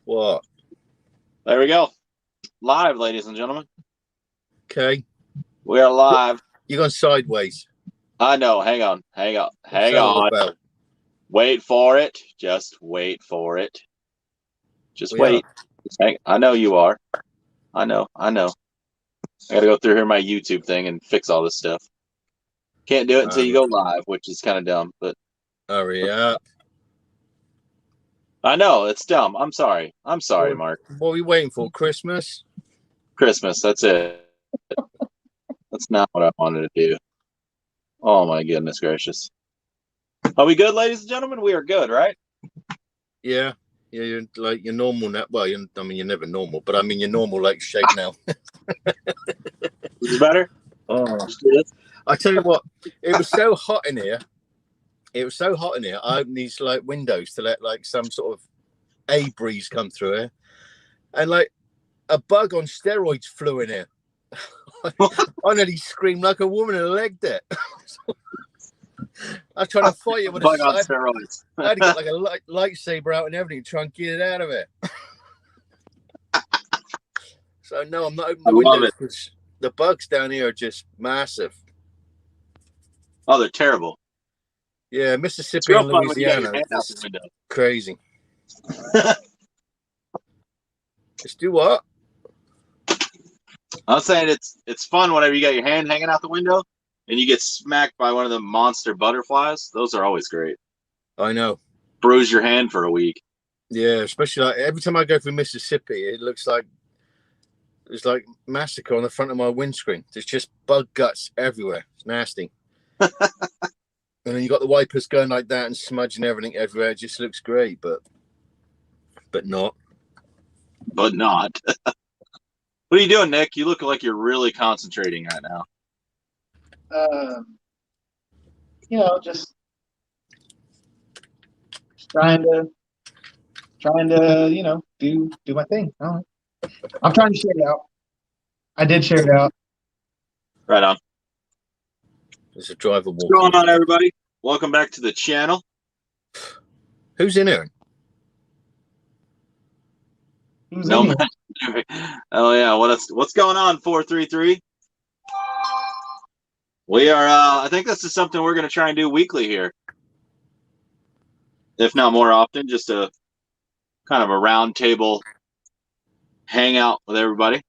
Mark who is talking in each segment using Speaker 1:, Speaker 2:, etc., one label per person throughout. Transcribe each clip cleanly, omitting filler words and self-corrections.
Speaker 1: What?
Speaker 2: There we go. Live, ladies and gentlemen.
Speaker 1: Okay.
Speaker 2: We are live.
Speaker 1: You're going sideways.
Speaker 2: I know. Hang on. Hang on. Hang
Speaker 1: What's that all
Speaker 2: on.
Speaker 1: about?
Speaker 2: Wait for it. Just wait for it. Just
Speaker 1: We
Speaker 2: wait. I know you are. I know. I gotta go through here my YouTube thing and fix all this stuff. Can't do it until you go live, which is kind of dumb, but
Speaker 1: hurry up.
Speaker 2: I know it's dumb. I'm sorry. I'm sorry, Mark.
Speaker 1: What are we waiting for? Christmas?
Speaker 2: Christmas. That's it. That's not what I wanted to do. Oh my goodness gracious. Are we good, ladies and gentlemen? We are good, right?
Speaker 1: Yeah. Yeah, you're like your normal now. Well, you're never normal, but I mean your normal like shape now.
Speaker 2: Is this better?
Speaker 1: Oh, I tell you what, it was so hot in here. I opened these like windows to let like some sort of a breeze come through here, and like a bug on steroids flew in here. I nearly screamed like a woman and legged it. I was trying to fight it with
Speaker 2: bug on steroids.
Speaker 1: I had to get like a lightsaber out and everything to try and get it out of it. So no, I'm not opening the windows because the bugs down here are just massive.
Speaker 2: Oh, they're terrible.
Speaker 1: Yeah, Mississippi and Louisiana. It's crazy. Just do what?
Speaker 2: I'm saying it's fun whenever you got your hand hanging out the window and you get smacked by one of the monster butterflies. Those are always great.
Speaker 1: I know.
Speaker 2: Bruise your hand for a week.
Speaker 1: Yeah, especially like every time I go through Mississippi, it looks like there's like massacre on the front of my windscreen. There's just bug guts everywhere. It's nasty. And then you got the wipers going like that and smudging everything everywhere. It just looks great, but not.
Speaker 2: But not. What are you doing, Nick? You look like you're really concentrating right now.
Speaker 3: Just trying to, do my thing. I'm trying to share it out. I did share it out.
Speaker 2: Right on.
Speaker 1: There's a driver walking.
Speaker 2: What's going on, everybody? Welcome back to the channel.
Speaker 1: Who's in here?
Speaker 2: No. Oh yeah. What's going on? 433. We are. I think this is something we're going to try and do weekly here, if not more often. Just a kind of a round table hangout with everybody.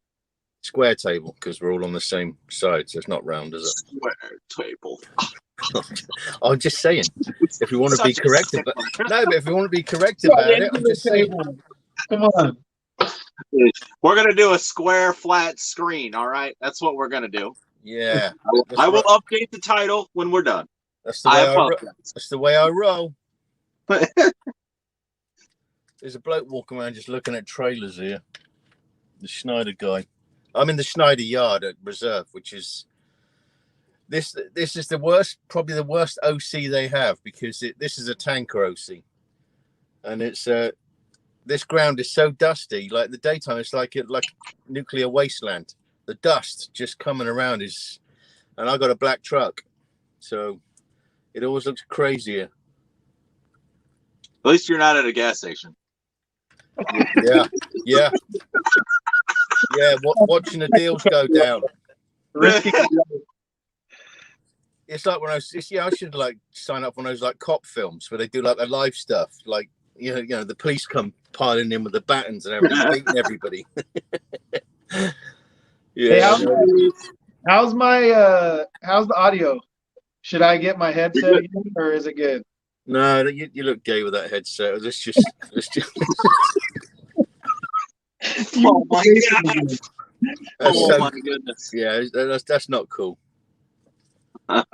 Speaker 1: Square table, because we're all on the same side, so it's not round, is it?
Speaker 2: Square table.
Speaker 1: I'm just saying, if we want to be corrected, but if we want to be corrected about it, I'm just saying.
Speaker 3: Come on.
Speaker 2: We're gonna do a square flat screen. All right, that's what we're gonna do.
Speaker 1: Yeah.
Speaker 2: I will update the title when we're done.
Speaker 1: That's the way I roll. There's a bloke walking around just looking at trailers here. The Schneider guy. I'm in the Schneider yard at Reserve, which is this is the worst, probably the worst OC they have, because this is a tanker OC, and it's this ground is so dusty. Like the daytime, it's like nuclear wasteland. The dust just coming around and I got a black truck, so it always looks crazier.
Speaker 2: At least you're not at a gas station.
Speaker 1: Yeah. Watching the deals go down. It's like when I should like sign up for one of those like cop films where they do like the live stuff, like you know the police come piling in with the batons and everything, beating everybody.
Speaker 3: Yeah. Hey, how's the audio? Should I get my headset again, or is it good?
Speaker 1: No, you look gay with that headset. Let's just.
Speaker 2: Oh my god! My goodness!
Speaker 1: Yeah, that's not cool.
Speaker 2: What's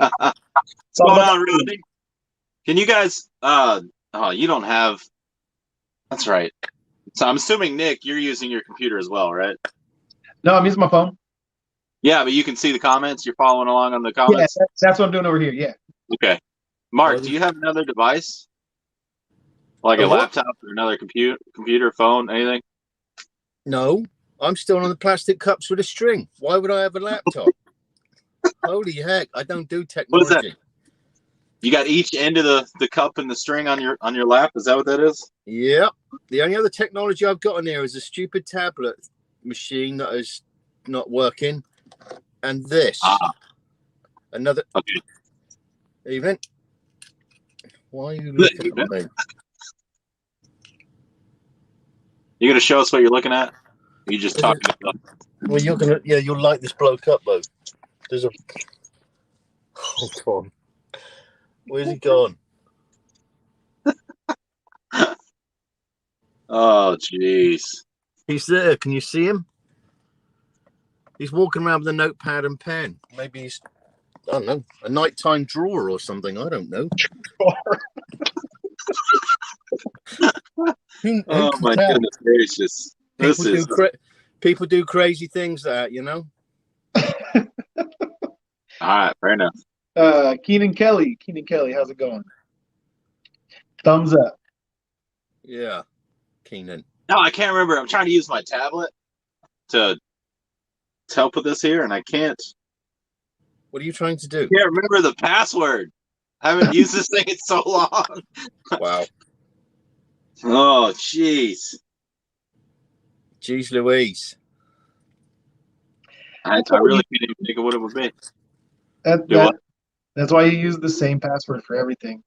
Speaker 2: going on, Rodney? Can you guys? You don't have. That's right. So I'm assuming, Nick, you're using your computer as well, right?
Speaker 3: No, I'm using my phone.
Speaker 2: Yeah, but you can see the comments. You're following along on the comments.
Speaker 3: Yeah, that's what I'm doing over here. Yeah.
Speaker 2: Okay, Mark, do you have another device, like a laptop or another computer, phone, anything?
Speaker 1: No, I'm still on the plastic cups with a string. Why would I have a laptop? Holy heck! I don't do technology.
Speaker 2: What is that? You got each end of the cup and the string on your lap. Is that what that is?
Speaker 1: Yep. The only other technology I've got in here is a stupid tablet machine that is not working, and this. Another.
Speaker 2: Okay.
Speaker 1: Evening. Why are you looking at me?
Speaker 2: You gonna show us what you're looking at? Or you just talking about?
Speaker 1: Well, you'll light this bloke up though. There's a. Hold on. Where's he gone?
Speaker 2: Oh, jeez.
Speaker 1: He's there. Can you see him? He's walking around with a notepad and pen. Maybe he's, I don't know, a nighttime drawer or something. I don't know.
Speaker 2: Oh my goodness gracious!
Speaker 1: People do crazy things that, you know.
Speaker 2: All right, fair enough.
Speaker 3: Keenan Kelly, how's it going? Thumbs up.
Speaker 1: Yeah, Keenan.
Speaker 2: No, I can't remember. I'm trying to use my tablet to help with this here, and I can't.
Speaker 1: What are you trying to do?
Speaker 2: I can't remember the password. I haven't used this thing in so long.
Speaker 1: Wow.
Speaker 2: Oh, jeez.
Speaker 1: Jeez Louise.
Speaker 2: I really can't even think of what it would be.
Speaker 3: That's why you use the same password for everything.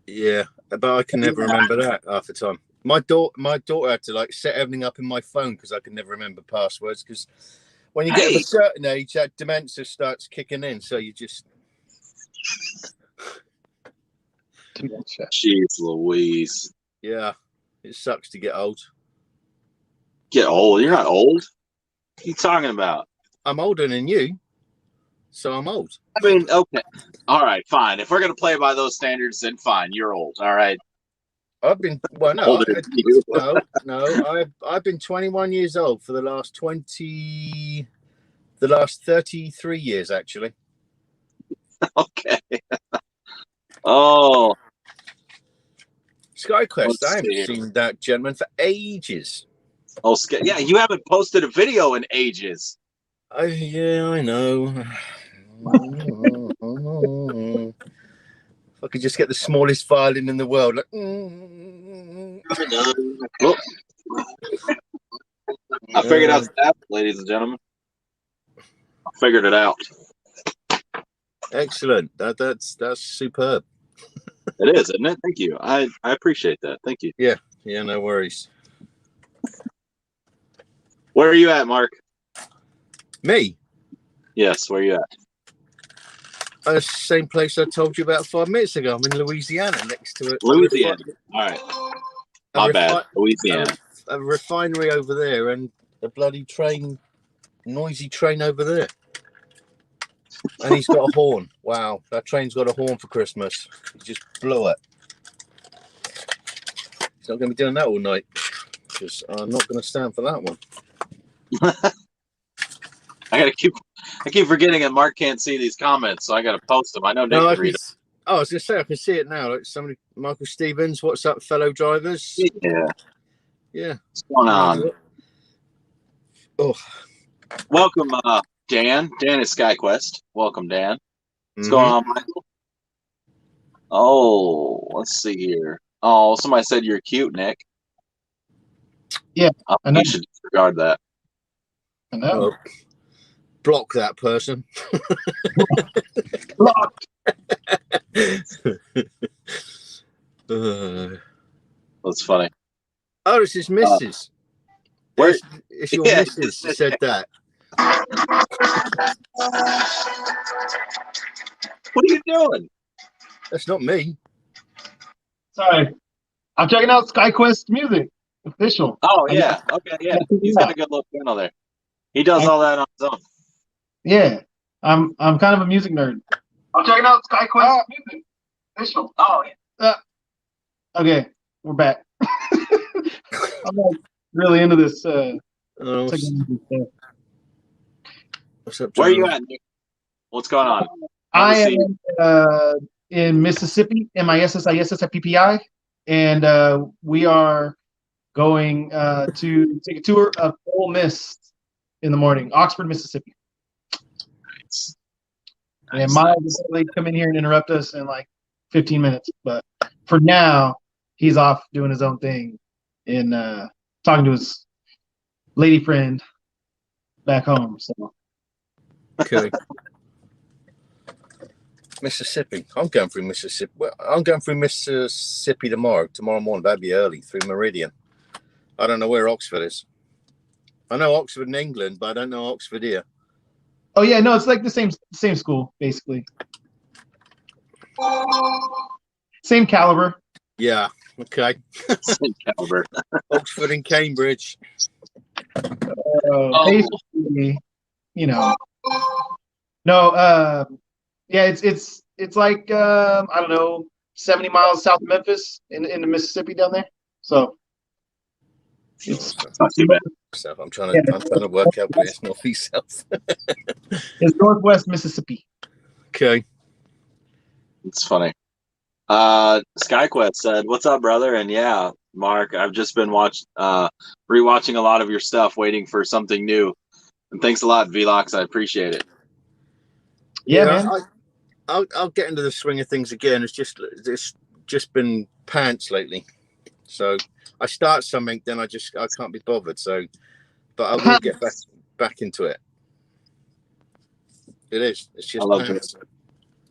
Speaker 1: Yeah, but I can never remember that half the time. My daughter had to like set everything up in my phone because I can never remember passwords. Because when you get to a certain age, that dementia starts kicking in. So you just.
Speaker 2: Jeez Louise.
Speaker 1: Yeah, it sucks to get old.
Speaker 2: Get old? You're not old. What are you talking about?
Speaker 1: I'm older than you, so I'm old.
Speaker 2: I mean, okay. All right, fine. If we're going to play by those standards, then fine. You're old. All right.
Speaker 1: I've been, well, no, I've been 21 years old for the last 33 years, actually.
Speaker 2: Okay. Oh.
Speaker 1: SkyQuest, I haven't seen that gentleman for ages.
Speaker 2: Oh, yeah, you haven't posted a video in ages.
Speaker 1: Yeah, I know. If I could just get the smallest violin in the world. Like,
Speaker 2: I figured out that, ladies and gentlemen. I figured it out.
Speaker 1: Excellent. That's superb.
Speaker 2: It is, isn't it? Thank you. I appreciate that. Thank you.
Speaker 1: Yeah, no worries.
Speaker 2: Where are you at, Mark?
Speaker 1: Me?
Speaker 2: Yes, where are you at?
Speaker 1: Same place I told you about 5 minutes ago. I'm in Louisiana, next to it.
Speaker 2: Louisiana. All right. My bad. Louisiana.
Speaker 1: A refinery over there and a bloody noisy train over there. And he's got a horn. Wow, that train's got a horn for Christmas. He just blew it. He's not going to be doing that all night. Because I'm not going to stand for that one.
Speaker 2: I keep forgetting that Mark can't see these comments, so I gotta post them. I know Nick can read them.
Speaker 1: Oh, I was gonna say I can see it now. Like somebody, Michael Stevens, what's up, fellow drivers?
Speaker 2: Yeah.
Speaker 1: What's
Speaker 2: going on?
Speaker 1: Oh,
Speaker 2: welcome, Dan. Dan is SkyQuest. Welcome, Dan. What's going on, Michael? Oh, let's see here. Oh, somebody said you're cute, Nick.
Speaker 3: Yeah, I know.
Speaker 2: You should disregard that.
Speaker 3: I know.
Speaker 1: Oh. Block that person.
Speaker 3: Blocked.
Speaker 2: That's funny.
Speaker 1: Oh, this is Mrs. It's your Mrs. who said that.
Speaker 2: What are you doing?
Speaker 1: That's not me.
Speaker 3: Sorry. I'm checking out SkyQuest music. Official.
Speaker 2: Oh, yeah. Okay, yeah. He's got a good little channel there. He does all that on his own.
Speaker 3: Yeah. I'm kind of a music nerd. I'm checking out SkyQuest music. Official. Oh, yeah. Okay, we're back. I'm like really into this.
Speaker 1: What's up,
Speaker 2: where are you at, Nick? What's going on?
Speaker 3: I am in Mississippi, MISSISSIPPI, and we are going to take a tour of Ole Miss in the morning, Oxford, Mississippi. And Miles will probably come in here and interrupt us in like 15 minutes. But for now, he's off doing his own thing and talking to his lady friend back home. So
Speaker 1: Okay. Mississippi. I'm going through Mississippi. Well, I'm going through Mississippi tomorrow morning. That'd be early through Meridian. I don't know where Oxford is. I know Oxford in England, but I don't know Oxford here.
Speaker 3: oh yeah, no, it's like the same school basically. Same caliber.
Speaker 1: Yeah. Okay.
Speaker 2: Same caliber.
Speaker 1: Oxford and Cambridge.
Speaker 3: Basically, you know. No, yeah, it's like I don't know, 70 miles south of Memphis in the Mississippi down there. So it's
Speaker 2: not too bad.
Speaker 1: So I'm trying to work out where it's north, east, south.
Speaker 3: It's northwest Mississippi.
Speaker 1: Okay.
Speaker 2: It's funny. SkyQuest said, "What's up, brother?" And yeah, Mark, I've just been rewatching a lot of your stuff, waiting for something new. And thanks a lot, Velox. I appreciate it.
Speaker 3: Yeah, man.
Speaker 1: I'll get into the swing of things again. It's just been pants lately. So I start something, then I can't be bothered. So, but I will get back into it. It is. It's just pants.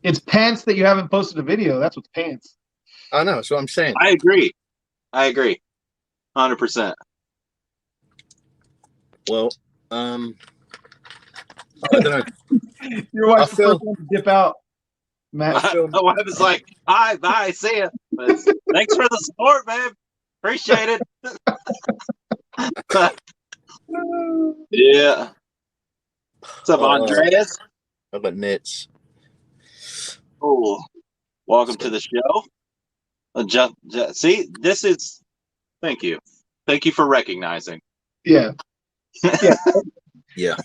Speaker 3: It's pants that you haven't posted a video. That's what's pants.
Speaker 1: I know. That's what I'm saying.
Speaker 2: I agree. 100%.
Speaker 1: Well, I don't know.
Speaker 3: Your wife's the first one to dip out, Matt.
Speaker 2: My wife is like, "Hi, bye, see ya." But thanks for the support, babe. Appreciate it. Yeah. What's up, Andreas?
Speaker 1: How about Nits?
Speaker 2: Oh, welcome to the show. See, this is. Thank you for recognizing.
Speaker 3: Yeah. Yeah.
Speaker 1: Yeah.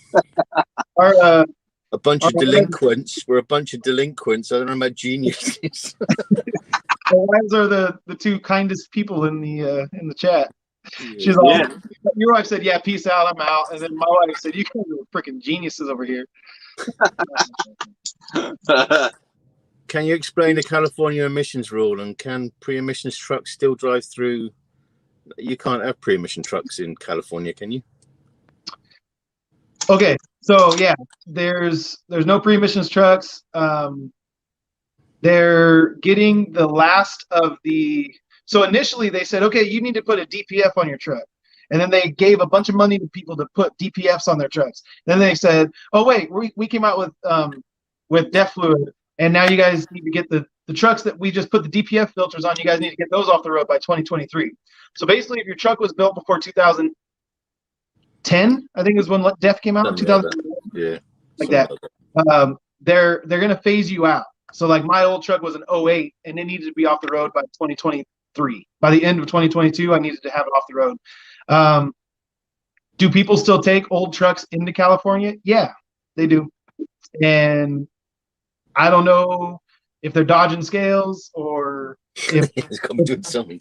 Speaker 3: Our,
Speaker 1: a bunch of delinquents. We're a bunch of delinquents. I don't know about geniuses.
Speaker 3: The wives are the two kindest people in the chat. She's
Speaker 2: Yeah.
Speaker 3: Your wife said, "Yeah, peace out, I'm out," and then my wife said, "You guys are freaking geniuses over here."
Speaker 1: Can you explain the California emissions rule, and can pre-emissions trucks still drive through? You can't have pre-emission trucks in California, can you?
Speaker 3: Okay, so yeah, there's no pre-emissions trucks. They're getting the last of the. So initially they said, okay, you need to put a DPF on your truck, and then they gave a bunch of money to people to put DPFs on their trucks. Then they said, oh wait, we came out with DEF fluid, and now you guys need to get the trucks that we just put the DPF filters on. You guys need to get those off the road by 2023. So basically, if your truck was built before 2010, I think is when DEF came out. 2000,
Speaker 1: yeah,
Speaker 3: like that. They're gonna phase you out. So like my old truck was an 08 and it needed to be off the road by 2023. By the end of 2022, I needed to have it off the road. Do people still take old trucks into California? Yeah, they do. And I don't know if they're dodging scales or if
Speaker 1: doing something.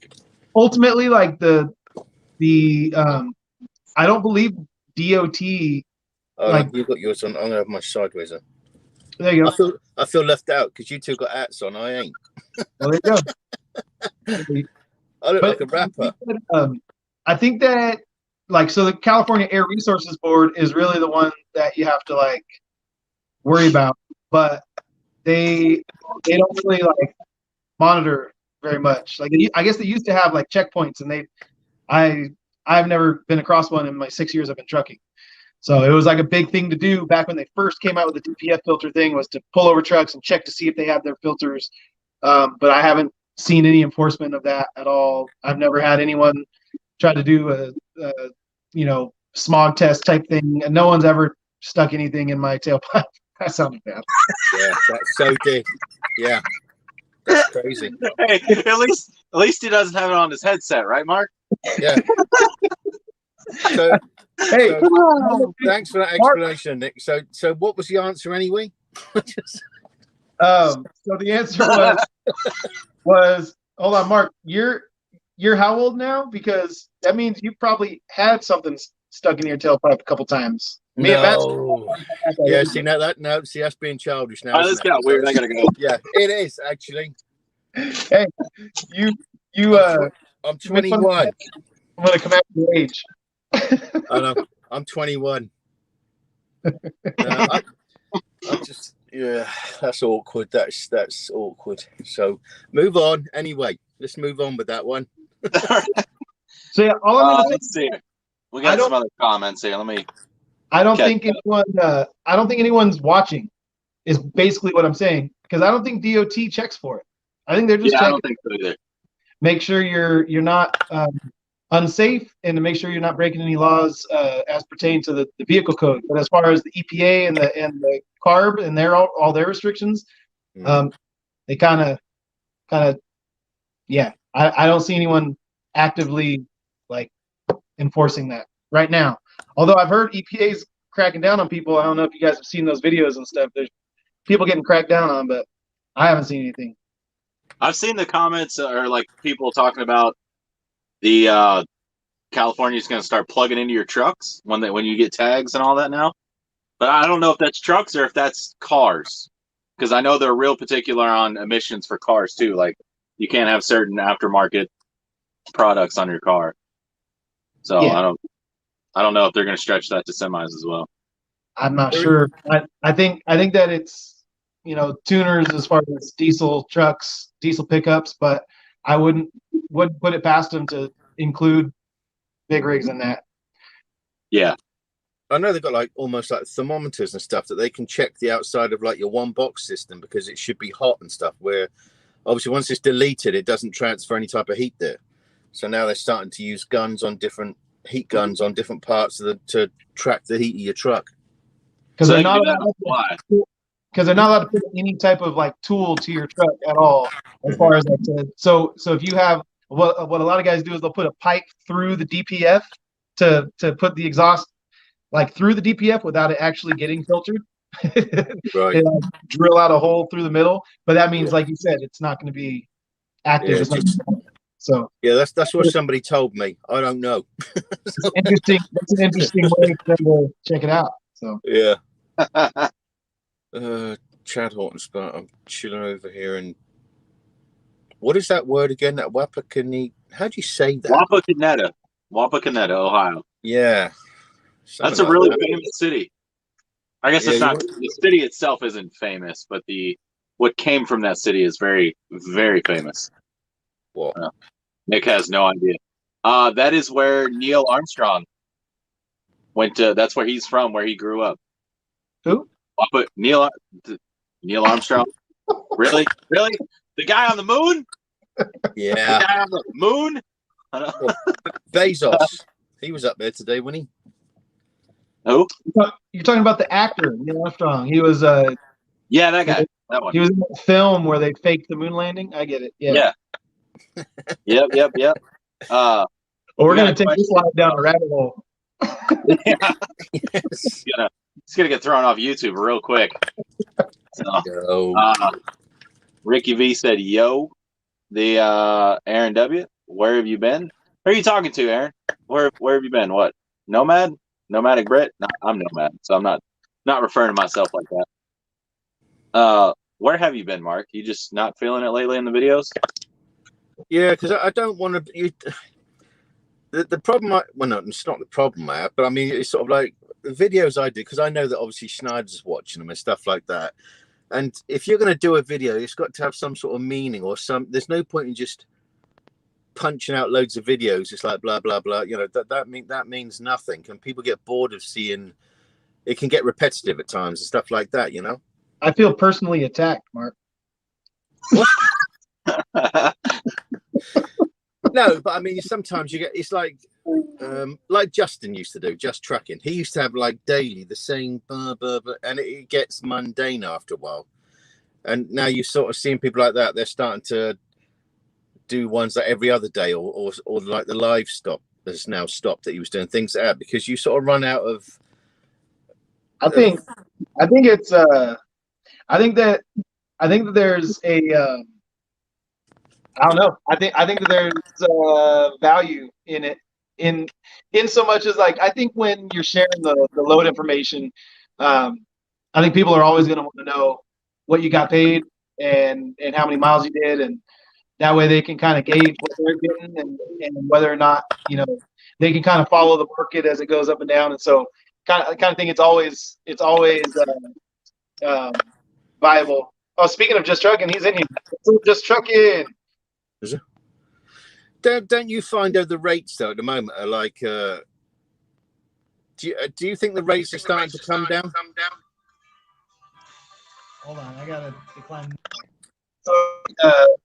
Speaker 3: Ultimately, like the I don't believe DOT.
Speaker 1: Like you got yours on. I'm gonna have my sideways on.
Speaker 3: There you go.
Speaker 1: I feel left out because you two got hats on. I ain't.
Speaker 3: Well, there you go.
Speaker 1: I look like a rapper.
Speaker 3: I think that so the California Air Resources Board is really the one that you have to worry about, but they don't really monitor very much. I guess they used to have checkpoints, and I've never been across one in my 6 years I've been trucking. So it was a big thing to do back when they first came out with the DPF filter thing, was to pull over trucks and check to see if they have their filters. But I haven't seen any enforcement of that at all. I've never had anyone try to do a smog test type thing, and no one's ever stuck anything in my tailpipe. That sounded bad.
Speaker 1: Yeah, that's so deep. Yeah, that's crazy.
Speaker 2: Hey, at least he doesn't have it on his headset, right, Mark?
Speaker 1: Yeah. Hey, thanks for that explanation, Nick. So what was the answer anyway?
Speaker 3: So the answer was hold on, Mark. You're how old now? Because that means you probably had something stuck in your tailpipe a couple times. Me and Matt.
Speaker 1: No. Yeah, see now that no, see that's being childish now.
Speaker 2: Oh, this got weird. I gotta go.
Speaker 1: Yeah, it is actually.
Speaker 3: Hey, you
Speaker 1: I'm 21.
Speaker 3: I'm gonna come out your age.
Speaker 1: I know. I'm 21. I just that's awkward. That's awkward. So move on. Anyway, let's move on with that one.
Speaker 3: So yeah, all I'm gonna say,
Speaker 2: let's see. We got some other comments here. Let me.
Speaker 3: I don't think anyone's watching. Is basically what I'm saying, because I don't think DOT checks for it. I think they're just checking.
Speaker 2: I don't think so either.
Speaker 3: Make sure you're not unsafe, and to make sure you're not breaking any laws as pertain to the vehicle code. But as far as the EPA and the CARB and all their restrictions, they kind of I don't see anyone actively like enforcing that right now. Although I've heard EPA's cracking down on people. I don't know if you guys have seen those videos and stuff. There's people getting cracked down on, but I haven't seen anything.
Speaker 2: I've seen the comments or like people talking about the California's going to start plugging into your trucks when you get tags and all that now. But I don't know if that's trucks or if that's cars, because I know they're real particular on emissions for cars too. Like you can't have certain aftermarket products on your car. So yeah. I don't know if they're going to stretch that to semis as well.
Speaker 3: I'm not sure. I think that it's, tuners as far as diesel trucks, diesel pickups, but I wouldn't put it past them to include big rigs in that.
Speaker 2: Yeah.
Speaker 1: I know they've got like almost like thermometers and stuff that they can check the outside of like your one box system, because it should be hot and stuff, where obviously once it's deleted, it doesn't transfer any type of heat there. So now they're starting to use heat guns on different parts to track the heat of your truck.
Speaker 3: Because they're not allowed to put any type of like tool to your truck at all, as far as like so if you have what a lot of guys do is they'll put a pipe through the DPF to put the exhaust like through the DPF without it actually getting filtered.
Speaker 1: Right.
Speaker 3: They drill out a hole through the middle, but that means, like you said, it's not going to be active. So
Speaker 1: yeah, that's what somebody told me. I don't know.
Speaker 3: It's interesting. That's an interesting way to check it out. So
Speaker 1: yeah. Chad Horton Spot. I'm chilling over here, and what is that word again? That Wapakoneta. How do you say that?
Speaker 2: Wapakoneta, Ohio.
Speaker 1: Yeah,
Speaker 2: that's a really famous city. I guess it's not. The city itself isn't famous, but what came from that city is very, very famous.
Speaker 1: What?
Speaker 2: Nick has no idea. That is where Neil Armstrong went to. That's where he's from, where he grew up.
Speaker 3: Who?
Speaker 2: But Neil Armstrong. Really? The guy on the moon?
Speaker 1: Yeah.
Speaker 2: The guy on the moon?
Speaker 1: Bezos. He was up there today, wasn't he?
Speaker 2: Who?
Speaker 3: You're talking about the actor, Neil Armstrong. He was
Speaker 2: yeah, that guy. That one.
Speaker 3: He was in a film where they faked the moon landing. I get it. Yeah.
Speaker 2: Yep.
Speaker 3: Well, we're gonna take this slide down a rabbit hole.
Speaker 2: Yeah. It's gonna get thrown off YouTube real quick. So, Ricky V said, "Yo, the Aaron W. Where have you been? Who are you talking to, Aaron? Where have you been? What? Nomad? Nomadic-brit? No, I'm Nomad, so I'm not referring to myself like that. Where have you been, Mark? You just not feeling it lately in the videos?
Speaker 1: Yeah, because I don't want to. The problem, no, it's not the problem I have, but I mean, it's sort of like the videos I do, because I know that obviously Schneider's watching them and stuff like that. And if you're going to do a video, it's got to have some sort of meaning or there's no point in just punching out loads of videos. It's like blah, blah, blah. That means nothing. And people get bored of seeing, it can get repetitive at times and stuff like that,
Speaker 3: I feel personally attacked, Mark.
Speaker 1: What? No, but I mean, sometimes you get, it's like Justin used to do, Just Trucking. He used to have like daily the same blah, blah, blah, and it gets mundane after a while. And now you're sort of seeing people like that. They're starting to do ones like every other day, or like the live stop has now stopped that he was doing things like that, because you sort of run out of.
Speaker 3: I think that there's a. I don't know. I think that there's value in it in so much as like I think when you're sharing the load information, I think people are always going to want to know what you got paid and how many miles you did, and that way they can kind of gauge what they're getting and whether or not they can kind of follow the market as it goes up and down. And so kind of think it's always viable. Oh, speaking of Just Trucking, he's in here. Just Trucking.
Speaker 1: Is it? Don't you find the rates though at the moment are like? Do you think the rates are starting to come down?
Speaker 3: Hold on, I gotta decline. So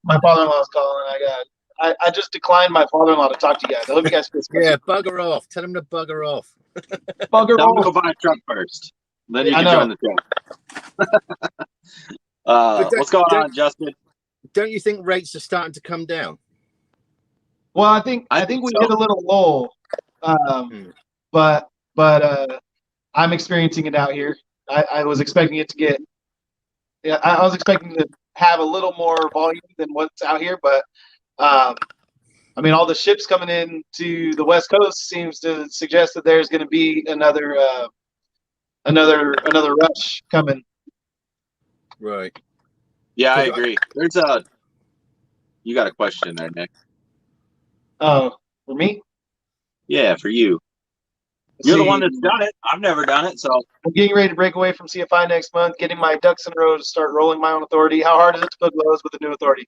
Speaker 3: my father-in-law is calling. I just declined my father-in-law to talk to you guys. I hope you guys.
Speaker 1: Yeah, bugger off. Tell him to bugger off.
Speaker 3: Bugger
Speaker 2: Tell him to
Speaker 3: off.
Speaker 2: go buy a truck first. Then you can join the truck. What's going on, Justin?
Speaker 3: Don't
Speaker 1: you think rates are starting to come down?
Speaker 3: Well, I think we hit a little lull, but I'm experiencing it out here. I was expecting it to get. Yeah, I was expecting to have a little more volume than what's out here, but I mean, all the ships coming in to the West Coast seems to suggest that there's going to be another rush coming.
Speaker 1: Right.
Speaker 2: Yeah, I agree. You got a question there, Nick?
Speaker 3: Oh, for me?
Speaker 2: Yeah, for you. You're the one that's done it. I've never done it, so
Speaker 3: I'm getting ready to break away from CFI next month, getting my ducks in a row to start rolling my own authority. How hard is it to book loads with a new authority?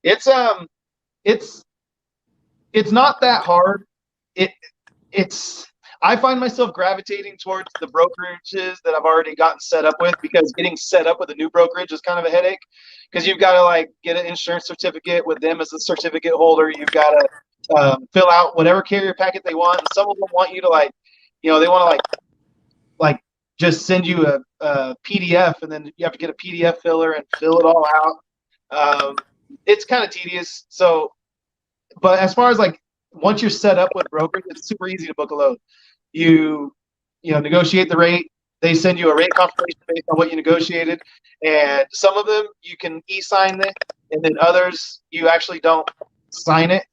Speaker 3: It's not that hard. I find myself gravitating towards the brokerages that I've already gotten set up with, because getting set up with a new brokerage is kind of a headache, because you've got to like get an insurance certificate with them as the certificate holder. You've got to fill out whatever carrier packet they want. And some of them want you to they want to like just send you a PDF, and then you have to get a PDF filler and fill it all out. It's kind of tedious. So, but as far as like once you're set up with brokers, it's super easy to book a load. You negotiate the rate. They send you a rate confirmation based on what you negotiated, and some of them you can e-sign it, and then others you actually don't sign it.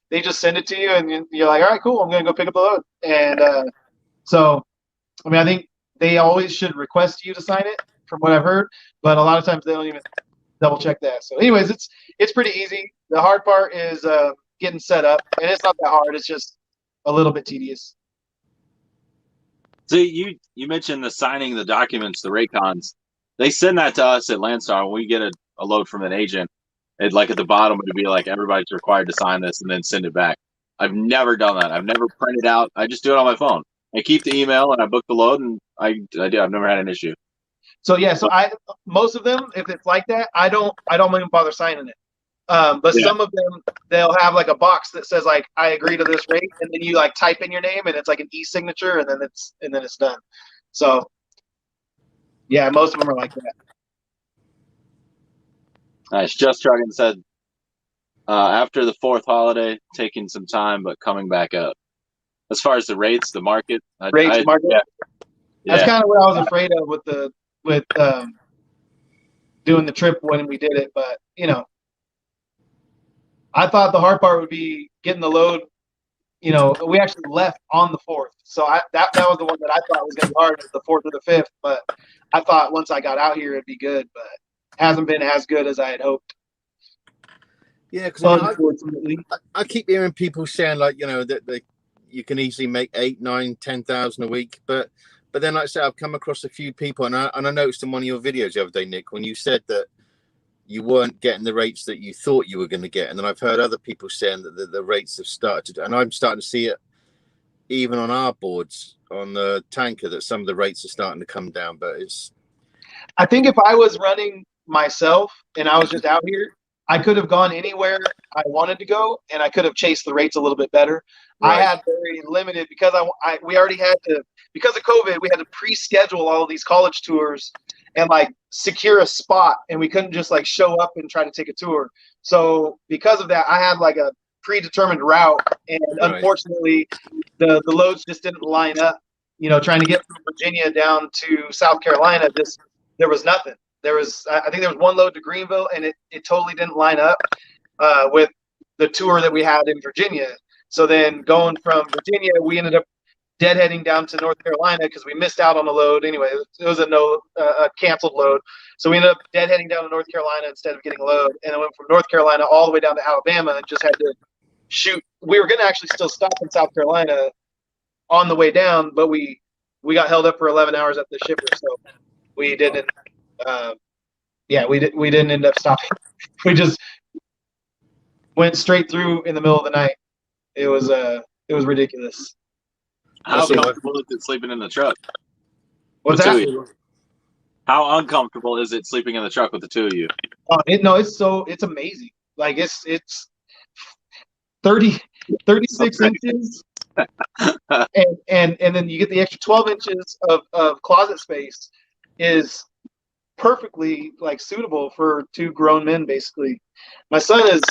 Speaker 3: They just send it to you, and you're like, all right, cool, I'm gonna go pick up the load. And so, I mean, I think they always should request you to sign it, from what I've heard, but a lot of times they don't even double check that. So, anyways, it's pretty easy. The hard part is getting set up, and it's not that hard. It's just a little bit tedious.
Speaker 2: So you mentioned the signing the documents, the Raycons. They send that to us at Landstar when we get a load from an agent. It like at the bottom would be like everybody's required to sign this and then send it back. I've never done that. I've never printed out. I just do it on my phone. I keep the email and I book the load, and I do. I've never had an issue.
Speaker 3: So yeah, most of them, if it's like that, I don't even bother signing it. But some of them, they'll have like a box that says like, I agree to this rate, and then you like type in your name, and it's like an e-signature, and then it's done. So yeah, most of them are like that.
Speaker 2: Nice. Just Trucking said after the 4th holiday, taking some time but coming back up. As far as the rates, the market,
Speaker 3: market. Yeah. That's kind of what I was afraid of with doing the trip when we did it, but I thought the hard part would be getting the load. We actually left on the 4th, so that was the one that I thought was going to be hard, the 4th or the 5th. But I thought once I got out here, it'd be good, but it hasn't been as good as I had hoped.
Speaker 1: Yeah, because I keep hearing people saying like that you can easily make 8, 9, 10,000 a week, but then like I said, I've come across a few people, and I noticed in one of your videos the other day, Nick, when you said that you weren't getting the rates that you thought you were going to get. And then I've heard other people saying that the rates have started, and I'm starting to see it even on our boards on the tanker, that some of the rates are starting to come down. But
Speaker 3: I think if I was running myself and I was just out here, I could have gone anywhere I wanted to go, and I could have chased the rates a little bit better. Right. I had very limited, because we already had to, because of COVID, we had to pre-schedule all of these college tours and like secure a spot, and we couldn't just like show up and try to take a tour. So because of that, I had like a predetermined route, and unfortunately the loads just didn't line up. Trying to get from Virginia down to South Carolina, there was nothing. I think there was one load to Greenville, and it totally didn't line up with the tour that we had in Virginia. So then going from Virginia, we ended up deadheading down to North Carolina because we missed out on a load. Anyway, it was a canceled load. So we ended up deadheading down to North Carolina instead of getting a load. And I went from North Carolina all the way down to Alabama and just had to shoot. We were going to actually still stop in South Carolina on the way down, but we got held up for 11 hours at the shipper. So we didn't, we didn't end up stopping. We just went straight through in the middle of the night. It was ridiculous.
Speaker 2: How comfortable is it sleeping in the truck?
Speaker 3: What's that?
Speaker 2: How uncomfortable is it sleeping in the truck with the two of you?
Speaker 3: It's amazing. Like it's 36 inches, and then you get the extra 12 inches of closet space is perfectly like suitable for two grown men. Basically, my son is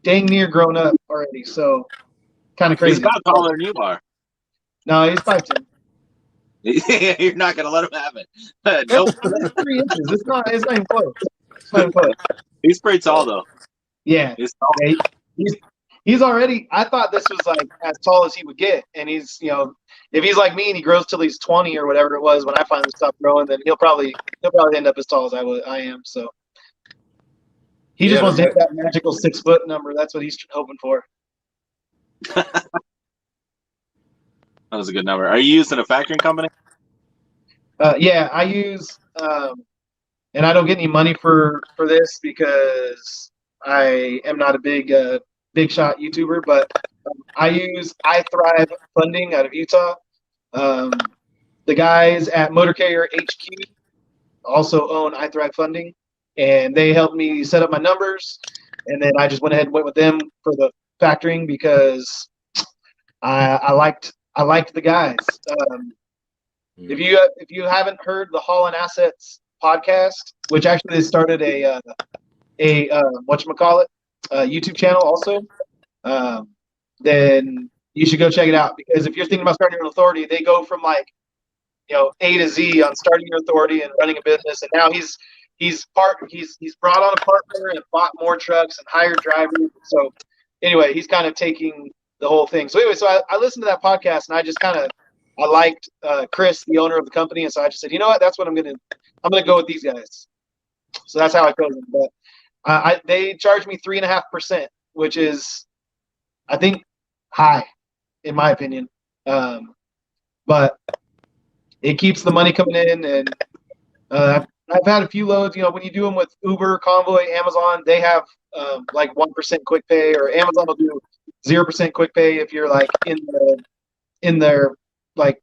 Speaker 3: dang near grown up already, so kind of crazy.
Speaker 2: He's about taller than you are.
Speaker 3: No, he's 5'10".
Speaker 2: You're not gonna let him have it. Nope.
Speaker 3: 3 inches. It's not even close. It's not even close.
Speaker 2: He's pretty tall though.
Speaker 3: Yeah.
Speaker 2: He's tall.
Speaker 3: Yeah, he's already. I thought this was like as tall as he would get, and he's if he's like me and he grows till he's 20 or whatever it was when I finally stop growing, then he'll probably end up as tall as I am. So he just wants to hit that magical 6 foot number. That's what he's hoping for.
Speaker 2: That was a good number. Are you using a factoring company?
Speaker 3: Yeah, I use, and I don't get any money for this because I am not a big shot YouTuber, but I use iThrive Funding out of Utah. The guys at Motor Carrier HQ also own iThrive Funding, and they helped me set up my numbers, and then I just went ahead and went with them for the factoring because I liked the guys. If you haven't heard the Haulin' Assets podcast, which actually they started a whatchamacallit, YouTube channel also, then you should go check it out, because if you're thinking about starting your own authority, they go from like A to Z on starting your authority and running a business, and now he's brought on a partner and bought more trucks and hired drivers. So anyway, he's kind of taking the whole thing. So anyway, I listened to that podcast, and I liked Chris, the owner of the company, and so I just said, you know what, that's what I'm gonna go with these guys. So that's how I chose them. But they charged me 3.5%, which is, I think, high in my opinion. But it keeps the money coming in, and I've had a few loads. When you do them with Uber, Convoy, Amazon, they have like 1% quick pay, or Amazon will do 0% quick pay if you're like in their like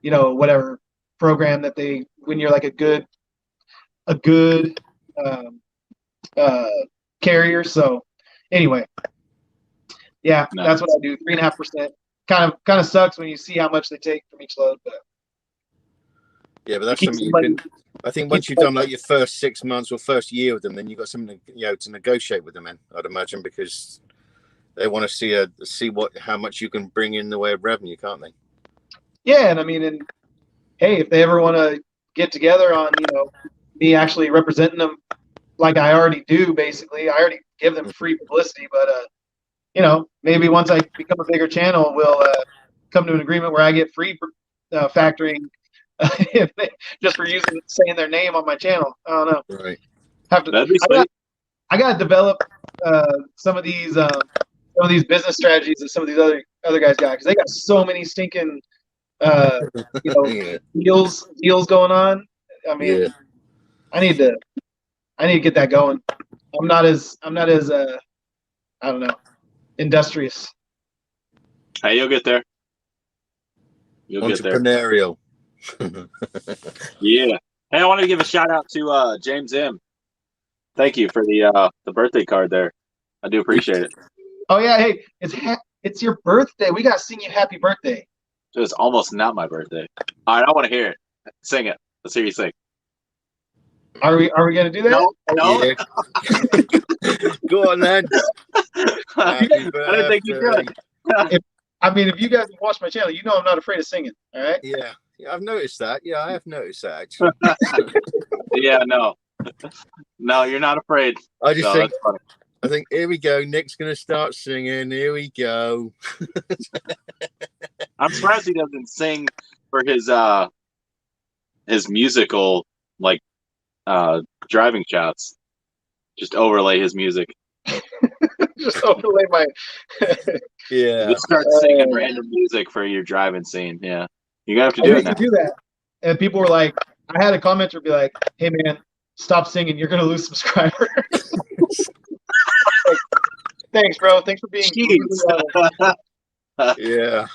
Speaker 3: whatever program that when you're like a good carrier. So anyway, yeah, nice. That's what I do. 3.5%. Kind of sucks when you see how much they take from each load, but
Speaker 1: yeah, but that's something you can. I think once you've done like your first 6 months or first year with them, then you've got something to negotiate with them in, I'd imagine, because they want to see how much you can bring in the way of revenue, can't they?
Speaker 3: Yeah, and I mean, and hey, if they ever want to get together on me actually representing them like I already do, basically, I already give them free publicity, but maybe once I become a bigger channel, we'll come to an agreement where I get free factoring just for saying their name on my channel. I don't know.
Speaker 1: Right.
Speaker 2: That'd be sweet.
Speaker 3: I got to develop some of these business strategies that some of these other guys got, because they got so many stinking deals going on. I mean, yeah. I need to get that going. I'm not as I don't know, industrious.
Speaker 2: Hey, you'll get there.
Speaker 1: Entrepreneurial.
Speaker 2: Yeah. Hey, I wanted to give a shout out to James M. Thank you for the birthday card there. I do appreciate it.
Speaker 3: Oh yeah, hey, it's your birthday. We gotta sing you happy birthday.
Speaker 2: It was almost not my birthday. All right, I want to hear it. Sing it. Let's hear you sing.
Speaker 3: Are we gonna do that?
Speaker 2: No.
Speaker 1: Yeah. Go on then.
Speaker 2: I didn't think you could.
Speaker 3: If you guys watch my channel, I'm not afraid of singing. All right.
Speaker 1: Yeah, I've noticed that. Yeah, I have noticed that actually.
Speaker 2: Yeah, no, you're not afraid.
Speaker 1: I just think I think here we go. Nick's gonna start singing. Here we go.
Speaker 2: I'm surprised he doesn't sing for his musical driving shots. Just overlay his music.
Speaker 3: Just overlay my.
Speaker 1: Yeah.
Speaker 2: Just start singing random music for your driving scene. Yeah, you gotta have to
Speaker 3: I
Speaker 2: do
Speaker 3: used
Speaker 2: it now.
Speaker 3: to do that, and people were like, I had a commenter be like, "Hey man, stop singing. You're gonna lose subscribers." Like, thanks, bro. Thanks for being.
Speaker 1: Yeah.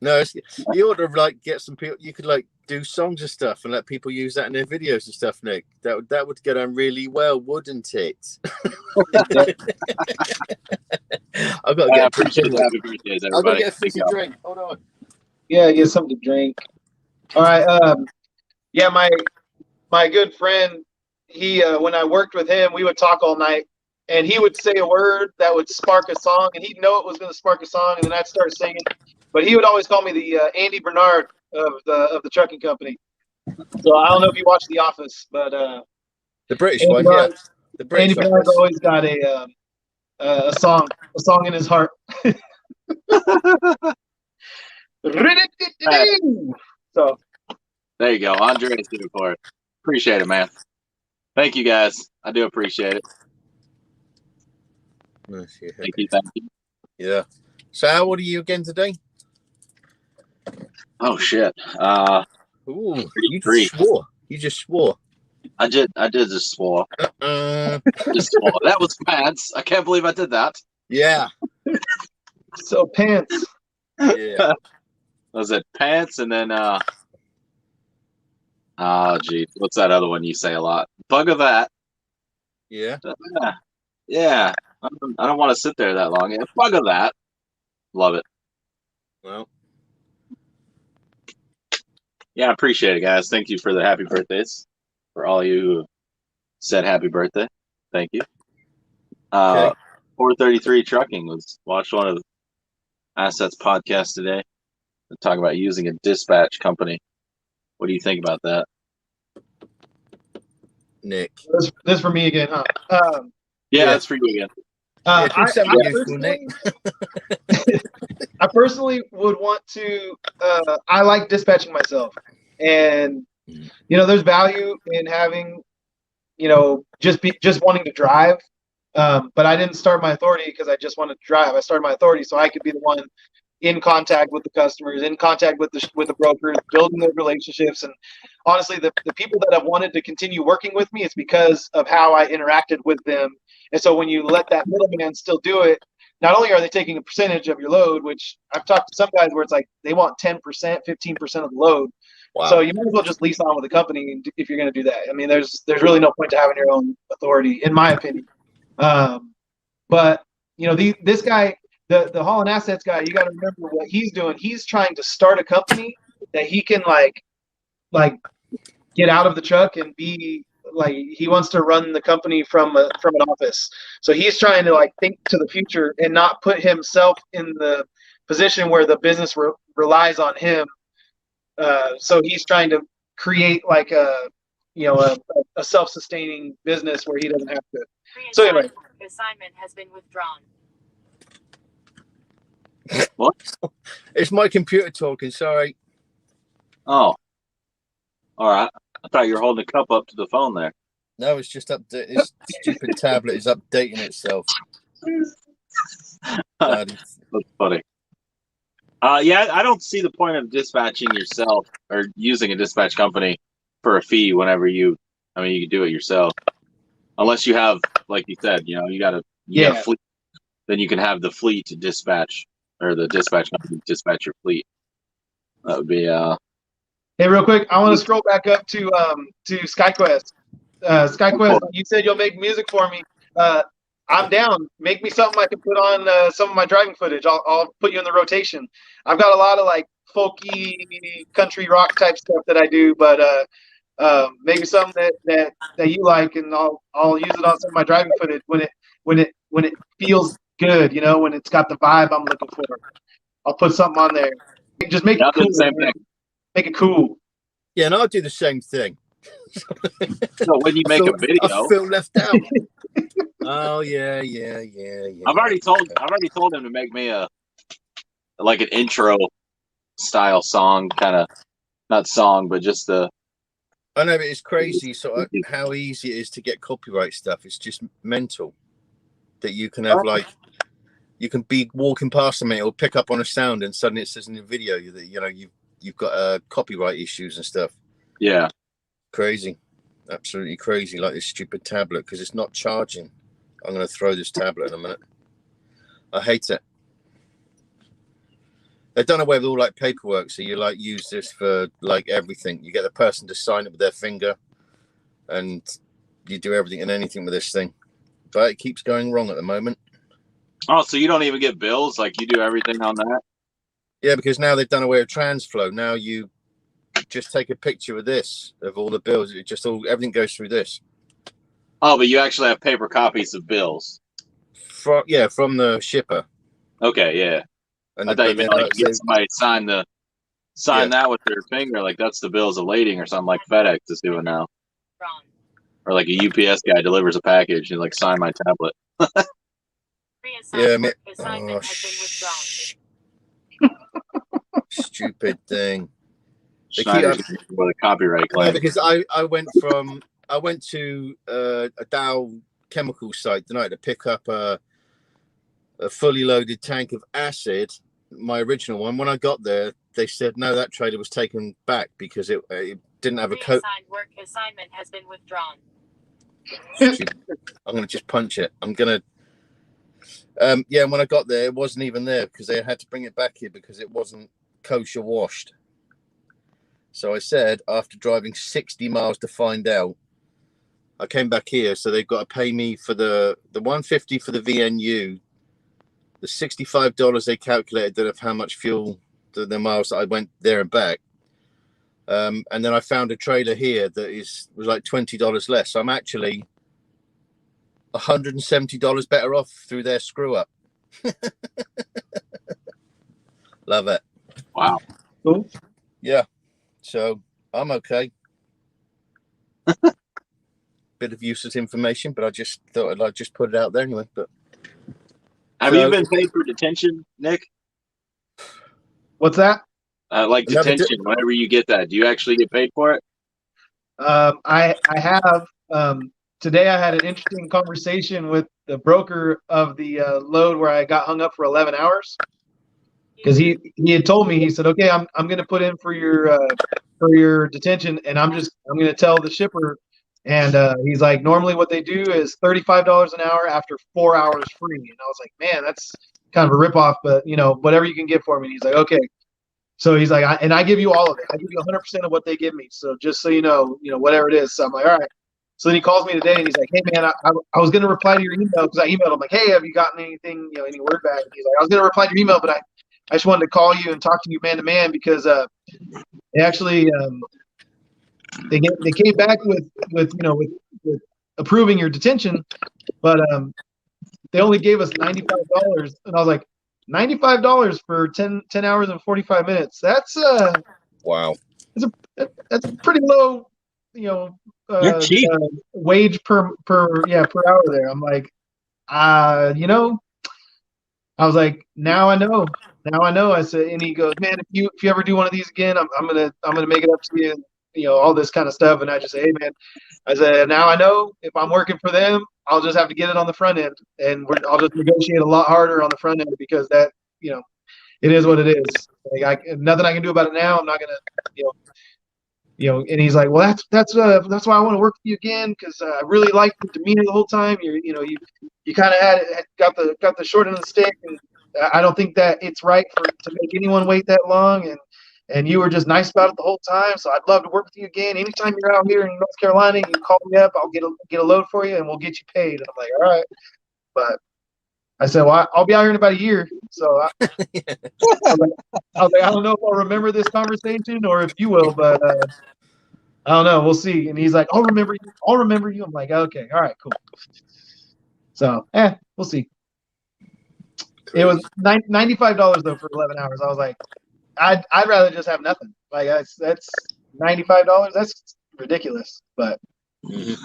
Speaker 1: No, you ought to like get some people. You could like do songs and stuff and let people use that in their videos and stuff, Nick. That would get on really well, wouldn't it? I've got to get a fizzy drink. Hold on.
Speaker 3: Yeah, get something to drink. All right. Yeah, my good friend, he when I worked with him, we would talk all night, and he would say a word that would spark a song, and he'd know it was going to spark a song, and then I'd start singing. But he would always call me the Andy Bernard of the trucking company. So I don't know if you watch The Office, but
Speaker 1: the British
Speaker 3: Andy
Speaker 1: one,
Speaker 3: Bernard,
Speaker 1: yeah. The British
Speaker 3: Andy Bernard's always got a song in his heart. So
Speaker 2: there you go. Andreas did it for it. Appreciate it, man. Thank you, guys. I do appreciate it. Thank you.
Speaker 1: Yeah. So how old are you again today?
Speaker 2: Oh shit.
Speaker 1: Ooh, you just swore.
Speaker 2: I did just swore. Just swore. That was pants. I can't believe I did that.
Speaker 1: Yeah.
Speaker 3: So pants.
Speaker 1: Yeah.
Speaker 2: Was it pants and then gee, what's that other one you say a lot? Bug of that.
Speaker 1: Yeah.
Speaker 2: Yeah. I don't want to sit there that long. Yeah, bug of that. Love it.
Speaker 1: Well.
Speaker 2: Yeah, I appreciate it, guys. Thank you for the happy birthdays. For all you who said happy birthday. Thank you. 433 Trucking watched one of Assets podcasts today. They're talking about using a dispatch company. What do you think about that?
Speaker 1: Nick.
Speaker 3: This for me again, huh?
Speaker 2: Yeah, that's for you again.
Speaker 3: I personally would want to. I like dispatching myself, and there's value in having, just wanting to drive. But I didn't start my authority because I just wanted to drive. I started my authority so I could be the one in contact with the customers, in contact with the brokers, building those relationships. And honestly, the people that have wanted to continue working with me, it's because of how I interacted with them. And so when you let that middleman still do it, not only are they taking a percentage of your load, which I've talked to some guys where it's like they want 10%, 15% of the load. Wow. So you might as well just lease on with a company if you're going to do that. I mean, there's really no point to having your own authority, in my opinion. But this guy, the Holland Assets guy, you got to remember what he's doing. He's trying to start a company that he can like get out of the truck and be like, he wants to run the company from an office. So he's trying to think to the future and not put himself in the position where the business relies on him. So he's trying to create a self-sustaining business where he doesn't have to. So anyway,
Speaker 4: assignment has been withdrawn.
Speaker 2: What?
Speaker 1: It's my computer talking. Sorry.
Speaker 2: Oh, all right. I thought you were holding a cup up to the phone there.
Speaker 1: No, it's just update. This stupid tablet is updating itself.
Speaker 2: That's funny. Yeah, I don't see the point of dispatching yourself or using a dispatch company for a fee whenever you can do it yourself. Unless you have, like you said, you got a fleet, then you can have the fleet to dispatch, or the dispatch company dispatch your fleet. That would be
Speaker 3: Hey, real quick, I want to scroll back up to SkyQuest. SkyQuest, you said you'll make music for me. I'm down. Make me something I can put on some of my driving footage. I'll put you in the rotation. I've got a lot of folky country rock type stuff that I do, but maybe something that you like, and I'll use it on some of my driving footage when it feels good, when it's got the vibe I'm looking for. I'll put something on there. Just make it cool. Make it cool.
Speaker 1: Yeah, and I'll do the same thing.
Speaker 2: So when you make a
Speaker 1: I
Speaker 2: video,
Speaker 1: feel left out. Oh yeah.
Speaker 2: I've already told him to make me like an intro style song, kind of not song, but just the.
Speaker 1: I know, but it's crazy sort of how easy it is to get copyright stuff. It's just mental that you can have like you can be walking past something, it'll pick up on a sound, and suddenly it says in the video that you've got copyright issues and stuff.
Speaker 2: Yeah,
Speaker 1: crazy, absolutely crazy. Like this stupid tablet because it's not charging. I'm going to throw this tablet in a minute. I hate it. They've done away with all like paperwork, so you like use this for like everything. You get the person to sign it with their finger, and you do everything and anything with this thing. But it keeps going wrong at the moment.
Speaker 2: Oh, so you don't even get bills? Like you do everything on that?
Speaker 1: Yeah, because now they've done away with TransFlow. Now you just take a picture of this, of all the bills. It just everything goes through this.
Speaker 2: Oh, but you actually have paper copies of bills.
Speaker 1: From the shipper.
Speaker 2: Okay, yeah.
Speaker 1: And
Speaker 2: I thought you meant like get somebody sign that with their finger, like that's the bills of lading or something like FedEx is doing now.
Speaker 4: Wrong.
Speaker 2: Or like a UPS guy delivers a package and like sign my tablet.
Speaker 1: Yeah,
Speaker 4: Assignment has
Speaker 1: been withdrawn. Stupid thing.
Speaker 2: Schneider's with a copyright claim.
Speaker 1: No, because I went to a Dow chemical site tonight to pick up a fully loaded tank of acid, my original one. When I got there, they said no, that trailer was taken back because it didn't have a coat.
Speaker 4: Work assignment has been withdrawn.
Speaker 1: I'm gonna just punch it. I'm gonna. And when I got there, it wasn't even there because they had to bring it back here because it wasn't kosher washed. So I said, after driving 60 miles to find out, I came back here. So they've got to pay me for the $150 for the VNU, the $65 they calculated of how much fuel the miles that I went there and back. And then I found a trailer here that was like $20 less. So I'm actually $170 better off through their screw up. Love it.
Speaker 2: Wow.
Speaker 3: Cool.
Speaker 1: Yeah. So I'm okay. Bit of useless information, but I just thought I'd just put it out there anyway. But
Speaker 2: have you been paid for detention, Nick?
Speaker 3: What's that?
Speaker 2: Like detention, whenever you get that, do you actually get paid for it?
Speaker 3: I have. Today I had an interesting conversation with the broker of the load where I got hung up for 11 hours. Because he had told me, he said, okay, I'm going to put in for your detention, and I'm going to tell the shipper. And he's like, normally what they do is $35 an hour after 4 hours free. And I was like, man, that's kind of a ripoff, but whatever you can get for me. And he's like, okay. So he's like, I give you all of it. I give you 100% of what they give me. So just so you know, whatever it is. So I'm like, all right. So then he calls me today and he's like, hey man, I was going to reply to your email because I emailed him like, hey, have you gotten anything, any word back? And he's like, I was going to reply to your email, but I just wanted to call you and talk to you man to man because they actually they came back with approving your detention, but they only gave us $95, and I was like, $95 for 10 hours and 45 minutes. That's
Speaker 1: wow.
Speaker 3: That's a pretty low,
Speaker 2: You're cheap.
Speaker 3: Wage per hour there. I'm like, I was like, now I know. I said, and he goes, man, if you ever do one of these again, I'm gonna make it up to you, all this kind of stuff. And I just say, hey man, I said, now I know if I'm working for them, I'll just have to get it on the front end, and I'll just negotiate a lot harder on the front end because that, it is what it is. Like nothing I can do about it now. I'm not gonna, and he's like, well, that's why I want to work with you again because I really liked your demeanor the whole time. You kind of got the short end of the stick, and I don't think that it's right to make anyone wait that long. And you were just nice about it the whole time. So I'd love to work with you again. Anytime you're out here in North Carolina, you call me up. I'll get a load for you, and we'll get you paid. And I'm like, all right. But I said, well, I'll be out here in about a year. So I was like, I don't know if I'll remember this conversation or if you will, but I don't know. We'll see. And he's like, I'll remember you. I'm like, okay, all right, cool. So, we'll see. It was $95 though for 11 hours. I was like, I'd rather just have nothing. Like that's $95. That's ridiculous. But
Speaker 1: Mhm.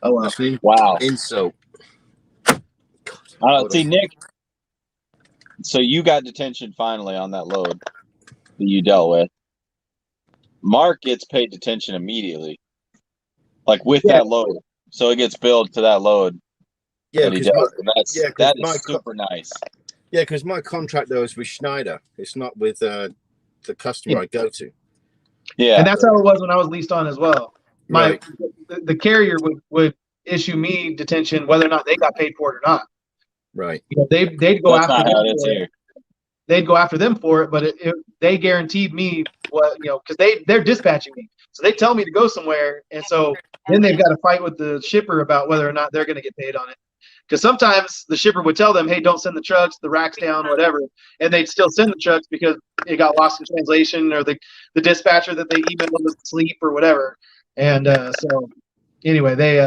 Speaker 3: oh well.
Speaker 1: That's an
Speaker 2: Wow.
Speaker 1: insult. God,
Speaker 2: See, Nick. So you got detention finally on that load that you dealt with. Mark gets paid detention immediately, like with that load. So it gets billed to that load
Speaker 1: yeah,
Speaker 2: that he
Speaker 1: because
Speaker 2: does. That is super nice.
Speaker 1: Yeah, because my contract though is with Schneider. It's not with the customer I go to.
Speaker 2: Yeah,
Speaker 3: And that's how it was when I was leased on as well.
Speaker 1: Right.
Speaker 3: The carrier would issue me detention whether or not they got paid for it or not.
Speaker 1: Right.
Speaker 3: You know, they'd go
Speaker 2: that's
Speaker 3: after
Speaker 2: not
Speaker 3: them
Speaker 2: how it is
Speaker 3: for
Speaker 2: here.
Speaker 3: it. They'd go after them for it, but they guaranteed me what, you know, because they're dispatching me, so they tell me to go somewhere, and so then they've got to fight with the shipper about whether or not they're going to get paid on it. Because sometimes the shipper would tell them, "Hey, don't send the trucks, the rack's down, whatever," and they'd still send the trucks because it got lost in translation, or the dispatcher that they emailed was asleep or whatever. And so anyway, they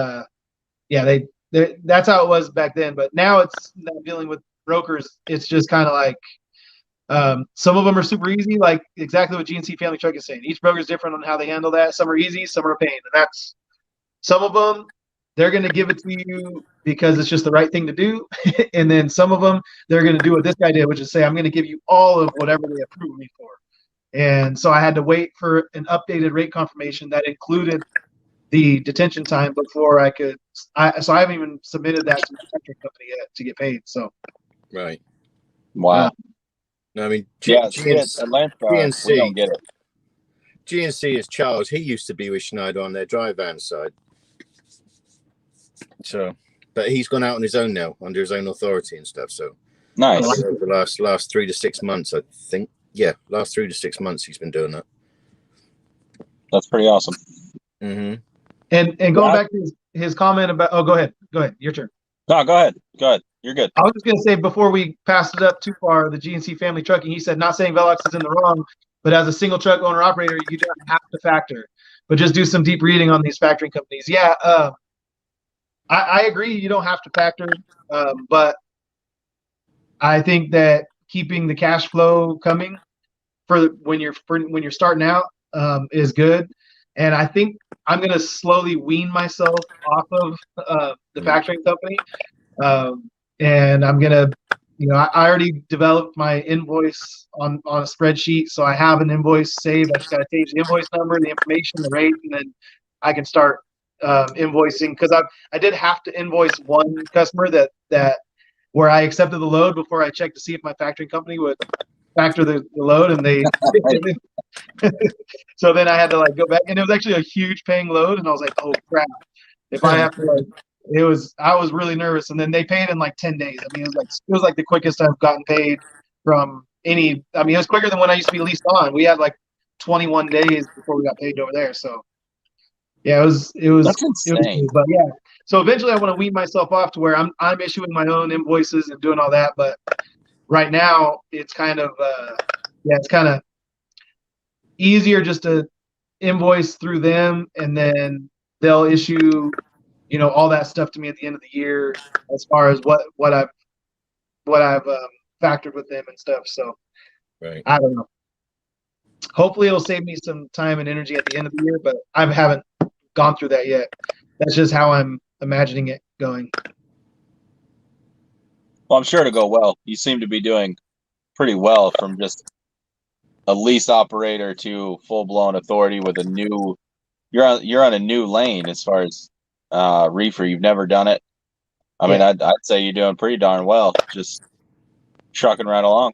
Speaker 3: that's how it was back then. But now it's now dealing with brokers. It's just kind of like some of them are super easy, like exactly what GNC Family Truck is saying. Each broker is different on how they handle that. Some are easy, some are a pain, and that's some of them. They're going to give it to you because it's just the right thing to do. And then some of them, they're going to do what this guy did, which is say, I'm going to give you all of whatever they approve me for. And so I had to wait for an updated rate confirmation that included the detention time before I could. So I haven't even submitted that to the factoring company yet to get paid. So,
Speaker 1: Right.
Speaker 2: Wow.
Speaker 1: No, I mean,
Speaker 2: GNC, we don't get it.
Speaker 1: GNC is Charles. He used to be with Schneider on their dry van side. So, but he's gone out on his own now, under his own authority and stuff. So,
Speaker 2: nice.
Speaker 1: Over the last 3 to 6 months, I think. Yeah, last 3 to 6 months, he's been doing that.
Speaker 2: That's pretty awesome.
Speaker 1: Mm-hmm.
Speaker 3: And going back to his comment about, go ahead, your turn.
Speaker 2: No, go ahead, you're good.
Speaker 3: I was just going to say, before we passed it up too far, the GNC Family Trucking, he said, not saying Velox is in the wrong, but as a single truck owner operator, you don't have to factor, but just do some deep reading on these factoring companies. Yeah, I agree, you don't have to factor, but I think that keeping the cash flow coming for when you're starting out is good. And I think I'm going to slowly wean myself off of the factoring company. And I'm going to, I already developed my invoice on a spreadsheet. So I have an invoice saved. I just got to change the invoice number, the information, the rate, and then I can start invoicing. Because I did have to invoice one customer that where I accepted the load before I checked to see if my factoring company would factor the load, and they so then I had to go back, and it was actually a huge paying load, and I was like, oh crap, if I have to I was really nervous. And then they paid in 10 days. I mean, it was like the quickest I've gotten paid from any. I mean, it was quicker than when I used to be leased on. We had 21 days before we got paid over there. So yeah, it was
Speaker 2: That's insane.
Speaker 3: cool. But yeah, so eventually I want to wean myself off to where I'm issuing my own invoices and doing all that. But right now it's kind of it's kind of easier just to invoice through them, and then they'll issue all that stuff to me at the end of the year as far as what I've factored with them and stuff. So
Speaker 1: right.
Speaker 3: I don't know. Hopefully it'll save me some time and energy at the end of the year, but I haven't gone through that yet. That's just how I'm imagining it going.
Speaker 2: Well, I'm sure to go well. You seem to be doing pretty well from just a lease operator to full-blown authority with a new. You're on a new lane as far as reefer. You've never done it. I mean, I'd say you're doing pretty darn well. Just trucking right along.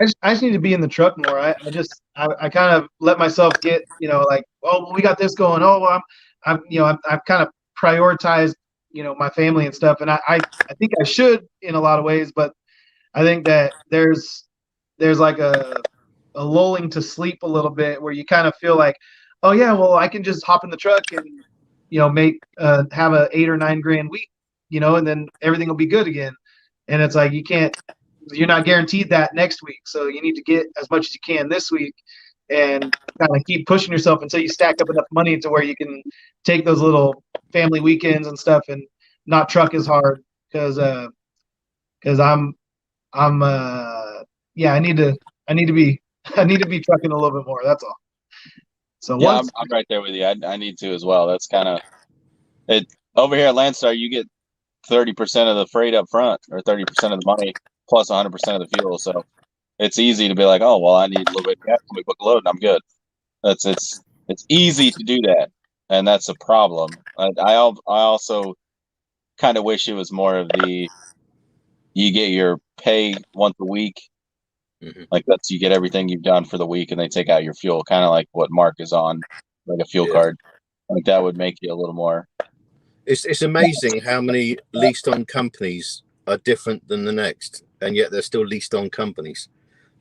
Speaker 3: I just need to be in the truck more. I kind of let myself get we got this going. Oh, well, I've kind of prioritized my family and stuff, and I think I should in a lot of ways, but I think that there's like a lulling to sleep a little bit where you kind of feel like, oh yeah, well I can just hop in the truck and make have a $8 or $9 grand week, and then everything will be good again. And it's like you're not guaranteed that next week, so you need to get as much as you can this week and kind of keep pushing yourself until you stack up enough money to where you can take those little family weekends and stuff and not truck as hard, because I'm I need to be trucking a little bit more. That's all. So
Speaker 2: Yeah,
Speaker 3: once,
Speaker 2: I'm right there with you. I need to as well. That's kind of it. Over here at Landstar, you get 30% of the freight up front, or 30% of the money plus 100% of the fuel. So it's easy to be like, oh well, I need a little bit of gas. Let me book a load, and I'm good. It's easy to do that, and that's a problem. I also kind of wish it was more of the you get your pay once a week, like that's you get everything you've done for the week, and they take out your fuel, kind of like what Mark is on, like a fuel card. Like that would make you a little more.
Speaker 1: It's amazing how many leased on companies are different than the next, and yet they're still leased on companies.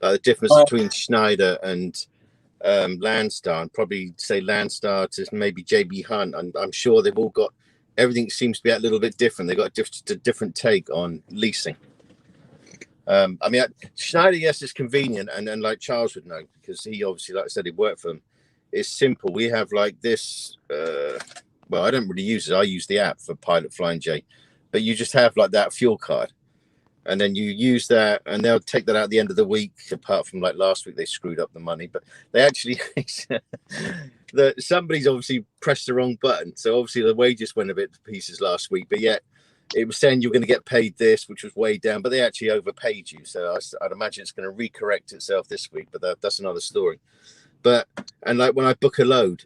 Speaker 1: The difference between Schneider and Landstar, and probably say Landstar to maybe JB Hunt, and I'm sure they've all got everything seems to be a little bit different. They've got a different take on leasing. I mean, Schneider, yes, it's convenient, and like Charles would know because he obviously, like I said, he worked for them. It's simple. We have like this. Well, I don't really use it. I use the app for Pilot Flying J, but you just have like that fuel card, and then you use that, and they'll take that out at the end of the week. Apart from like last week, they screwed up the money, but they actually somebody's obviously pressed the wrong button, so obviously the wages went a bit to pieces last week. But yet it was saying you're going to get paid this, which was way down, but they actually overpaid you. So I'd imagine it's going to recorrect itself this week, but that's another story. But and like when I book a load,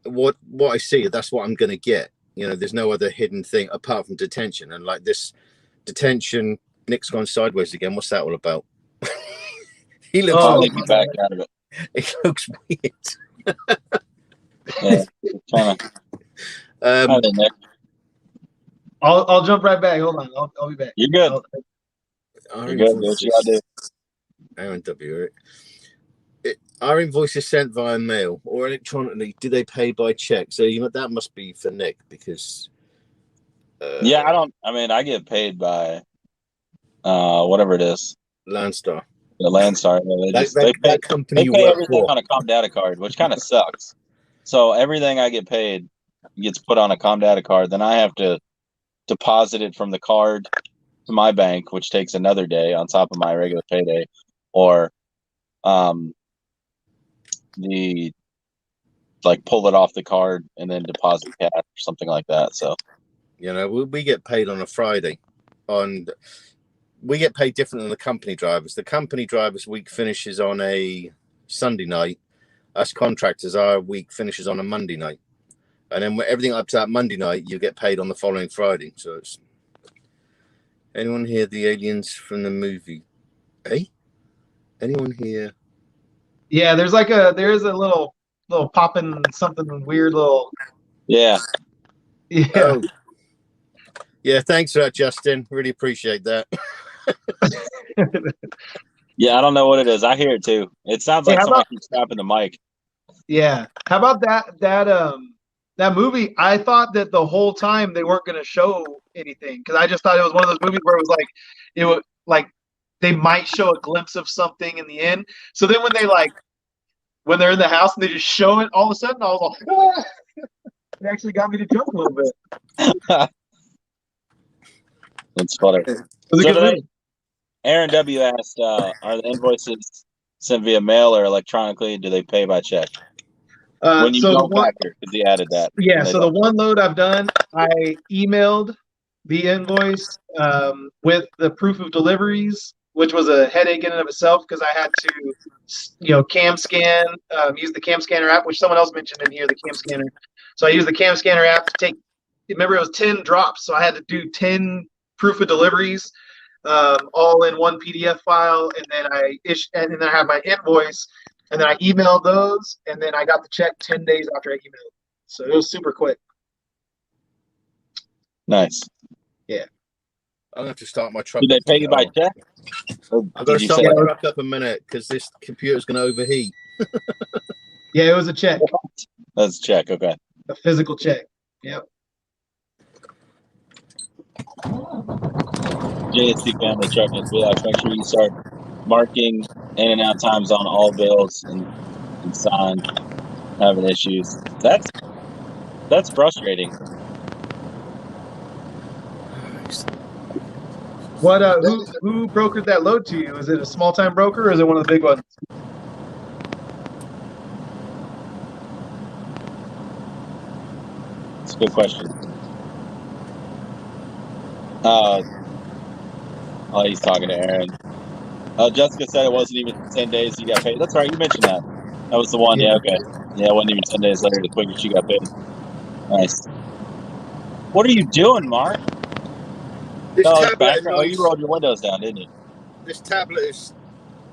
Speaker 1: what I see, that's what I'm going to get. You know, there's no other hidden thing apart from detention. And like this detention, Nick's gone sideways again. What's that all about? He looks
Speaker 2: Let me back out of it.
Speaker 1: It looks weird.
Speaker 2: Yeah,
Speaker 3: I'll jump right back. Hold on, I'll be back.
Speaker 2: You're good. You're good. Do what you gotta do.
Speaker 1: Aaron W. Our invoice is sent via mail or electronically. Do they pay by check? So that must be for Nick because.
Speaker 2: Yeah, I get paid by whatever it is.
Speaker 1: Landstar.
Speaker 2: The Landstar. They pay everything on a Com Data card, which kind of sucks. So everything I get paid gets put on a Com Data card. Then I have to deposit it from the card to my bank, which takes another day on top of my regular payday, or pull it off the card and then deposit cash or something like that. So,
Speaker 1: we get paid on a Friday. We get paid different than the company drivers. The company drivers' week finishes on a Sunday night. Us contractors, our week finishes on a Monday night. And then everything up to that Monday night, you get paid on the following Friday. So it's... Anyone hear the aliens from the movie? Hey? Anyone here?
Speaker 3: Yeah, there is a little popping something weird little.
Speaker 2: Yeah.
Speaker 3: Yeah.
Speaker 1: Oh. Yeah, thanks for that, Justin. Really appreciate that.
Speaker 2: Yeah, I don't know what it is. I hear it too. It sounds like somebody keeps tapping the mic.
Speaker 3: Yeah. How about that movie? I thought that the whole time they weren't going to show anything because I just thought it was one of those movies where it was like they might show a glimpse of something in the end. So then when they're in the house and they just show it, all of a sudden I was like, ah! It actually got me to jump a little bit.
Speaker 2: That's funny. Aaron W asked, are the invoices sent via mail or electronically? Do they pay by check? When you don't factor, because he added that.
Speaker 3: Yeah, so the one load I've done, I emailed the invoice with the proof of deliveries, which was a headache in and of itself because I had to, cam scan, use the cam scanner app, which someone else mentioned in here, the cam scanner. So I used the cam scanner app to remember it was 10 drops, so I had to do 10 proof of deliveries, all in one PDF file, and then I have my invoice, and then I emailed those, and then I got the check 10 days after I emailed. So it was super quick.
Speaker 2: Nice.
Speaker 3: Yeah.
Speaker 1: I'm gonna have to start my truck.
Speaker 2: Did they pay you by check?
Speaker 1: I've got to start my truck up a minute because this computer's gonna overheat.
Speaker 3: Yeah, it was a check.
Speaker 2: That's a check. Okay.
Speaker 3: A physical check. Yep.
Speaker 2: JSC family trucking Velox. Make sure you start marking in and out times on all bills and sign. Having issues. That's frustrating.
Speaker 3: What? Who brokered that load to you? Is it a small time broker or is it one of the big ones?
Speaker 5: That's a good question. He's talking to Aaron. Jessica said it wasn't even 10 days you got paid. That's right. You mentioned that. That was the one. Yeah. Okay. Yeah. It wasn't even 10 days later the quickest she got paid. Nice. What are you doing, Mark?
Speaker 1: This
Speaker 5: No, it's
Speaker 1: tablet
Speaker 5: background. Oh, you
Speaker 1: annoys.
Speaker 5: rolled your windows down, didn't you?
Speaker 1: This tablet is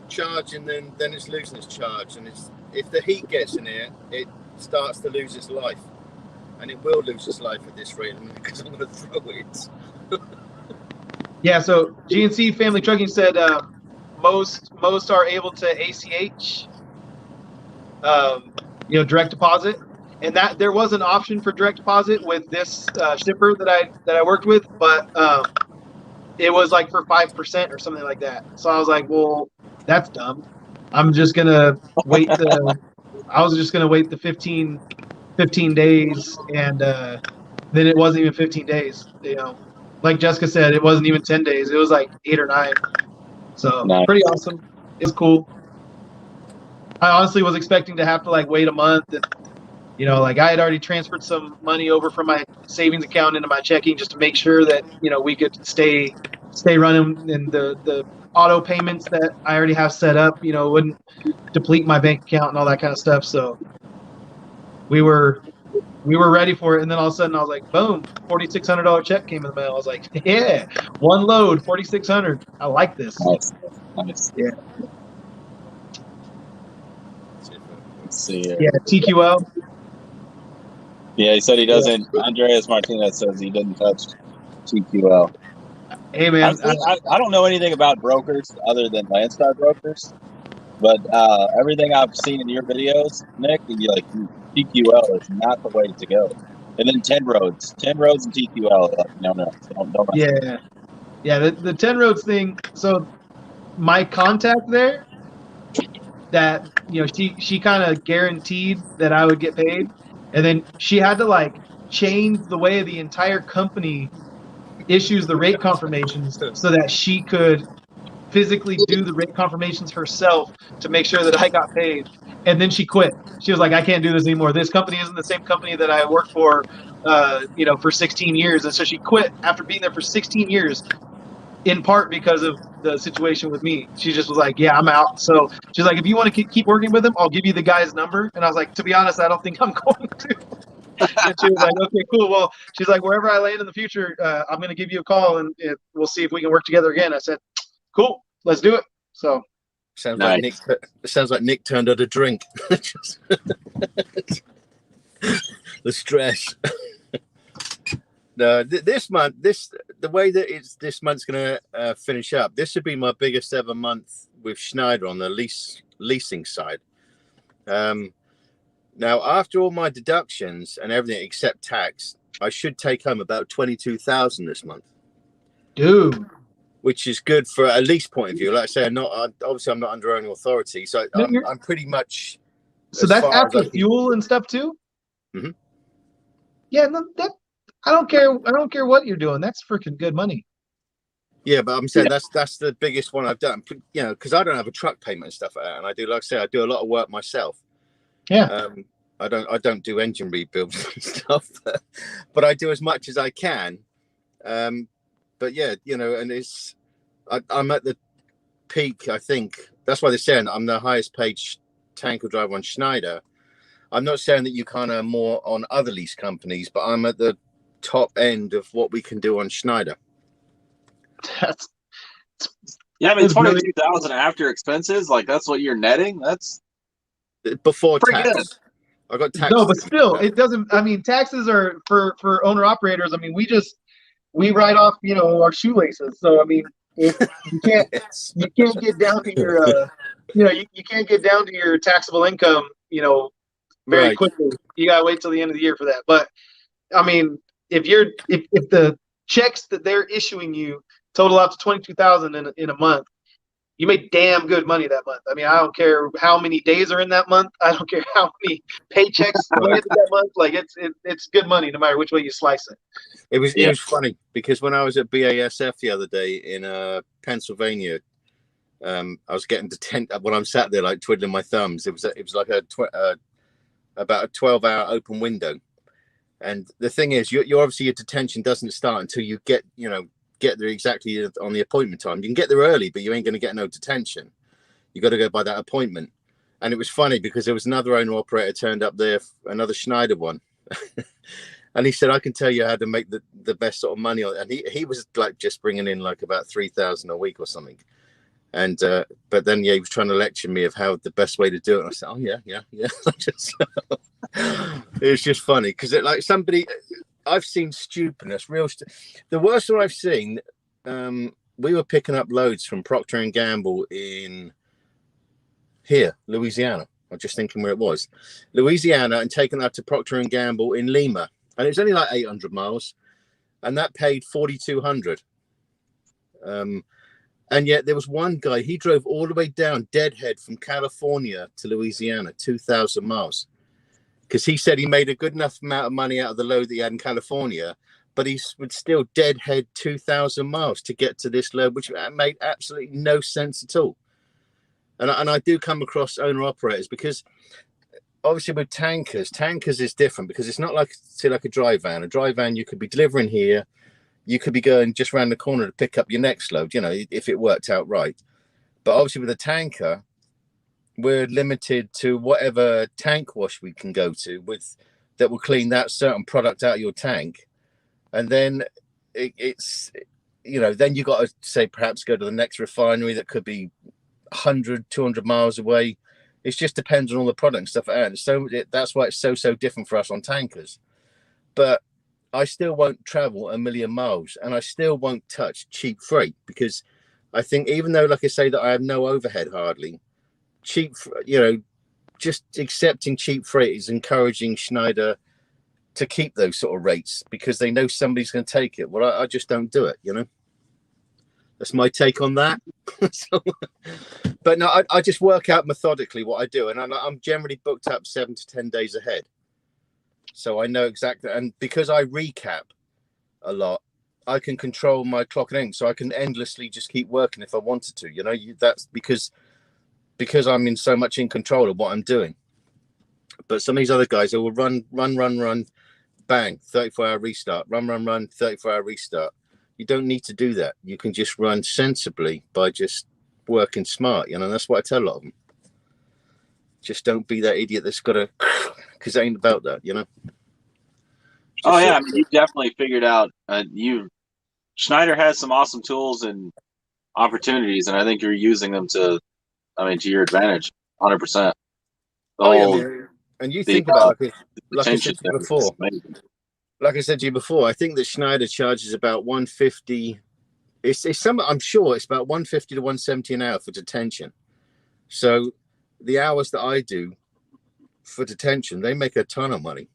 Speaker 1: charging, then it's losing its charge, and if the heat gets in here, it starts to lose its life, and it will lose its life at this rate because I'm going to throw it.
Speaker 3: Yeah, so GNC Family Trucking said most are able to ACH, direct deposit, and that there was an option for direct deposit with this shipper that I worked with, but it was like for 5% or something like that. So I was like, well, that's dumb. I'm just gonna wait I was just gonna wait the 15 days, and then it wasn't even 15 days. Like Jessica said, it wasn't even 10 days. It was like 8 or 9. So
Speaker 5: Nice.
Speaker 3: pretty awesome. It was cool. I honestly was expecting to have to like wait a month, and like I had already transferred some money over from my savings account into my checking just to make sure that we could stay running, and the auto payments that I already have set up wouldn't deplete my bank account and all that kind of stuff. So we were ready for it, and then all of a sudden I was like, boom, $4,600 check came in the mail. I was like, yeah, one load, 4,600. I like this.
Speaker 5: Nice.
Speaker 3: Yeah.
Speaker 5: Let's see here.
Speaker 3: Yeah, TQL.
Speaker 5: Yeah, he said he doesn't. Andreas Martinez says he didn't touch TQL.
Speaker 3: Hey man,
Speaker 5: I don't know anything about brokers other than Landstar brokers, but everything I've seen in your videos, Nick, like TQL is not the way to go. And then 10 roads and TQL. No.
Speaker 3: Yeah. The 10 roads thing. So my contact there, that she kind of guaranteed that I would get paid, and then she had to like change the way the entire company issues the rate confirmations so that she could physically do the rate confirmations herself to make sure that I got paid. And then she quit. She was like, I can't do this anymore. This company isn't the same company that I worked for, for 16 years. And so she quit after being there for 16 years, in part because of the situation with me. She just was like, yeah, I'm out. So she's like, if you want to keep working with him, I'll give you the guy's number. And I was like, to be honest, I don't think I'm going to. And she was like, okay, cool. Well, she's like, wherever I land in the future, I'm going to give you a call, and we'll see if we can work together again. I said, cool, let's do it. So
Speaker 1: sounds
Speaker 5: nice.
Speaker 1: like Nick turned out a drink. The stress. No, this month, the way that this month's going to finish up, this would be my biggest ever month with Schneider on the leasing side. Now, after all my deductions and everything except tax, I should take home about $22,000 this month.
Speaker 3: Dude.
Speaker 1: Which is good for a lease point of view. Like I say, I'm not under owning authority, so I'm pretty much.
Speaker 3: So that's after fuel and stuff too.
Speaker 1: Mm-hmm.
Speaker 3: Yeah, no, I don't care. I don't care what you're doing. That's freaking good money.
Speaker 1: Yeah, but I'm saying that's the biggest one I've done. Because I don't have a truck payment and stuff like that, and I do, like I say, I do a lot of work myself.
Speaker 3: Yeah.
Speaker 1: I don't do engine rebuilds and stuff, but I do as much as I can. But yeah, and I'm at the peak. I think that's why they're saying I'm the highest paid tanker driver on Schneider. I'm not saying that you can't earn more on other lease companies, but I'm at the top end of what we can do on Schneider.
Speaker 2: Yeah, I mean, 22,000 after expenses, like that's what you're netting. That's
Speaker 1: before
Speaker 2: pretty
Speaker 1: tax.
Speaker 2: Good.
Speaker 1: I got tax.
Speaker 3: No, but still, it doesn't. I mean, taxes are for owner operators. I mean, we write off, our shoelaces. So I mean, you can't get down to your, you can't get down to your taxable income, very quickly. You gotta wait till the end of the year for that. But I mean, if the checks that they're issuing you total out to 22,000 in a month, you make damn good money that month. I mean, I don't care how many days are in that month. I don't care how many paychecks landed that month. Like it's good money no matter which way you slice it.
Speaker 1: It was funny because when I was at BASF the other day in Pennsylvania, I was getting to 10 when I'm sat there like twiddling my thumbs. It was like about a 12-hour open window, And the thing is, you're obviously, your detention doesn't start until you get there exactly on the appointment time. You can get there early, but you ain't going to get no detention. You got to go by that appointment. And it was funny because there was another owner operator turned up there, another Schneider one. And he said, I can tell you how to make the best sort of money on it. And he was like just bringing in like about 3,000 a week or something. And but then he was trying to lecture me of how the best way to do it. And I said, oh yeah. It was just funny because it like somebody, I've seen stupidness, the worst one I've seen. We were picking up loads from Procter and Gamble in here, Louisiana. I'm just thinking where it was, Louisiana, and taking that to Procter and Gamble in Lima, and it was only like 800 miles, and that paid 4,200. And yet there was one guy, he drove all the way down deadhead from California to Louisiana, 2,000 miles, because he said he made a good enough amount of money out of the load that he had in California, but he would still deadhead 2,000 miles to get to this load, which made absolutely no sense at all. And I do come across owner operators because obviously with tankers is different because it's not like, say, like a dry van. A dry van, you could be delivering here. You could be going just around the corner to pick up your next load, if it worked out right. But obviously with a tanker, we're limited to whatever tank wash we can go to that will clean that certain product out of your tank. And then it's, then you got to say perhaps go to the next refinery that could be 100, 200 miles away. It just depends on all the product and stuff like that. So that's why it's so different for us on tankers. But I still won't travel a million miles, and I still won't touch cheap freight because I think even though, like I say, that I have no overhead hardly, just accepting cheap freight is encouraging Schneider to keep those sort of rates because they know somebody's going to take it. Well, I just don't do it, That's my take on that. But no, I just work out methodically what I do, and I'm generally booked up 7 to 10 days ahead. So I know exactly, and because I recap a lot, I can control my clock and ink, so I can endlessly just keep working if I wanted to. That's because I'm in so much in control of what I'm doing. But some of these other guys, they will run, bang, 34-hour restart, run, 34-hour restart. You don't need to do that. You can just run sensibly by just working smart, that's what I tell a lot of them. Just don't be that idiot that's got to, because it ain't about that,
Speaker 2: Oh yeah, you definitely figured out. Schneider has some awesome tools and opportunities, and I think you're using them to your advantage, 100%.
Speaker 1: And you think about it, like I said to you before. Like I said to you before, I think that Schneider charges about $150. I'm sure it's about $150 to $170 an hour for detention. So the hours that I do for detention, they make a ton of money.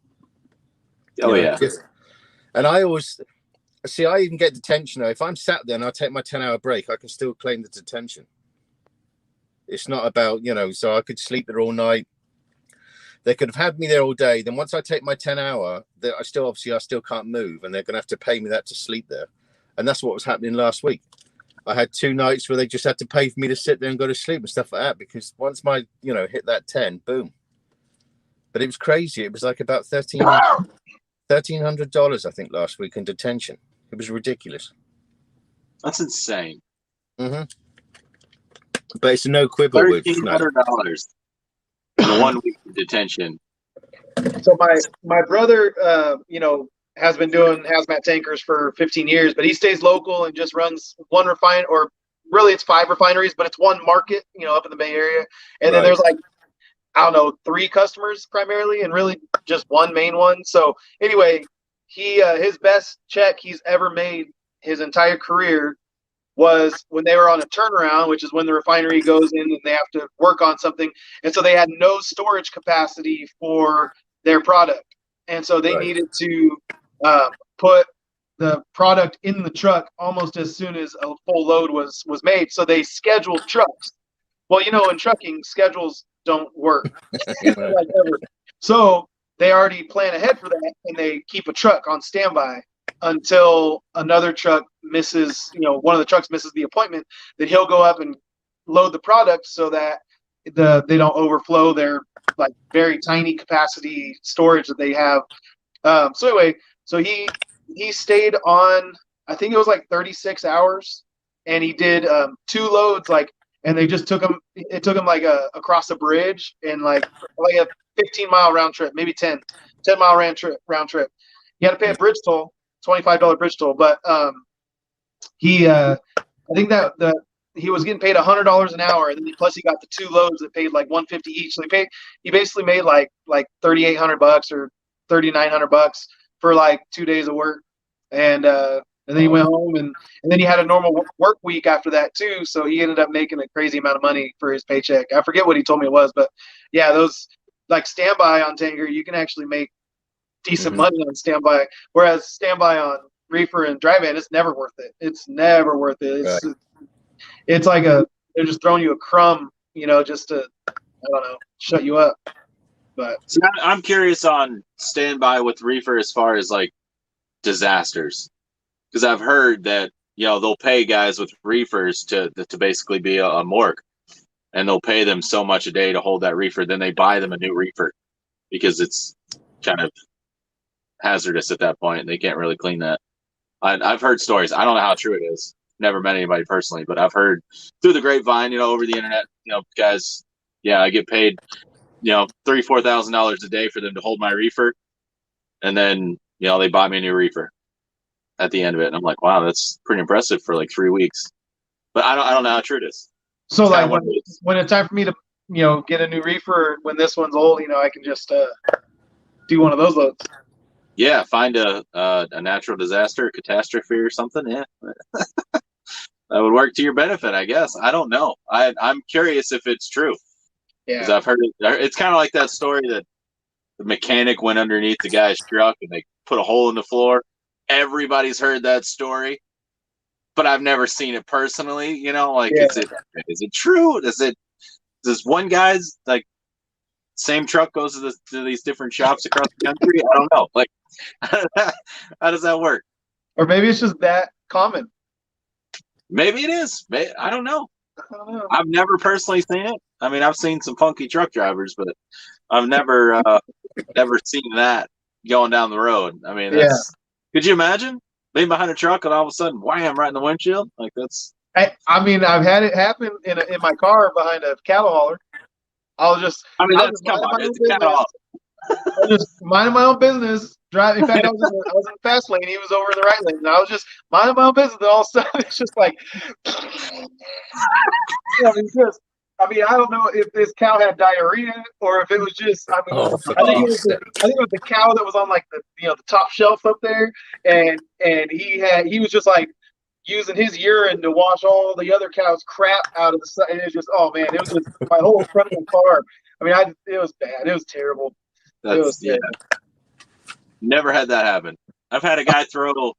Speaker 2: Oh yeah.
Speaker 1: And I always see, I even get detention. If I'm sat there and I take my 10-hour break, I can still claim the detention. It's not about, so I could sleep there all night. They could have had me there all day. Then once I take my 10-hour, I still can't move, and they're going to have to pay me that to sleep there. And that's what was happening last week. I had 2 nights where they just had to pay for me to sit there and go to sleep and stuff like that, because once my, hit that 10, boom. But it was crazy. It was like about $1,300, I think, last week in detention. It was ridiculous.
Speaker 2: That's insane.
Speaker 1: Mm-hmm. But it's no quibble with
Speaker 2: $1,300 in 1 week of detention.
Speaker 3: So my brother, has been doing hazmat tankers for 15 years, but he stays local and just runs one refine, or really it's 5 refineries, but it's one market, up in the Bay Area. And then there's 3 customers primarily, and really just one main one. So anyway, he his best check he's ever made his entire career was when they were on a turnaround, which is when the refinery goes in and they have to work on something. And so they had no storage capacity for their product. And so they needed to put the product in the truck almost as soon as a full load was made. So they scheduled trucks. Well, in trucking, schedules don't work. So they already plan ahead for that, and they keep a truck on standby until another truck misses, one of the trucks misses the appointment. Then he'll go up and load the product so that they don't overflow their very tiny capacity storage that they have So anyway, so he stayed on, I think it was like 36 hours, and he did 2 loads, like, and they just took him. It took him like across a bridge and like a 15-mile round trip, maybe 10-mile round trip. He had to pay a bridge toll, $25 bridge toll, but he I think that he was getting paid $100 an hour, and then plus he got the 2 loads that paid like $150 each. So he basically made like $3,800 or $3,900 for like 2 days of work, and then he went home, and then he had a normal work week after that too. So he ended up making a crazy amount of money for his paycheck. I forget what he told me it was, but yeah, those like standby on tanker, you can actually make decent money on standby, whereas standby on reefer and dry van, it's never worth it. It's never worth it. It's like they're just throwing you a crumb, just to, I don't know, shut you up. But
Speaker 2: so I'm curious on standby with reefer as far as like disasters, because I've heard that they'll pay guys with reefers to basically be a morgue, and they'll pay them so much a day to hold that reefer. Then they buy them a new reefer because it's kind of hazardous at that point, and they can't really clean that. I've heard stories. I don't know how true it is. Never met anybody personally, but I've heard through the grapevine, over the internet, guys, I get paid, $3,000-$4,000 a day for them to hold my reefer, and then they buy me a new reefer at the end of it, and I'm like, wow, that's pretty impressive for like 3 weeks. But I don't know how true it is.
Speaker 3: So it's like when it's time for me to get a new reefer, when this one's old, I can just do one of those loads.
Speaker 2: Yeah, find a natural disaster, catastrophe, or something. Yeah, that would work to your benefit, I guess. I don't know. I'm curious if it's true. Yeah, because I've heard it. It's kind of like that story that the mechanic went underneath the guy's truck and they put a hole in the floor. Everybody's heard that story, but I've never seen it personally. Is it true? Does one guy's like same truck goes to these different shops across the country? I don't know. Like, how does that work?
Speaker 3: Or maybe it's just that common.
Speaker 2: Maybe it is. I don't know. I've never personally seen it. I mean, I've seen some funky truck drivers, but I've never seen that going down the road. I mean, could you imagine being behind a truck and all of a sudden, wham, right in the windshield? Like that's.
Speaker 3: I mean, I've had it happen in my car behind a cattle hauler. It's just minding my own business, driving. In fact, I was in the fast lane. He was over in the right lane, and I was just minding my own business. And all of a sudden, it's just like, I don't know if this cow had diarrhea or if it was just. I think it was the cow that was on like the top shelf up there, and he was just like using his urine to wash all the other cows' crap out of the side. And it was just, oh man, it was just my whole front of the car. I mean, it was bad. It was terrible.
Speaker 2: Never had that happen. I've had a guy throw,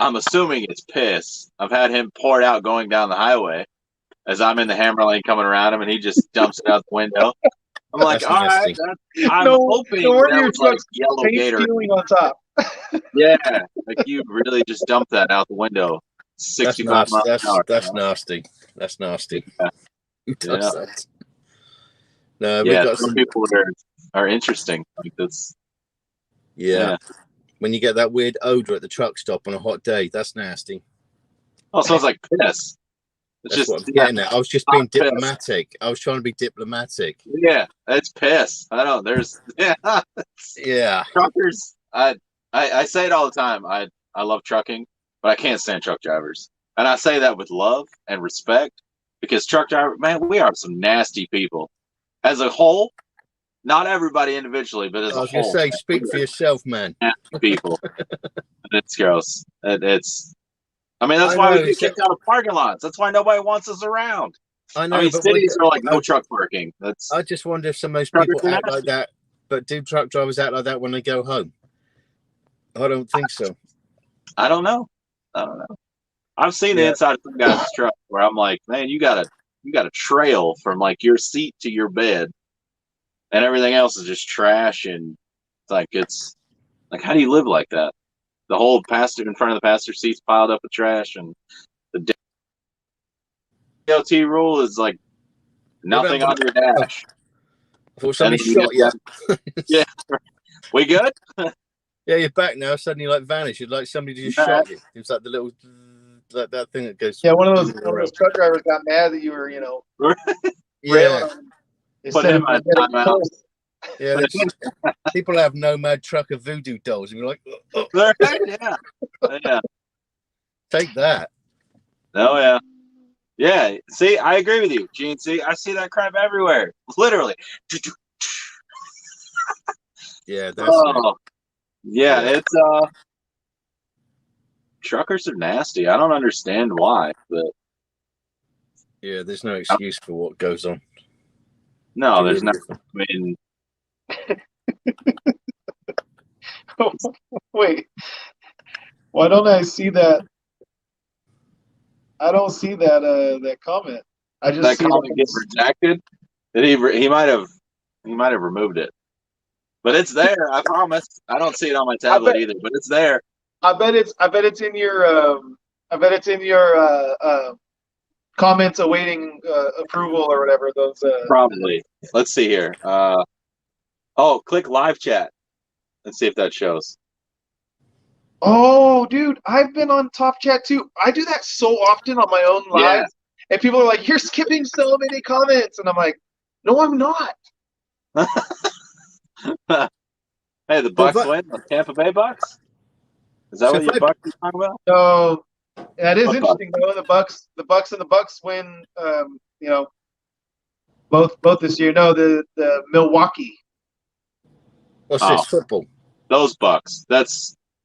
Speaker 2: I'm assuming it's piss. I've had him pour it out going down the highway as I'm in the hammer lane coming around him, and he just dumps it out the window. I'm like, all right, I'm hoping that was like yellow gator
Speaker 3: on top.
Speaker 2: Yeah, like you really just dumped that out the window. 65 miles an hour.
Speaker 1: That's nasty. That's nasty.
Speaker 2: Yeah.
Speaker 1: No,
Speaker 2: we got some people that are interesting. Like this.
Speaker 1: Yeah. When you get that weird odor at the truck stop on a hot day, that's nasty.
Speaker 2: Oh, it smells like piss.
Speaker 1: That's just what I'm getting at. I was just being diplomatic. I was trying to be diplomatic.
Speaker 2: Yeah, it's piss. I don't. There's
Speaker 1: yeah.
Speaker 2: Truckers. I say it all the time. I love trucking, but I can't stand truck drivers, and I say that with love and respect because truck drivers, man, we are some nasty people. As a whole, not everybody individually, but as a whole. I was
Speaker 1: going to say, speak for yourself, man.
Speaker 2: Nasty people. It's gross. It's. I mean, that's why we get kicked out of parking lots. That's why nobody wants us around.
Speaker 1: I know.
Speaker 2: I mean, cities are like no truck parking.
Speaker 1: I just wonder if some of those people act like that. But do truck drivers act like that when they go home? I don't think so.
Speaker 2: I don't know. I've seen the inside of some guy's truck where I'm like, man, you got a trail from like your seat to your bed, and everything else is just trash. And it's like, how do you live like that? The whole passenger in front of the passenger seat's piled up with trash, and the DOT rule is like nothing on your dash.
Speaker 1: I thought somebody shot you.
Speaker 2: Yeah. We good?
Speaker 1: Yeah, you're back now. Suddenly, like vanished. You're like somebody just shot you. It was like the little that thing that goes.
Speaker 3: Yeah, one of those truck drivers got mad that you were, railing
Speaker 1: Yeah,
Speaker 3: on him.
Speaker 2: Put him on timeout.
Speaker 1: yeah. People have Nomad-trucker voodoo dolls, and you're like, oh,
Speaker 2: Yeah.
Speaker 1: take that.
Speaker 2: Oh yeah. Yeah. See, I agree with you, Gene. See, I see that crap everywhere. Literally.
Speaker 1: Yeah, that's it.
Speaker 2: Yeah, it's truckers are nasty. I don't understand why, but
Speaker 1: Yeah, there's no excuse for what goes on.
Speaker 2: no,
Speaker 1: It
Speaker 2: there's
Speaker 1: really
Speaker 2: not. I mean,
Speaker 3: Wait, why don't I see that? I don't see that comment. I just
Speaker 2: that
Speaker 3: see
Speaker 2: comment gets rejected. That he might have removed it, but it's there. I promise. I don't see it on my tablet either, but it's there.
Speaker 3: I bet it's in your comments awaiting approval or whatever those.
Speaker 2: Probably. Let's see here. Oh, click live chat. Let's see if that shows.
Speaker 3: Oh, dude, I've been on Top Chat too. I do that so often on my own lives, and people are like, "You're skipping so many comments," and I'm like, "No, I'm not."
Speaker 2: Hey, the Bucks win. The Tampa Bay Bucks. Is that what your Bucks are talking about?
Speaker 3: So that is
Speaker 2: What
Speaker 3: interesting though. The Bucks and the Bucks win. Both this year. No, the Milwaukee.
Speaker 1: What's this? Football.
Speaker 2: Those Bucks.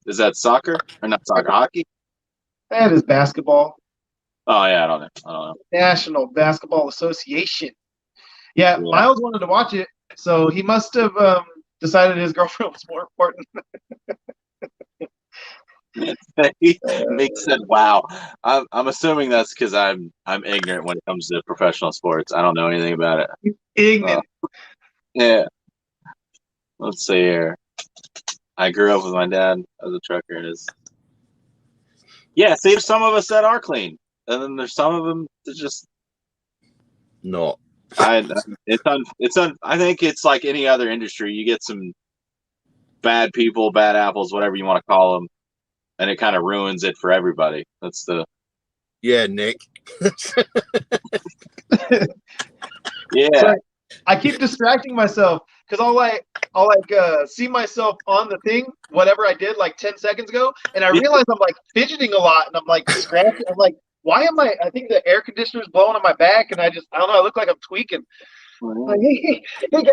Speaker 2: Is that soccer or not soccer? Hockey?
Speaker 3: That is basketball.
Speaker 2: Oh yeah, I don't know.
Speaker 3: National Basketball Association. Yeah, Miles wanted to watch it, so he must have decided his girlfriend was more important.
Speaker 2: Mick said, "Wow." I'm assuming that's because I'm ignorant when it comes to professional sports. I don't know anything about it.
Speaker 3: Ignorant.
Speaker 2: Yeah. Let's see here. I grew up with my dad as a trucker, and see, some of us that are clean, and then there's some of them that just
Speaker 1: not.
Speaker 2: I think it's like any other industry. You get some bad people, bad apples, whatever you want to call them, and it kind of ruins it for everybody. That's the
Speaker 1: Nick.
Speaker 3: Yeah. So I keep distracting myself because I'll see myself on the thing, whatever I did like 10 seconds ago, and I realize I'm like fidgeting a lot, and I'm like scratching. I'm like, why am I think the air conditioner's blowing on my back, and I don't know, I look like I'm tweaking. Like, hey guys.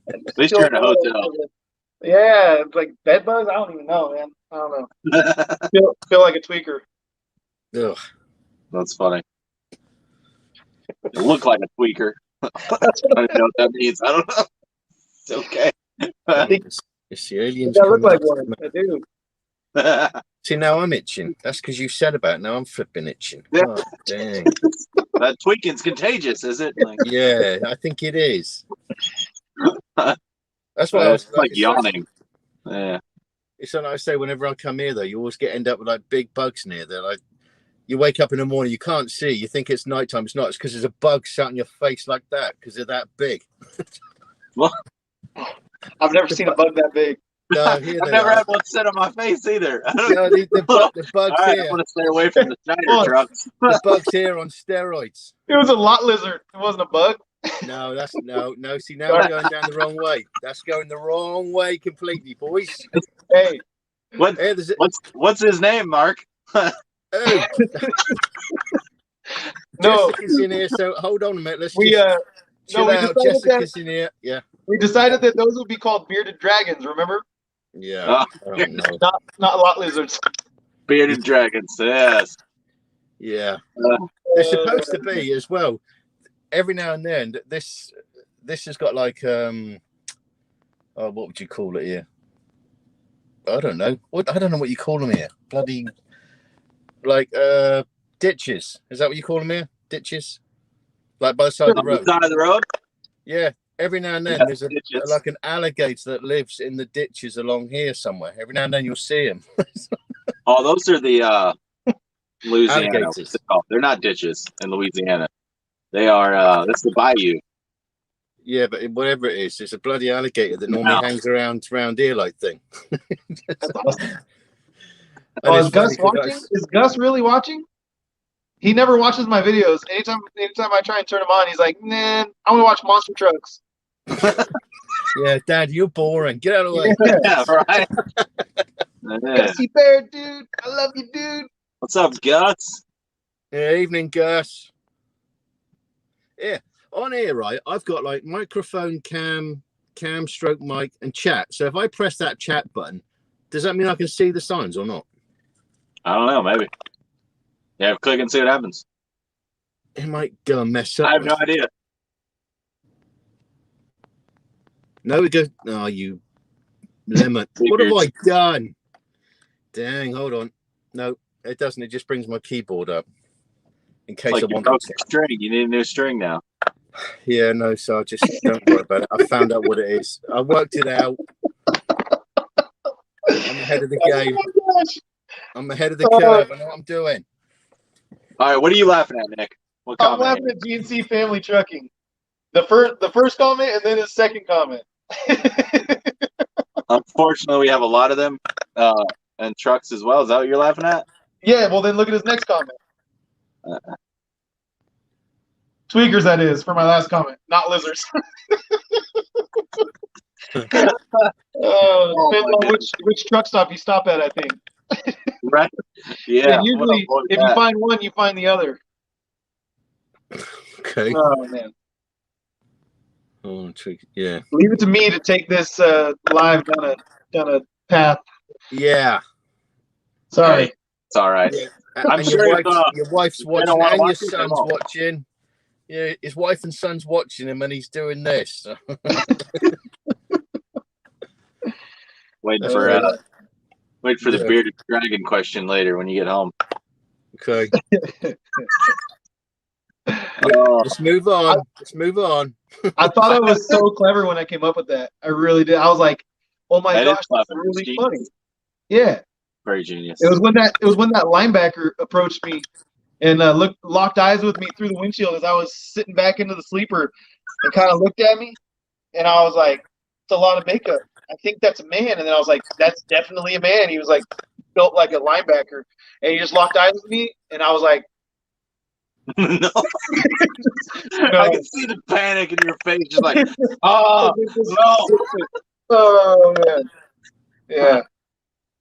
Speaker 2: At least you're in a hotel.
Speaker 3: Yeah, it's like bed bugs. I don't even know, man. I don't know. feel like a tweaker.
Speaker 1: Ugh.
Speaker 2: That's funny. You look like a tweaker. I don't know what that means. I don't know. It's okay.
Speaker 1: It's the aliens.
Speaker 3: I look like one. I do.
Speaker 1: See, now I'm itching. That's because you said about it. Now I'm flipping itching.
Speaker 2: Yeah.
Speaker 1: Oh, dang.
Speaker 2: That tweaking's contagious, is it?
Speaker 1: Yeah, I think it is. That's why I was
Speaker 2: like yawning. Yeah.
Speaker 1: It's like I say, whenever I come here, though, you always end up with like big bugs near there. Like you wake up in the morning, you can't see. You think it's nighttime. It's not. It's because there's a bug sat on your face like that because they're that big.
Speaker 2: Well,
Speaker 3: I've never seen a bug that big.
Speaker 1: No,
Speaker 2: I've never had one sit on my face either.
Speaker 1: No, the bugs
Speaker 2: right,
Speaker 1: here.
Speaker 2: I want to stay away from the Schneider trucks.
Speaker 1: The bugs here on steroids.
Speaker 3: It was a lot lizard. It wasn't a bug.
Speaker 1: No, that's no. See, now we're going down the wrong way. That's going the wrong way completely, boys.
Speaker 3: Hey,
Speaker 2: what's his name, Mark?
Speaker 1: Oh.
Speaker 3: No,
Speaker 1: Jessica's in here, so hold on a minute. Let's
Speaker 3: chill
Speaker 1: out. Jessica's in here. Yeah.
Speaker 3: We decided that those would be called bearded dragons. Remember?
Speaker 1: Yeah.
Speaker 3: Not lot lizards.
Speaker 2: Bearded dragons. Yes.
Speaker 1: Yeah. They're supposed to be as well. Every now and then, this has got like what would you call it here? I don't know. I don't know what you call them here. Bloody like ditches. Is that what you call them here? Ditches? Like by the side of the road.
Speaker 2: Side of the road?
Speaker 1: Yeah. Every now and then there's like an alligator that lives in the ditches along here somewhere. Every now and then you'll see him.
Speaker 2: Oh, those are the Louisiana.
Speaker 1: Alligators.
Speaker 2: They're not ditches in Louisiana. They are that's the bayou.
Speaker 1: Yeah, but whatever it is, it's a bloody alligator that normally hangs around here like thing.
Speaker 3: That's awesome.
Speaker 1: And
Speaker 3: Oh,
Speaker 1: it's
Speaker 3: is Gus
Speaker 1: funny 'cause
Speaker 3: watching? Is Gus really watching? He never watches my videos. Anytime I try and turn him on, he's like, "Nah, I want to watch monster trucks."
Speaker 1: yeah, Dad, you're boring. Get out of the way.
Speaker 2: Yeah, right. Yeah.
Speaker 3: Gussie Bear, dude. I love you, dude.
Speaker 2: What's up, Gus?
Speaker 1: Yeah, evening, Gus. Yeah, on here, right? I've got like microphone, cam, stroke mic, and chat. So if I press that chat button, does that mean I can see the signs or not?
Speaker 2: I don't know. Maybe. Yeah, click and see what happens.
Speaker 1: It might go and mess up.
Speaker 2: I have no idea.
Speaker 1: No, it goes. Oh, you lemon. What have I done? Dang, hold on. No, it doesn't. It just brings my keyboard up in case
Speaker 2: Like
Speaker 1: I want to.
Speaker 2: string. You need a new string now.
Speaker 1: Yeah, no, so just don't worry about it. I found out what it is. I worked it out. I'm ahead of the game. I'm ahead of the curve. I know what I'm doing.
Speaker 2: All right, what are you laughing at, Nick? What
Speaker 3: I'm
Speaker 2: comment?
Speaker 3: laughing at GNC Family Trucking. The first comment and then his second comment.
Speaker 2: Unfortunately, we have a lot of them, and trucks as well. Is that what you're laughing at?
Speaker 3: Yeah, well then look at his next comment. Tweakers, that is, for my last comment, not lizards. Depends on which truck stop you stop at, I think.
Speaker 2: Right. Yeah.
Speaker 3: And usually, if you find one, you find the other.
Speaker 1: Okay.
Speaker 3: Oh man.
Speaker 1: Oh, yeah.
Speaker 3: Leave it to me to take this live down a path.
Speaker 1: Yeah.
Speaker 3: Sorry.
Speaker 2: It's all right.
Speaker 1: Yeah.
Speaker 2: I'm
Speaker 1: and
Speaker 2: sure
Speaker 1: your wife's watching,
Speaker 2: wanna
Speaker 1: and your
Speaker 2: watch it,
Speaker 1: son's watching. Yeah, his wife and son's watching him, and he's doing this.
Speaker 2: Wait for the bearded dragon question later when you get home.
Speaker 1: Okay. Let's move on. Let's move on.
Speaker 3: I thought I was so clever when I came up with that. I really did. I was like, "Oh my gosh, that's really funny." Yeah.
Speaker 2: Very genius.
Speaker 3: It was when that linebacker approached me and locked eyes with me through the windshield as I was sitting back into the sleeper and kind of looked at me, and I was like, "It's a lot of makeup. I think that's a man." And then I was like, "That's definitely a man." He was like built like a linebacker, and he just locked eyes with me, and I was like,
Speaker 2: no. I can see the panic in your face, just like, oh no.
Speaker 3: Oh man. Yeah.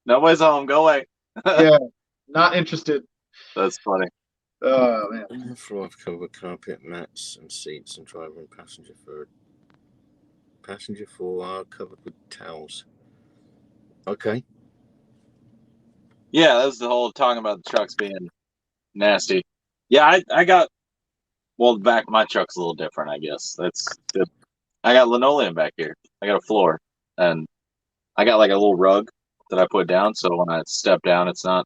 Speaker 2: Nobody's home. Go away.
Speaker 3: Yeah. Not interested.
Speaker 2: That's funny.
Speaker 3: Oh man.
Speaker 1: Floor of cover, carpet, mats, and seats, and driver and passenger for. Passenger 4 are covered with towels. Okay.
Speaker 2: Yeah, that was the whole talking about the trucks being nasty. Yeah, I got, well, the back of my truck's a little different, I guess. I got linoleum back here. I got a floor, and I got like a little rug that I put down, so when I step down, it's not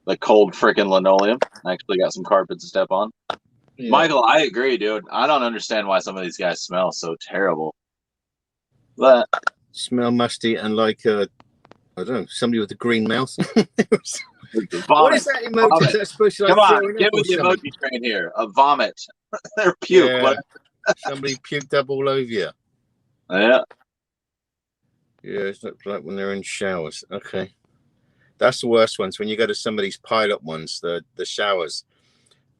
Speaker 2: like cold freaking linoleum. I actually got some carpet to step on. Yeah. Michael, I agree, dude. I don't understand why some of these guys smell so terrible. But
Speaker 1: smell musty and like I don't know, somebody with a green mouth.
Speaker 2: What
Speaker 1: is that emoji? Is that supposed to like?
Speaker 2: Come on, get with the emoji train here. A vomit. They're puke.
Speaker 1: Yeah. Somebody puked up all over you.
Speaker 2: Yeah.
Speaker 1: Yeah, it looks like when they're in showers. Okay. That's the worst ones, when you go to somebody's pilot ones, the showers.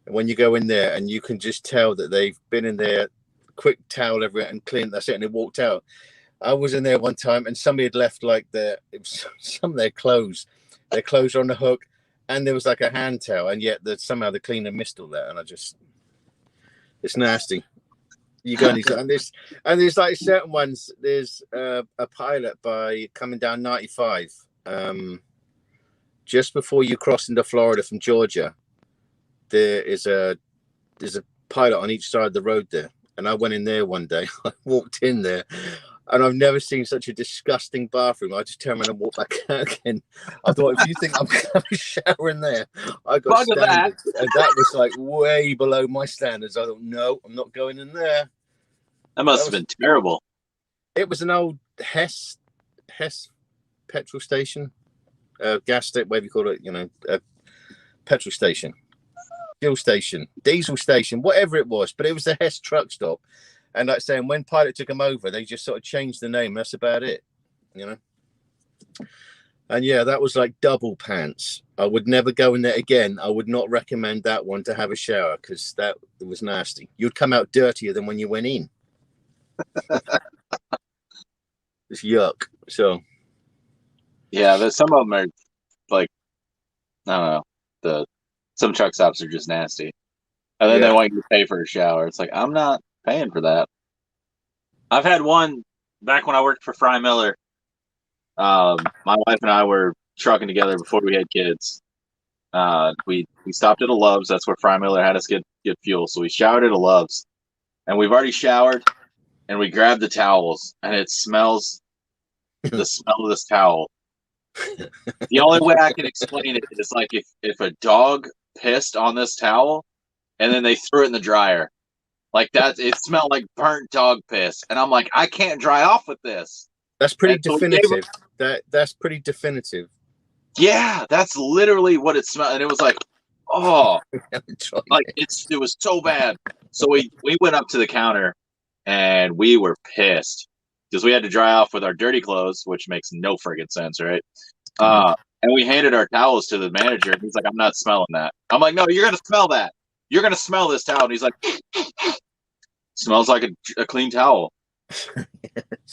Speaker 1: When you go in there and you can just tell that they've been in there, quick towel everywhere and clean, that's it, and they walked out. I was in there one time and somebody had left like some of their clothes. Their clothes are on the hook, and there was like a hand towel, and yet somehow the cleaner missed all that, and it's nasty. You go and there's like certain ones. There's a pilot by coming down 95, just before you cross into Florida from Georgia. There's a pilot on each side of the road there, and I went in there one day. I walked in there. And I've never seen such a disgusting bathroom. I just turned around and walked back out again. I thought, if you think I'm going to have a shower in there, I got standards. And that was like way below my standards. I thought, no, I'm not going in there.
Speaker 2: That must have been terrible.
Speaker 1: It was an old Hess petrol station, gas station, whatever you call it, a petrol station, fuel station, diesel station, whatever it was. But it was a Hess truck stop. And like saying, when Pilot took them over, they just sort of changed the name. That's about it, you know. And yeah, that was like double pants. I would never go in there again. I would not recommend that one to have a shower because that was nasty. You'd come out dirtier than when you went in. It's yuck. So
Speaker 2: Yeah, some of them are like, I don't know. Some truck stops are just nasty, and then they want you to pay for a shower. It's like, I'm not paying for that. I've had one back when I worked for Fry Miller. My wife and I were trucking together before we had kids. We stopped at a Love's. That's where Fry Miller had us get fuel. So we showered at a Love's, and we've already showered, and we grabbed the towels, and it smells the smell of this towel. The only way I can explain it is like if a dog pissed on this towel, and then they threw it in the dryer, like that. It smelled like burnt dog piss, and I'm like, I can't dry off with this.
Speaker 1: That's pretty definitive. That's pretty definitive.
Speaker 2: Yeah, that's literally what it smelled, and it was like, oh, like it was so bad. So we went up to the counter, and we were pissed because we had to dry off with our dirty clothes, which makes no friggin' sense, right? And we handed our towels to the manager, and he's like, I'm not smelling that. I'm like, no, you're gonna smell that. You're gonna smell this towel. And he's like, smells like a clean towel. Yes.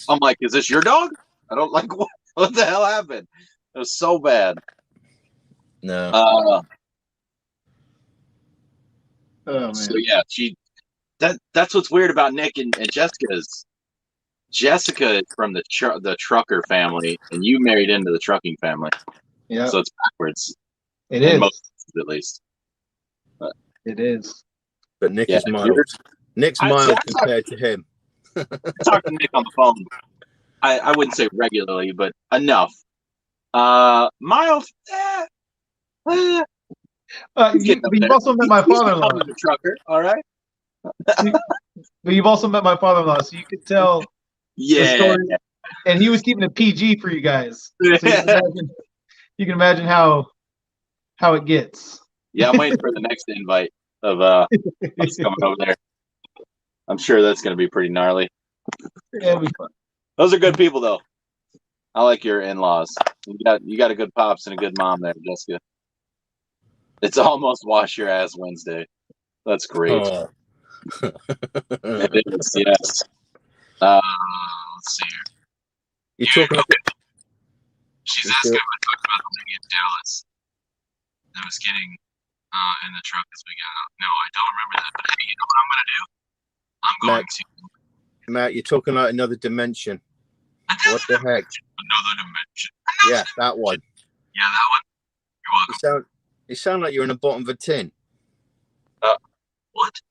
Speaker 2: I'm like, is this your dog? I don't like what the hell happened? It was so bad.
Speaker 1: No.
Speaker 3: Oh, man.
Speaker 2: So yeah, that's what's weird about Nick and Jessica is Jessica is from the trucker family, and you married into the trucking family.
Speaker 3: Yeah.
Speaker 2: So it's backwards.
Speaker 3: It is.
Speaker 2: Most cases, at least. But,
Speaker 3: it is.
Speaker 1: But Nick is mild. Nick's mild compared to him.
Speaker 2: I talk to Nick on the phone. I wouldn't say regularly, but enough. Mild.
Speaker 3: You've also met my father-in-law.
Speaker 2: A trucker, all right.
Speaker 3: But you've also met my father-in-law, so you could tell.
Speaker 2: Yeah.
Speaker 3: The story, and he was keeping it PG for you guys. So you can imagine how it gets.
Speaker 2: Yeah, I'm waiting for the next invite of us coming over there. I'm sure that's going to be pretty gnarly.
Speaker 3: Yeah, it'll be fun.
Speaker 2: Those are good people, though. I like your in-laws. You got a good pops and a good mom there, Jessica. It's almost Wash Your Ass Wednesday. That's great.
Speaker 1: Oh.
Speaker 2: It is, yes. Let's see here.
Speaker 1: You're talking
Speaker 2: okay. She's asking if I talked about the lady in Dallas that was getting in the truck as we got out. No, I don't remember that. But hey, you know what I'm going to do? I'm going to.
Speaker 1: Matt, you're talking like another dimension. What the heck?
Speaker 2: Another dimension.
Speaker 1: Yeah, that one.
Speaker 2: Yeah, that one. You're welcome.
Speaker 1: You sound like you're in the bottom of a tin.
Speaker 2: What?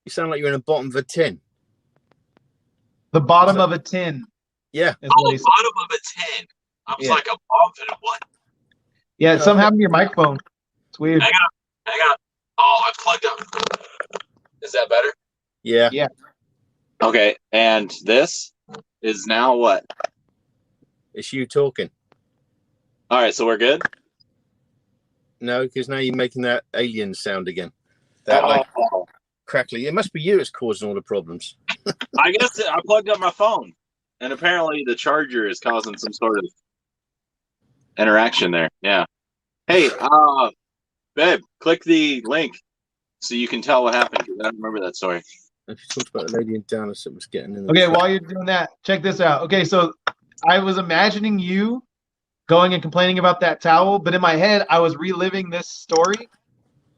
Speaker 1: You sound like you're in the bottom of a tin.
Speaker 3: The bottom of a tin.
Speaker 2: Yeah. Oh, bottom of a tin. I was like, a bottom of what?
Speaker 3: Yeah, something happened to your microphone. It's weird.
Speaker 2: Hang on. Oh, I plugged up. Is that better?
Speaker 1: Yeah.
Speaker 3: Yeah.
Speaker 2: Okay, and this is now what?
Speaker 1: It's you talking.
Speaker 2: All right, so we're good?
Speaker 1: No, because now you're making that alien sound again. That crackly. It must be you that's causing all the problems.
Speaker 2: I guess I plugged up my phone, and apparently the charger is causing some sort of interaction there. Yeah. Hey, babe, click the link so you can tell what happened. I don't remember that story.
Speaker 1: If you talked about the lady in Dallas that was getting in.
Speaker 3: Okay, while you're doing that, check this out. Okay, so I was imagining you going and complaining about that towel, but in my head, I was reliving this story.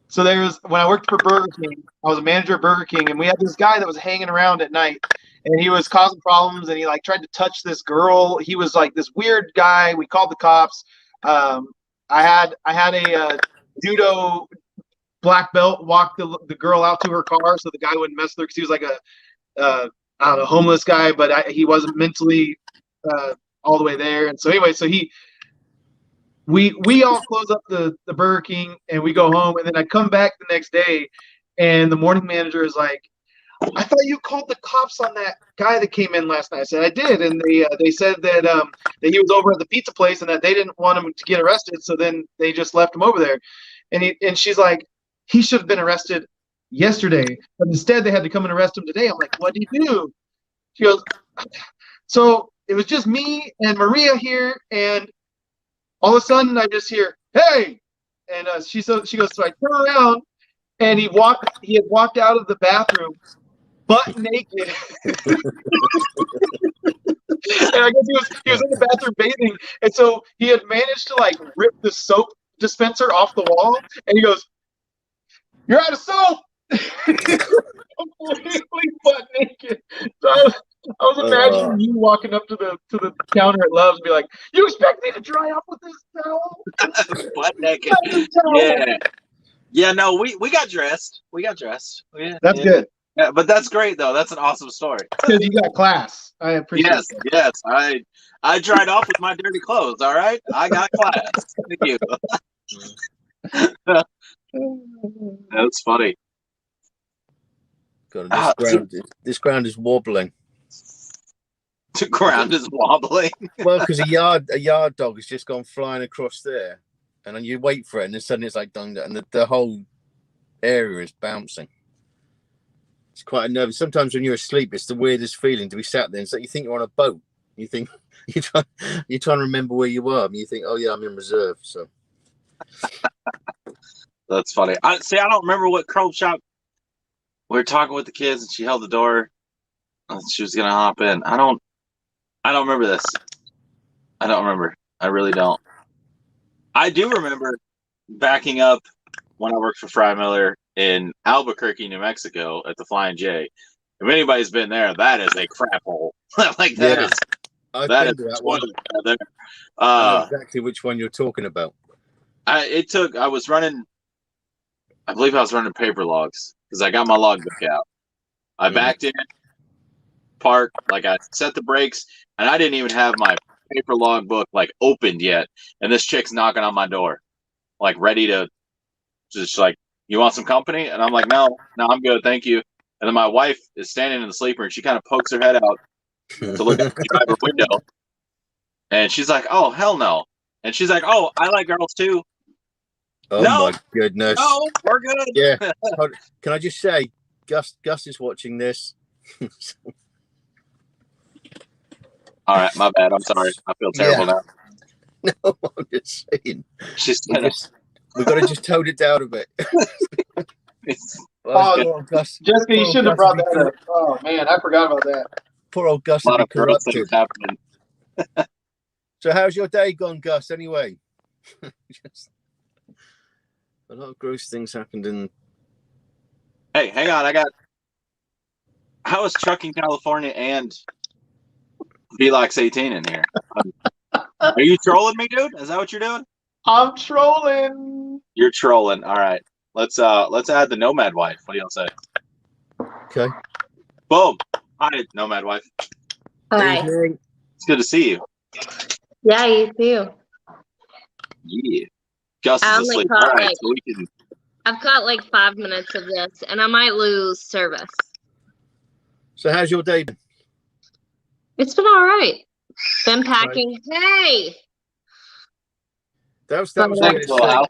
Speaker 3: So when I worked for Burger King, I was a manager at Burger King, and we had this guy that was hanging around at night, and he was causing problems, and he like tried to touch this girl. He was like this weird guy. We called the cops. I had a judo black belt walk the girl out to her car so the guy wouldn't mess with her because he was like a I don't know, homeless guy, but he wasn't mentally all the way there. And so anyway, we all close up the Burger King and we go home, and then I come back the next day and the morning manager is like, I thought you called the cops on that guy that came in last night. I said, I did. And they said that he was over at the pizza place and that they didn't want him to get arrested. So then they just left him over there. And she's like, he should have been arrested yesterday, but instead they had to come and arrest him today. I'm like, what did he do? She goes, so it was just me and Maria here, and all of a sudden I just hear, hey, and she goes, so I turn around, and he had walked out of the bathroom butt naked. And I guess he was in the bathroom bathing, and so he had managed to like rip the soap dispenser off the wall, and he goes, "You're out of soap." Completely butt naked. So I was imagining you walking up to the counter at Love's and be like, "You expect me to dry up with this towel?"
Speaker 2: Butt naked. Yeah. No, we got dressed. Yeah,
Speaker 3: That's good.
Speaker 2: Yeah, but that's great though. That's an awesome story.
Speaker 3: Because you got class. I appreciate it.
Speaker 2: Yes. I dried off with my dirty clothes. All right, I got class. Thank you. That's funny.
Speaker 1: God, this ground is wobbling.
Speaker 2: The ground is wobbling.
Speaker 1: Well, because a yard dog has just gone flying across there, and then you wait for it, and then suddenly it's like dung, and the whole area is bouncing. It's quite nervous. Sometimes when you're asleep, it's the weirdest feeling to be sat there and so you think you're on a boat. You think you're trying to remember where you are, and you think, oh yeah, I'm in reserve. So
Speaker 2: that's funny. I don't remember what Crow shop. We were talking with the kids, and she held the door. And she was gonna hop in. I don't remember this. I don't remember. I really don't. I do remember backing up when I worked for Fry Miller in Albuquerque, New Mexico, at the Flying J. If anybody's been there, that is a crap hole. Like that is.
Speaker 1: I've
Speaker 2: that
Speaker 1: been
Speaker 2: is
Speaker 1: to that one.
Speaker 2: There.
Speaker 1: I know exactly which one you're talking about.
Speaker 2: I believe I was running paper logs because I got my logbook out. I backed in, parked, like I set the brakes, and I didn't even have my paper logbook like opened yet. And this chick's knocking on my door, like ready to just like, you want some company? And I'm like, no, I'm good, thank you. And then my wife is standing in the sleeper, and she kind of pokes her head out to look at the driver window. And she's like, oh, hell no. And she's like, oh, I like girls too.
Speaker 1: Oh no, my goodness.
Speaker 2: No, we're good.
Speaker 1: Yeah. Can I just say, Gus is watching this.
Speaker 2: All right, my bad. I'm sorry. I feel terrible now.
Speaker 1: No, I'm just saying.
Speaker 2: We've
Speaker 1: got to just tone it down a bit.
Speaker 3: Gus. Jessica, you shouldn't have brought that up. Oh, man, I forgot about that.
Speaker 1: Poor old Gus.
Speaker 2: A lot of gross things happening.
Speaker 1: So how's your day gone, Gus, anyway? A lot of gross things happened in...
Speaker 2: Hey, hang on. How is Trucking California and Velox 18 in here? Are you trolling me, dude? Is that what you're doing?
Speaker 3: I'm trolling.
Speaker 2: You're trolling. All right. Let's add the Nomad wife. What do y'all say?
Speaker 1: Okay.
Speaker 2: Boom. Hi, Nomad wife.
Speaker 6: Hi.
Speaker 2: It's good to see you.
Speaker 6: Yeah, you too.
Speaker 2: Yeah. Gus is asleep. All right, so we can...
Speaker 6: I've got like 5 minutes of this, and I might lose service.
Speaker 1: So how's your day been?
Speaker 6: It's been all right. Been packing. Right. Hey.
Speaker 1: That was the weirdest thing.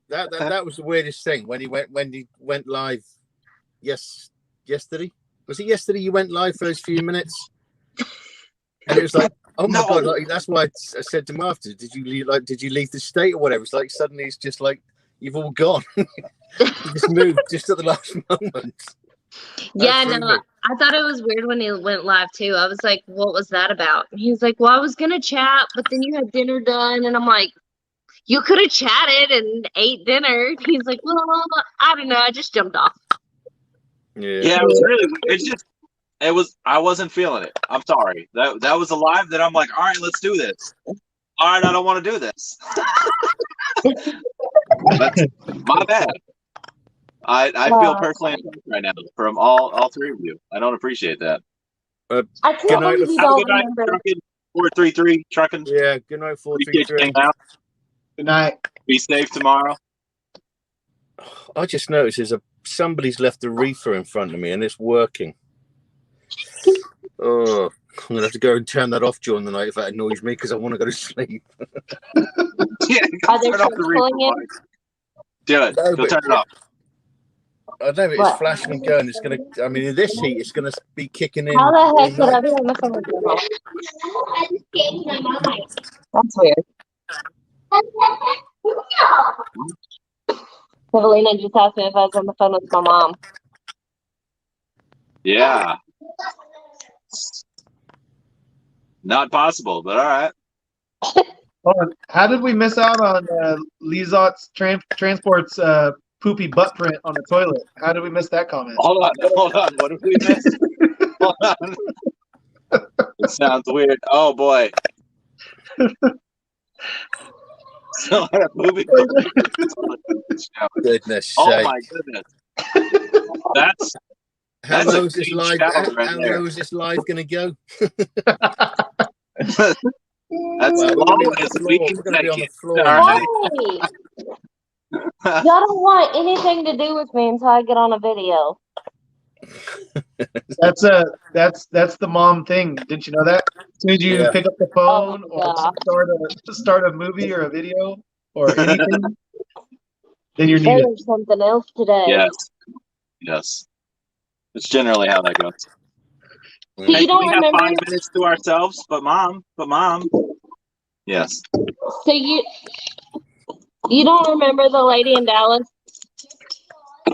Speaker 1: That was the weirdest thing when he went live. Yes, yesterday. Was it yesterday you went live for those few minutes? And it was like, oh my god! Like, that's why I said to him after, did you leave the state or whatever? It's like suddenly it's just like you've all gone. You just moved just at the last moment.
Speaker 6: Yeah, no, I thought it was weird when he went live too. I was like, what was that about? And he's like, well, I was gonna chat, but then you had dinner done, and I'm like, you could have chatted and ate dinner. He's like, well, I don't know, I just jumped off.
Speaker 2: Yeah, it was really. I wasn't feeling it. I'm sorry. That was a live that I'm like, all right, let's do this. All right, I don't want to do this. That's my bad. I feel personally attacked right now from all three of you. I don't appreciate that.
Speaker 6: I can't believe you don't remember.
Speaker 2: 433 Trucking.
Speaker 1: Yeah, good night, 433.
Speaker 3: Good night.
Speaker 2: Be safe tomorrow.
Speaker 1: I just noticed somebody's left a reefer in front of me and it's working. Oh, I'm gonna have to go and turn that off during the night if that annoys me because I want to go to sleep.
Speaker 2: Yeah,
Speaker 6: turn off the reefer.
Speaker 2: Do it. Go turn it off.
Speaker 1: I don't know if it's
Speaker 6: What?
Speaker 1: flashing and going. It's gonna. I mean, in this heat, it's gonna be kicking in.
Speaker 6: How the heck
Speaker 1: all
Speaker 6: could I
Speaker 1: night.
Speaker 6: be on the phone with your mom? That's weird. Evelina just asked me if I was on the phone with my mom.
Speaker 2: Yeah. Not possible, but all right.
Speaker 3: Hold on. How did we miss out on Lizot's Transport's poopy butt print on the toilet? How did we miss that comment?
Speaker 2: Hold on. What did we miss? Hold on. It sounds weird. Oh boy. So movie.
Speaker 1: Goodness
Speaker 2: Oh
Speaker 1: sake!
Speaker 2: my goodness. That's
Speaker 1: How
Speaker 2: That's a
Speaker 1: low is this
Speaker 2: clean
Speaker 1: live?
Speaker 2: shower
Speaker 1: How,
Speaker 2: right
Speaker 1: how
Speaker 2: there.
Speaker 1: low is this live going to go?
Speaker 2: That's
Speaker 1: Well,
Speaker 2: low
Speaker 1: we're
Speaker 2: as
Speaker 1: going
Speaker 2: we
Speaker 1: to
Speaker 2: can
Speaker 1: be
Speaker 2: take
Speaker 1: on the
Speaker 2: it.
Speaker 1: floor.
Speaker 2: All right.
Speaker 6: Hey, y'all don't want anything to do with me until I get on a video.
Speaker 3: That's the mom thing. Didn't you know that? As soon as you
Speaker 1: Yeah.
Speaker 3: pick up the phone
Speaker 6: Oh, God.
Speaker 3: or start a movie or a video or anything, then you're needed.
Speaker 6: There's something else today.
Speaker 2: Yes. It's generally how that goes.
Speaker 6: So
Speaker 2: Hey,
Speaker 6: you
Speaker 2: can we
Speaker 6: don't
Speaker 2: have
Speaker 6: remember?
Speaker 2: 5 minutes to ourselves? But mom. Yes.
Speaker 6: So you don't remember the lady in Dallas?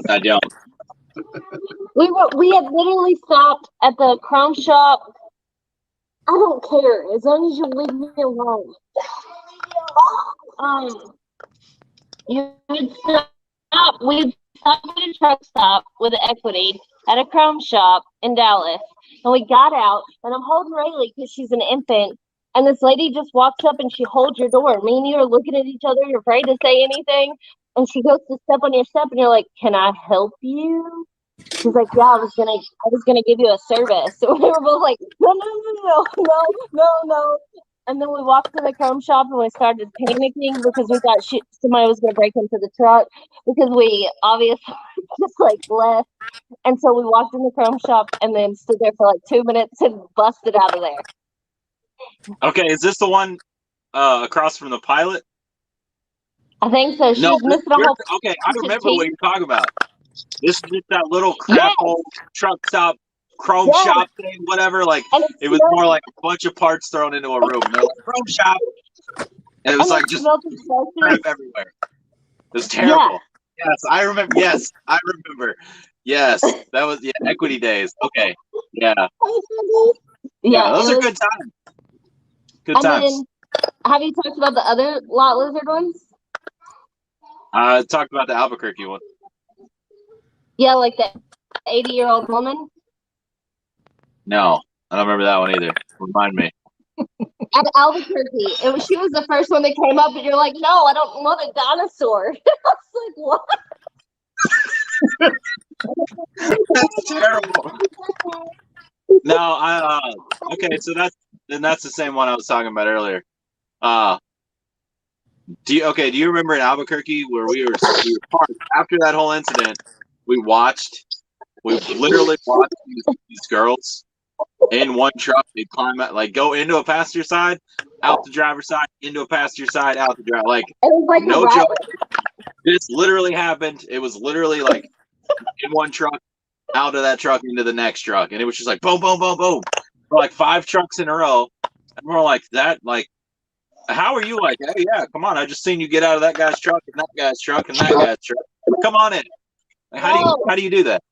Speaker 2: I don't.
Speaker 6: We had literally stopped at the Chrome shop. I don't care as long as you leave me alone. You would stop. We stopped at a truck stop with Equity at a Chrome shop in Dallas, and we got out. And I'm holding Rayleigh because she's an infant. And this lady just walks up and she holds your door. Me and you are looking at each other. You're afraid to say anything. And she goes to step on your step, and you're like, "Can I help you?" She's like, "Yeah, I was gonna give you a service." So we were both like, no. And then we walked to the Chrome shop and we started panicking because we thought somebody was gonna break into the truck because we obviously just like left. And so we walked in the Chrome shop and then stood there for like 2 minutes and busted out of there.
Speaker 2: Okay, is this the one across from the pilot?
Speaker 6: I think so. She was missing a whole.
Speaker 2: Okay, I remember what you're talking about. This is just that little crap hole truck stop, Chrome shop thing, whatever. Like it was more like a bunch of parts thrown into a room. They're like Chrome shop, and it was like just crap everywhere. It was terrible. Yeah. Yes, I remember. Yes, I remember. Yes, that was Equity days. Okay, yeah, those are good times. Good times.
Speaker 6: Then, have you talked about the other lot lizard ones?
Speaker 2: I talked about the Albuquerque one.
Speaker 6: Yeah, like the 80-year-old woman.
Speaker 2: No, I don't remember that one either. Remind me.
Speaker 6: At Albuquerque, she was the first one that came up, and you're like, "No, I don't want a dinosaur." I was like, "What?"
Speaker 2: That's terrible. No, okay, so that's the same one I was talking about earlier. Do you remember in Albuquerque where we were parked after that whole incident? We literally watched these girls in one truck. They climb out, like go into a passenger side, out the driver's side, into a passenger side, out the driver. Like,
Speaker 6: it was like
Speaker 2: no joke. This literally happened. It was literally like in one truck, out of that truck into the next truck, and it was just like boom, boom, boom, boom, for like 5 trucks in a row. And we're like that, like. How are you like, hey, yeah, come on. I just seen you get out of that guy's truck and that guy's truck and that guy's truck. Come on in. Like, how do you do that?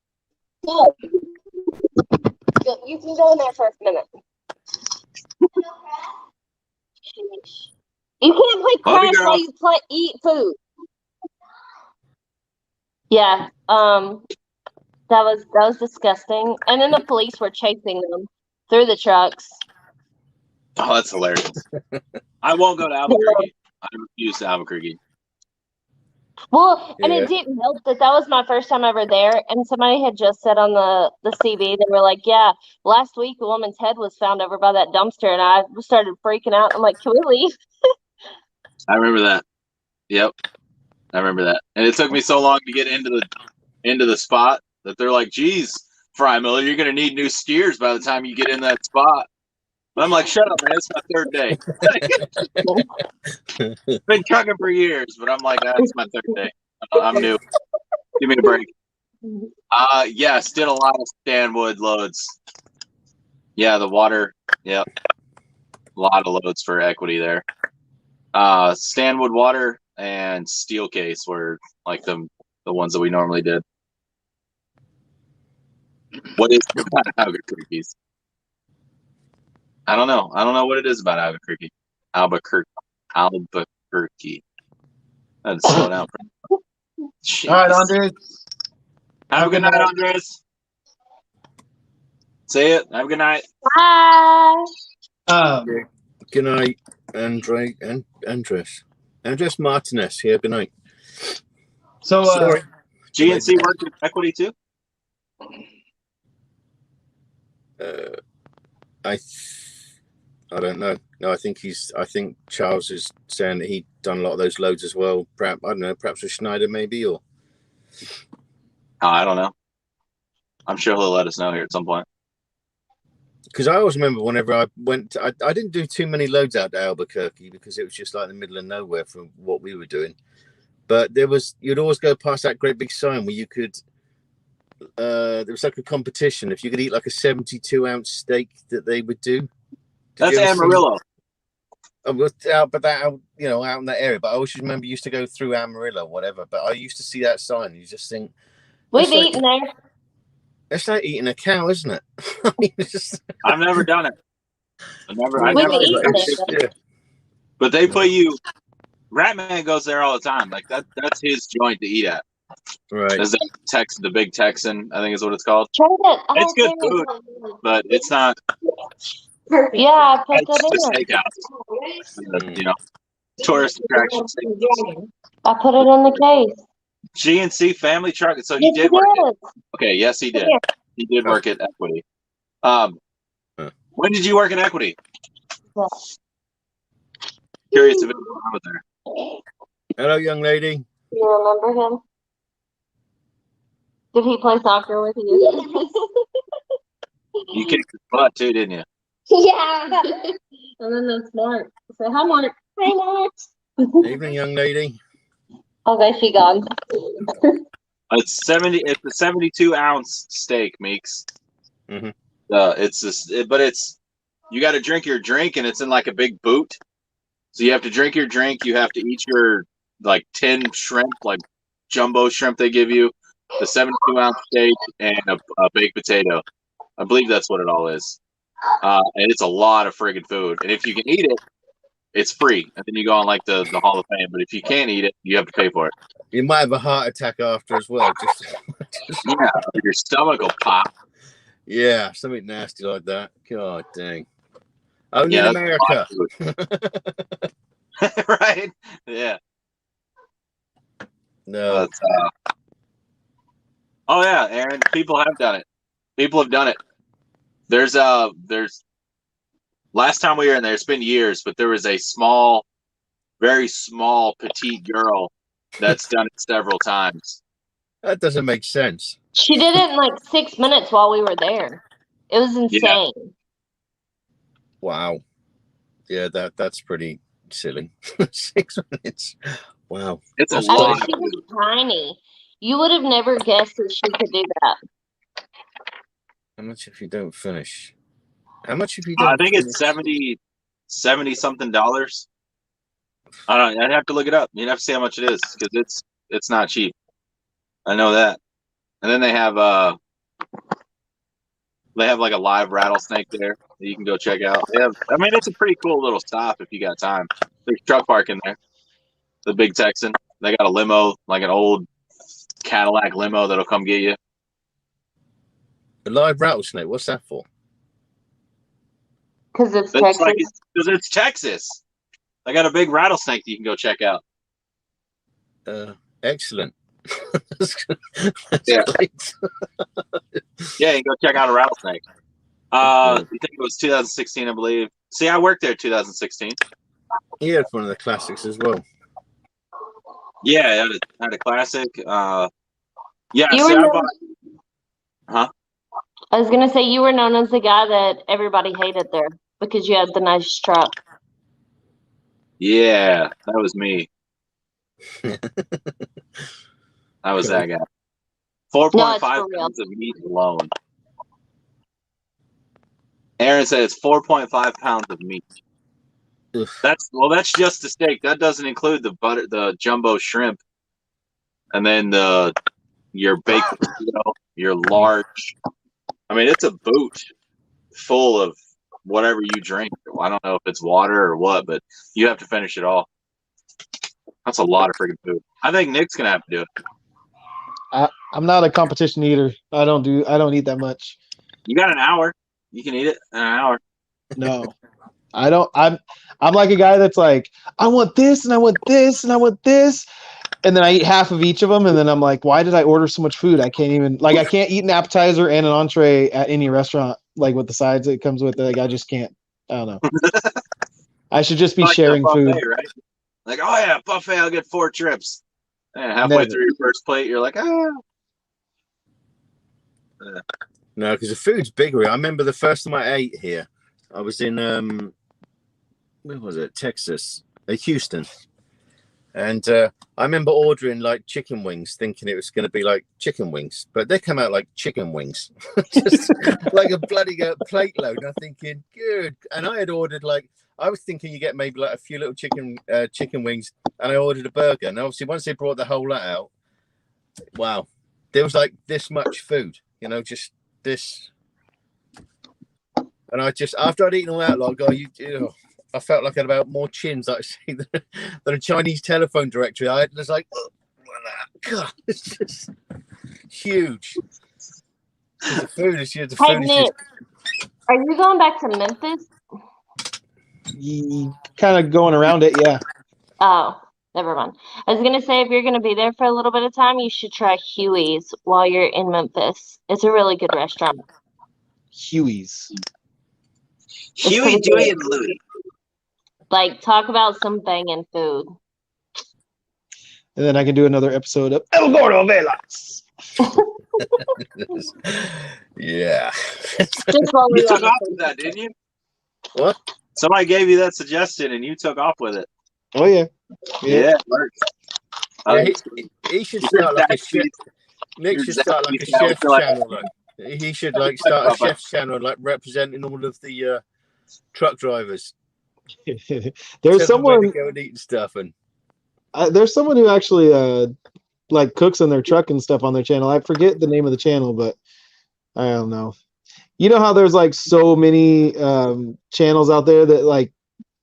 Speaker 6: Yeah. You can go in there for a minute. You can't play Crash while you eat food. Yeah. That was disgusting. And then the police were chasing them through the trucks.
Speaker 2: Oh, that's hilarious. I won't go to Albuquerque. I refuse to Albuquerque.
Speaker 6: Well, and it didn't help that was my first time ever there, and somebody had just said on the CB, they were like, "Yeah, last week a woman's head was found over by that dumpster," and I started freaking out. I'm like, "Can we leave?"
Speaker 2: I remember that. Yep, I remember that, and it took me so long to get into the spot that they're like, "Geez, Fry Miller, you're gonna need new steers by the time you get in that spot." But I'm like, "Shut up, man! It's my 3rd day." Been trucking for years, but I'm like, "It's my 3rd day. I'm new. Give me a break." Yes, did a lot of Stanwood loads. Yeah, the water. Yep, a lot of loads for equity there. Stanwood water and steel case were like the ones that we normally did. What is it about Albuquerque's? I don't know. I don't know what it is about Albuquerque. Albuquerque. I'd slow down. Jeez.
Speaker 3: All right, Andres.
Speaker 2: Have a good night, Andres. Say it. Have a good night.
Speaker 6: Bye.
Speaker 1: Good night, Andres Martinez here. Good night.
Speaker 3: So,
Speaker 1: Sorry.
Speaker 2: GNC worked with equity too?
Speaker 1: I don't know. No, I think Charles is saying that he'd done a lot of those loads as well. Perhaps, I don't know, perhaps with Schneider maybe, or
Speaker 2: I don't know. I'm sure he'll let us know here at some point.
Speaker 1: because I always remember whenever I went, I didn't do too many loads out to Albuquerque because it was just like in the middle of nowhere from what we were doing. But you'd always go past that great big sign where you could, there was like a competition. If you could eat like a 72-ounce steak that they would do.
Speaker 2: That's Amarillo.
Speaker 1: Out in that area. But I always remember you used to go through Amarillo or whatever. But I used to see that sign and you just think,
Speaker 6: We've eaten there.
Speaker 1: it's like eating a cow, isn't it? I mean,
Speaker 2: I've never done it. I never
Speaker 6: eaten it.
Speaker 2: But they put you. Ratman goes there all the time. Like that's his joint to eat at.
Speaker 1: Right.
Speaker 2: Is that the Big Texan? I think is what it's called.
Speaker 6: Try it.
Speaker 2: It's good food, but it's not.
Speaker 6: Yeah, I put
Speaker 2: It's
Speaker 6: that
Speaker 2: just
Speaker 6: in
Speaker 2: steakhouse. Tourist attraction.
Speaker 6: I put it in the case.
Speaker 2: GNC family truck. So he did work it. Okay, yes, he did. He did work at Equity. When did you work at Equity? Curious if it was over there.
Speaker 1: Hello, young lady.
Speaker 6: Do you remember him? Did he play soccer with you?
Speaker 2: You kicked his butt too, didn't you?
Speaker 6: Yeah. And then that's Mark. Say hi, Mark. Hi, Mark.
Speaker 1: Evening, young lady.
Speaker 6: Okay, she gone.
Speaker 2: It's a 72-ounce steak, Meeks.
Speaker 1: Mm-hmm.
Speaker 2: It's just, but it's you got to drink your drink, and it's in like a big boot. So you have to drink your drink. You have to eat your like 10 shrimp, like jumbo shrimp they give you, the 72-ounce steak, and a baked potato. I believe that's what it all is. And it's a lot of friggin' food. And if you can eat it, it's free. And then you go on like the Hall of Fame. But if you can't eat it, you have to pay for it.
Speaker 1: You might have a heart attack after as well.
Speaker 2: Yeah, your stomach will pop.
Speaker 1: Yeah, something nasty like that. God dang. Only in America.
Speaker 2: Right? Yeah.
Speaker 1: No.
Speaker 2: Oh yeah, Aaron. People have done it. People have done it. There's last time we were in there, it's been years, but there was a small, very small, petite girl that's done it several times.
Speaker 1: That doesn't make sense.
Speaker 6: She did it in like 6 minutes while we were there. It was insane.
Speaker 2: Yeah.
Speaker 1: Wow. Yeah, that's pretty silly. 6 minutes. Wow.
Speaker 2: It's a
Speaker 6: I
Speaker 2: lot.
Speaker 6: mean, she was tiny. You would have never guessed that she could do that.
Speaker 1: How much if you don't finish? How much if you don't
Speaker 2: I think
Speaker 1: finish?
Speaker 2: it's $70 something dollars. I don't know. I'd have to look it up. You'd have to see how much it is because it's not cheap. I know that. And then they have like a live rattlesnake there that you can go check out. I mean, it's a pretty cool little stop if you got time. There's truck parking there. The Big Texan. They got a limo, like an old Cadillac limo that'll come get you.
Speaker 1: A live rattlesnake. What's that for?
Speaker 6: Because it's Texas.
Speaker 2: Because it's Texas. They got a big rattlesnake that you can go check out.
Speaker 1: Excellent. That's
Speaker 2: great. Yeah, you can go check out a rattlesnake. I think it was 2016, I believe. See, I worked there in 2016.
Speaker 1: Yeah, it's one of the classics as well.
Speaker 2: Yeah, it had a classic. Yeah, Huh?
Speaker 6: I was gonna say you were known as the guy that everybody hated there because you had the nice truck.
Speaker 2: Yeah, that was me. That was that guy. 4.5
Speaker 6: for real.
Speaker 2: pounds of meat alone. Aaron said it's 4.5 pounds of meat.
Speaker 1: Ugh.
Speaker 2: That's just the steak. That doesn't include the jumbo shrimp, and then your baked potato, your large. I mean, it's a boot full of whatever you drink. I don't know if it's water or what, but you have to finish it all. That's a lot of freaking food. I think Nick's gonna have to do it.
Speaker 3: I'm not a competition eater. I don't eat that much.
Speaker 2: You got an hour. You can eat it in an hour.
Speaker 3: No, I don't. I'm like a guy that's like, I want this and I want this and I want this, and then I eat half of each of them, and then I'm like, why did I order so much food? I can't eat an appetizer and an entree at any restaurant, like with the sides it comes with. Like I just can't. I don't know. I should just be
Speaker 2: Like
Speaker 3: sharing
Speaker 2: buffet,
Speaker 3: food.
Speaker 2: right? Like, oh yeah, buffet. I'll get 4 trips. And halfway
Speaker 3: Never.
Speaker 2: through your first plate, you're like, ah.
Speaker 1: No, because the food's bigger. I remember the first time I ate here, I was in where was it? Texas, Houston, and I remember ordering like chicken wings, thinking it was going to be like chicken wings, but they come out like chicken wings, just like a bloody plate load. And I'm thinking, good. And I had ordered I was thinking you get maybe like a few little chicken wings, and I ordered a burger. And obviously, once they brought the whole lot out, wow, there was like this much food, just this. And I just, after I'd eaten all that, I felt like I had about more chins, like than a Chinese telephone directory. I was like, oh, God, it's just huge. The food is huge.
Speaker 6: Hey, Nick, are you going back to Memphis?
Speaker 3: Kind of going around it, yeah.
Speaker 6: Oh, never mind. I was going to say, if you're going to be there for a little bit of time, you should try Huey's while you're in Memphis. It's a really good restaurant.
Speaker 3: Huey's.
Speaker 2: Huey, Dewey, and Louie.
Speaker 6: Like, talk about some banging food.
Speaker 3: And then I can do another episode of El Gordo Velox.
Speaker 1: Yeah.
Speaker 6: Just while
Speaker 2: You
Speaker 6: we're
Speaker 2: took
Speaker 6: on
Speaker 2: off
Speaker 6: the
Speaker 2: with that, didn't you?
Speaker 1: What?
Speaker 2: Somebody gave you that suggestion, and you took off with it.
Speaker 3: Oh yeah.
Speaker 2: Yeah, it worked.
Speaker 1: Yeah, he should start like a chef. Nick should start like a chef channel. He should start a chef's channel, representing all of the truck drivers.
Speaker 3: There's someone
Speaker 1: to go and eat stuff, and
Speaker 3: there's someone who actually cooks in their truck and stuff on their channel. I forget the name of the channel, but I don't know. You know how there's so many channels out there that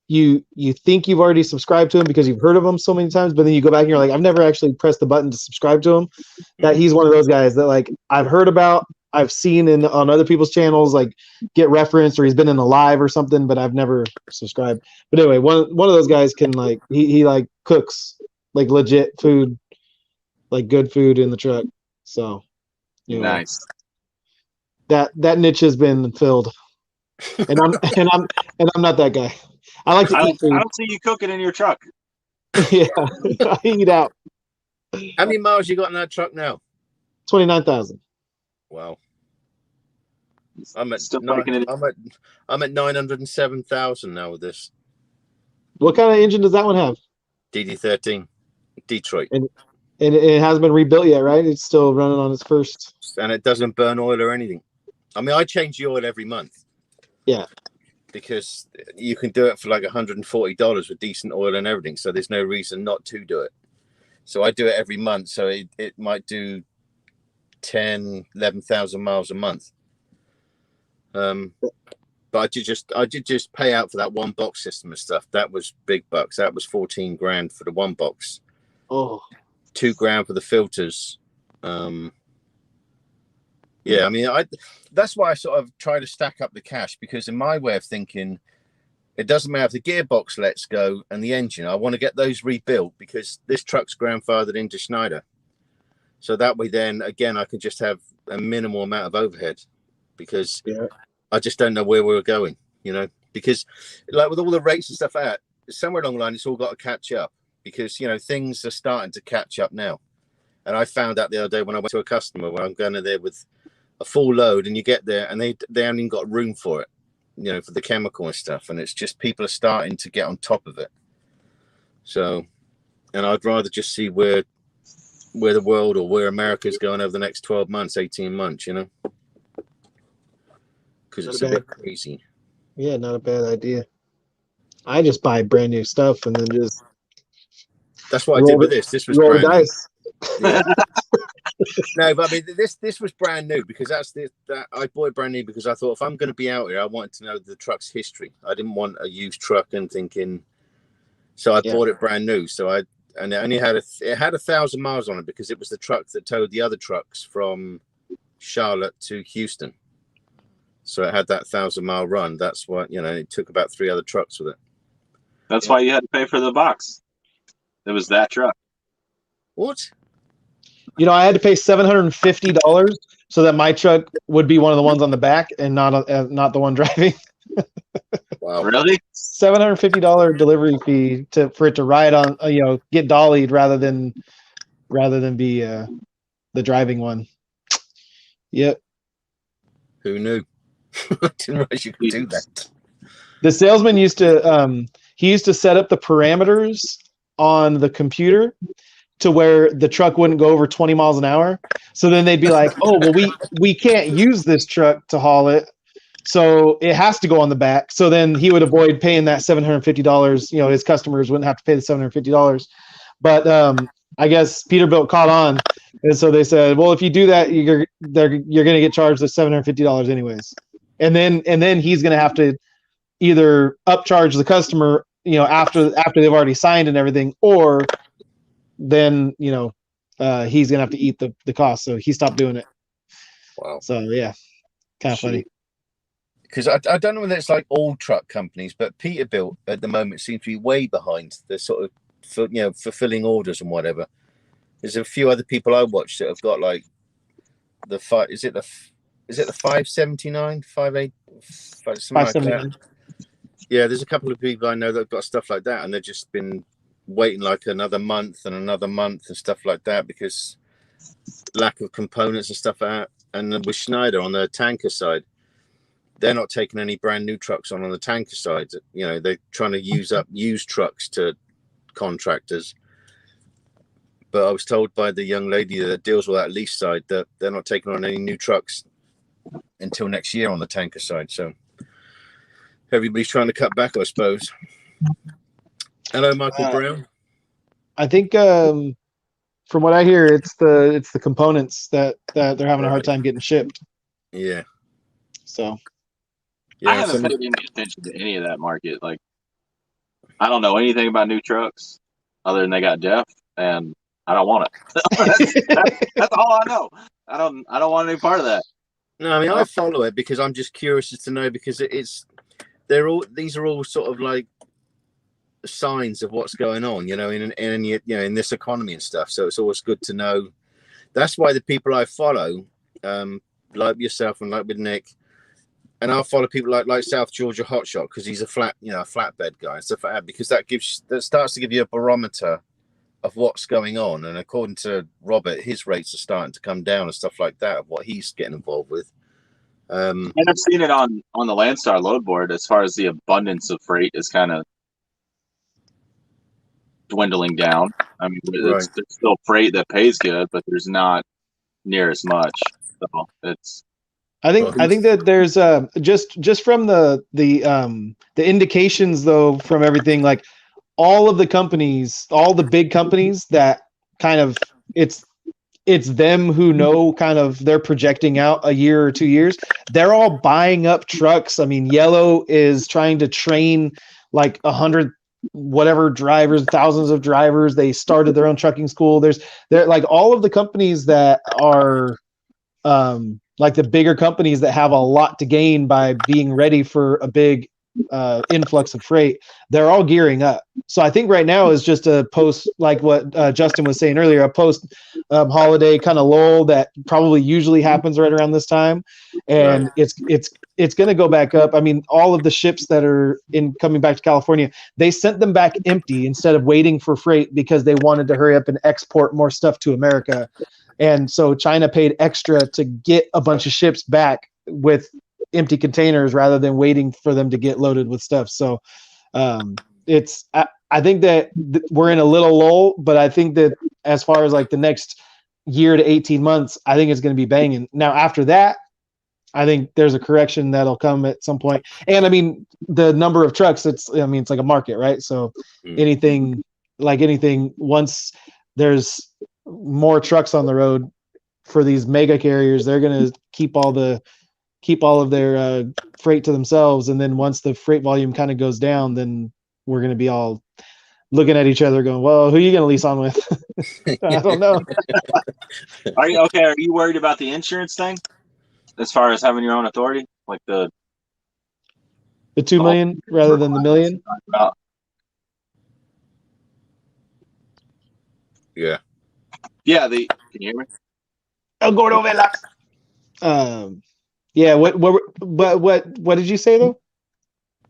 Speaker 3: you think you've already subscribed to them because you've heard of them so many times, but then you go back and you're like, I've never actually pressed the button to subscribe to him. That he's one of those guys that I've heard about, I've seen on other people's channels, get referenced, or he's been in a live or something, but I've never subscribed. But anyway, one of those guys can he cooks legit food, good food in the truck. So
Speaker 2: nice.
Speaker 3: That niche has been filled, and I'm not that guy. I like to eat food.
Speaker 2: I don't see you cooking in your truck.
Speaker 3: Yeah, I eat out.
Speaker 1: How many miles you got in that truck now?
Speaker 3: 29,000.
Speaker 1: Wow. I'm at
Speaker 2: Still making it.
Speaker 1: I'm at 907,000 now with this.
Speaker 3: What kind of engine does that one have?
Speaker 1: DD13, Detroit.
Speaker 3: And it hasn't been rebuilt yet, right? It's still running on its first.
Speaker 1: And it doesn't burn oil or anything. I mean, I change the oil every month.
Speaker 3: Yeah.
Speaker 1: Because you can do it for $140 with decent oil and everything. So there's no reason not to do it. So I do it every month. So it might do 11,000 miles a month. But I did just pay out for that one box system and stuff. That was big bucks. That was 14 grand for the one box.
Speaker 3: Oh,
Speaker 1: 2 grand for the filters. Yeah, I mean, that's why I sort of try to stack up the cash, because in my way of thinking, it doesn't matter if the gearbox lets go and the engine. I want to get those rebuilt because this truck's grandfathered into Schneider. So that way, then again, I can just have a minimal amount of overhead, because I just don't know where we're going, because with all the rates and stuff out, somewhere along the line, it's all got to catch up, because, things are starting to catch up now. And I found out the other day when I went to a customer where I'm going there with a full load, and you get there and they haven't even got room for it, for the chemical and stuff. And it's just people are starting to get on top of it. So, and I'd rather just see where where the world or where America's going over the next 12 months, 18 months, you know, because it's a bit crazy.
Speaker 3: Yeah, not a bad idea. I just buy brand new stuff and then just.
Speaker 1: That's what I did with this. This was
Speaker 3: roll
Speaker 1: brand new.
Speaker 3: dice.
Speaker 1: Yeah. No, but I mean, this was brand new because that I bought it brand new because I thought if I'm going to be out here, I wanted to know the truck's history. I didn't want a used truck and thinking. So I bought it brand new. So it only had it had 1,000 miles on it because it was the truck that towed the other trucks from Charlotte to Houston. So it had that 1,000-mile run. That's what, you know, it took about 3 other trucks with it.
Speaker 2: That's why you had to pay for the box. It was that truck.
Speaker 1: What?
Speaker 3: You know, I had to pay $750 so that my truck would be one of the ones on the back and not the one driving.
Speaker 2: Wow. Really?
Speaker 3: $750 delivery fee for it to ride on, get dollied rather than be the driving one. Yep.
Speaker 1: Who knew? I didn't realize you could do that.
Speaker 3: The salesman used to set up the parameters on the computer to where the truck wouldn't go over 20 miles an hour. So then they'd be like, oh, well, we can't use this truck to haul it. So it has to go on the back. So then he would avoid paying that $750. You know, his customers wouldn't have to pay the $750. But I guess Peterbilt caught on. And so they said, well, if you do that, you're going to get charged the $750 anyways. And then he's going to have to either upcharge the customer, after they've already signed and everything, or then, he's going to have to eat the cost. So he stopped doing it.
Speaker 1: Wow.
Speaker 3: So, yeah, kind of funny.
Speaker 1: Because I don't know whether it's like all truck companies, but Peterbilt at the moment seems to be way behind. They're sort of, fulfilling orders and whatever. There's a few other people I watched that have got like the 579, 58, something like that. Yeah, there's a couple of people I know that have got stuff like that, and they've just been waiting like another month and stuff like that because lack of components and stuff like that. And then with Schneider on the tanker side, they're not taking any brand new trucks on the tanker side. You know, they're trying to use up used trucks to contractors. But I was told by the young lady that deals with that lease side that they're not taking on any new trucks until next year on the tanker side. So everybody's trying to cut back, I suppose. Hello, Michael Brown.
Speaker 3: I think from what I hear, it's the components that they're having a hard time getting shipped.
Speaker 1: Yeah.
Speaker 3: So
Speaker 2: yeah, I haven't paid any attention to any of that market. Like, I don't know anything about new trucks other than they got DEF, and I don't want it. that's all I know. I don't want any part of that.
Speaker 1: No, I mean I follow it because I'm just curious as to know because these are all sort of like signs of what's going on, in this economy and stuff. So it's always good to know. That's why the people I follow, like yourself and like with Nick, and I'll follow people like South Georgia Hotshot because he's a flatbed guy and stuff like that, because that starts to give you a barometer of what's going on. And according to Robert, his rates are starting to come down and stuff like that of what he's getting involved with.
Speaker 2: And I've seen it on the Landstar load board as far as the abundance of freight is kind of dwindling down. I mean, there's still freight that pays good, but there's not near as much. So it's.
Speaker 3: I think that there's just from the indications though from everything, like all of the companies, all the big companies that kind of it's them who know kind of they're projecting out a year or 2 years. They're all buying up trucks. I mean, Yellow is trying to train like 100 whatever drivers, thousands of drivers. They started their own trucking school. They're like all of the companies that are like the bigger companies that have a lot to gain by being ready for a big influx of freight, they're all gearing up. So I think right now is just a post, like what Justin was saying earlier, a post holiday kind of lull that probably usually happens right around this time, and it's going to go back up. I mean, all of the ships that are coming back to California, they sent them back empty instead of waiting for freight because they wanted to hurry up and export more stuff to America. And so China paid extra to get a bunch of ships back with empty containers rather than waiting for them to get loaded with stuff. So I think that we're in a little lull, but I think that as far as like the next year to 18 months, I think it's going to be banging. Now, after that, I think there's a correction that'll come at some point. And I mean, the number of trucks, it's like a market, right? So anything, once there's more trucks on the road for these mega carriers, they're going to keep all of their freight to themselves. And then once the freight volume kind of goes down, then we're going to be all looking at each other going, well, who are you going to lease on with? I don't know.
Speaker 2: Are you worried about the insurance thing as far as having your own authority? Like the
Speaker 3: 2 million rather than the million?
Speaker 1: Yeah.
Speaker 2: Yeah, can you hear me?
Speaker 3: El Gordo Velox. Yeah, what did you say though?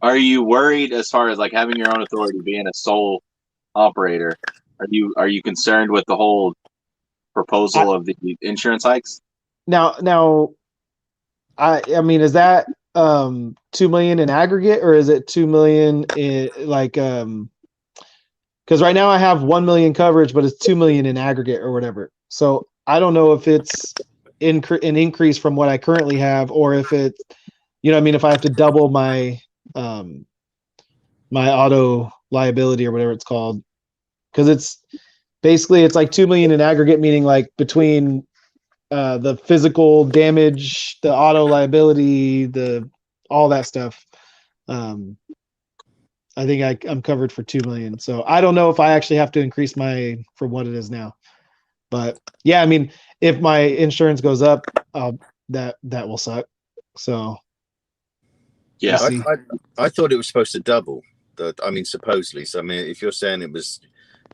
Speaker 2: Are you worried as far as like having your own authority, being a sole operator? Are you concerned with the whole proposal of the insurance hikes?
Speaker 3: Now, I mean, is that 2 million in aggregate, or is it 2 million in like because right now I have 1 million coverage, but it's 2 million in aggregate or whatever. So I don't know if it's an increase from what I currently have, or if it, if I have to double my my auto liability or whatever it's called, because it's like 2 million in aggregate, meaning like between the physical damage, the auto liability, all that stuff. I think I'm covered for 2 million. So I don't know if I actually have to increase my for what it is now. But yeah, I mean, if my insurance goes up, that will suck. So
Speaker 2: yeah,
Speaker 1: I thought it was supposed to double. Supposedly. So I mean, if you're saying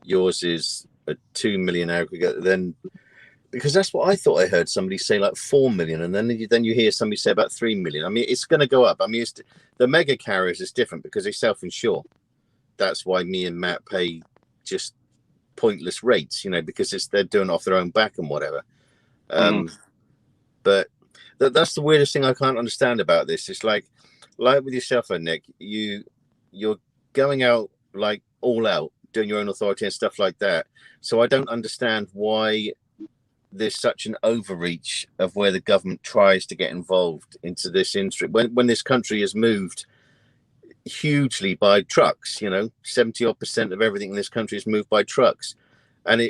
Speaker 1: yours is a 2 million aggregate, then because that's what I thought I heard somebody say, like 4 million, and then you hear somebody say about 3 million. I mean, it's going to go up. I mean, the mega carriers is different because they self-insure. That's why me and Matt pay just pointless rates, because they're doing it off their own back and whatever. But that's the weirdest thing I can't understand about this. It's like with yourself, Nick, you're going out like all out, doing your own authority and stuff like that. So I don't understand why there's such an overreach of where the government tries to get involved into this industry when this country has moved hugely by trucks. 70% of everything in this country is moved by trucks, and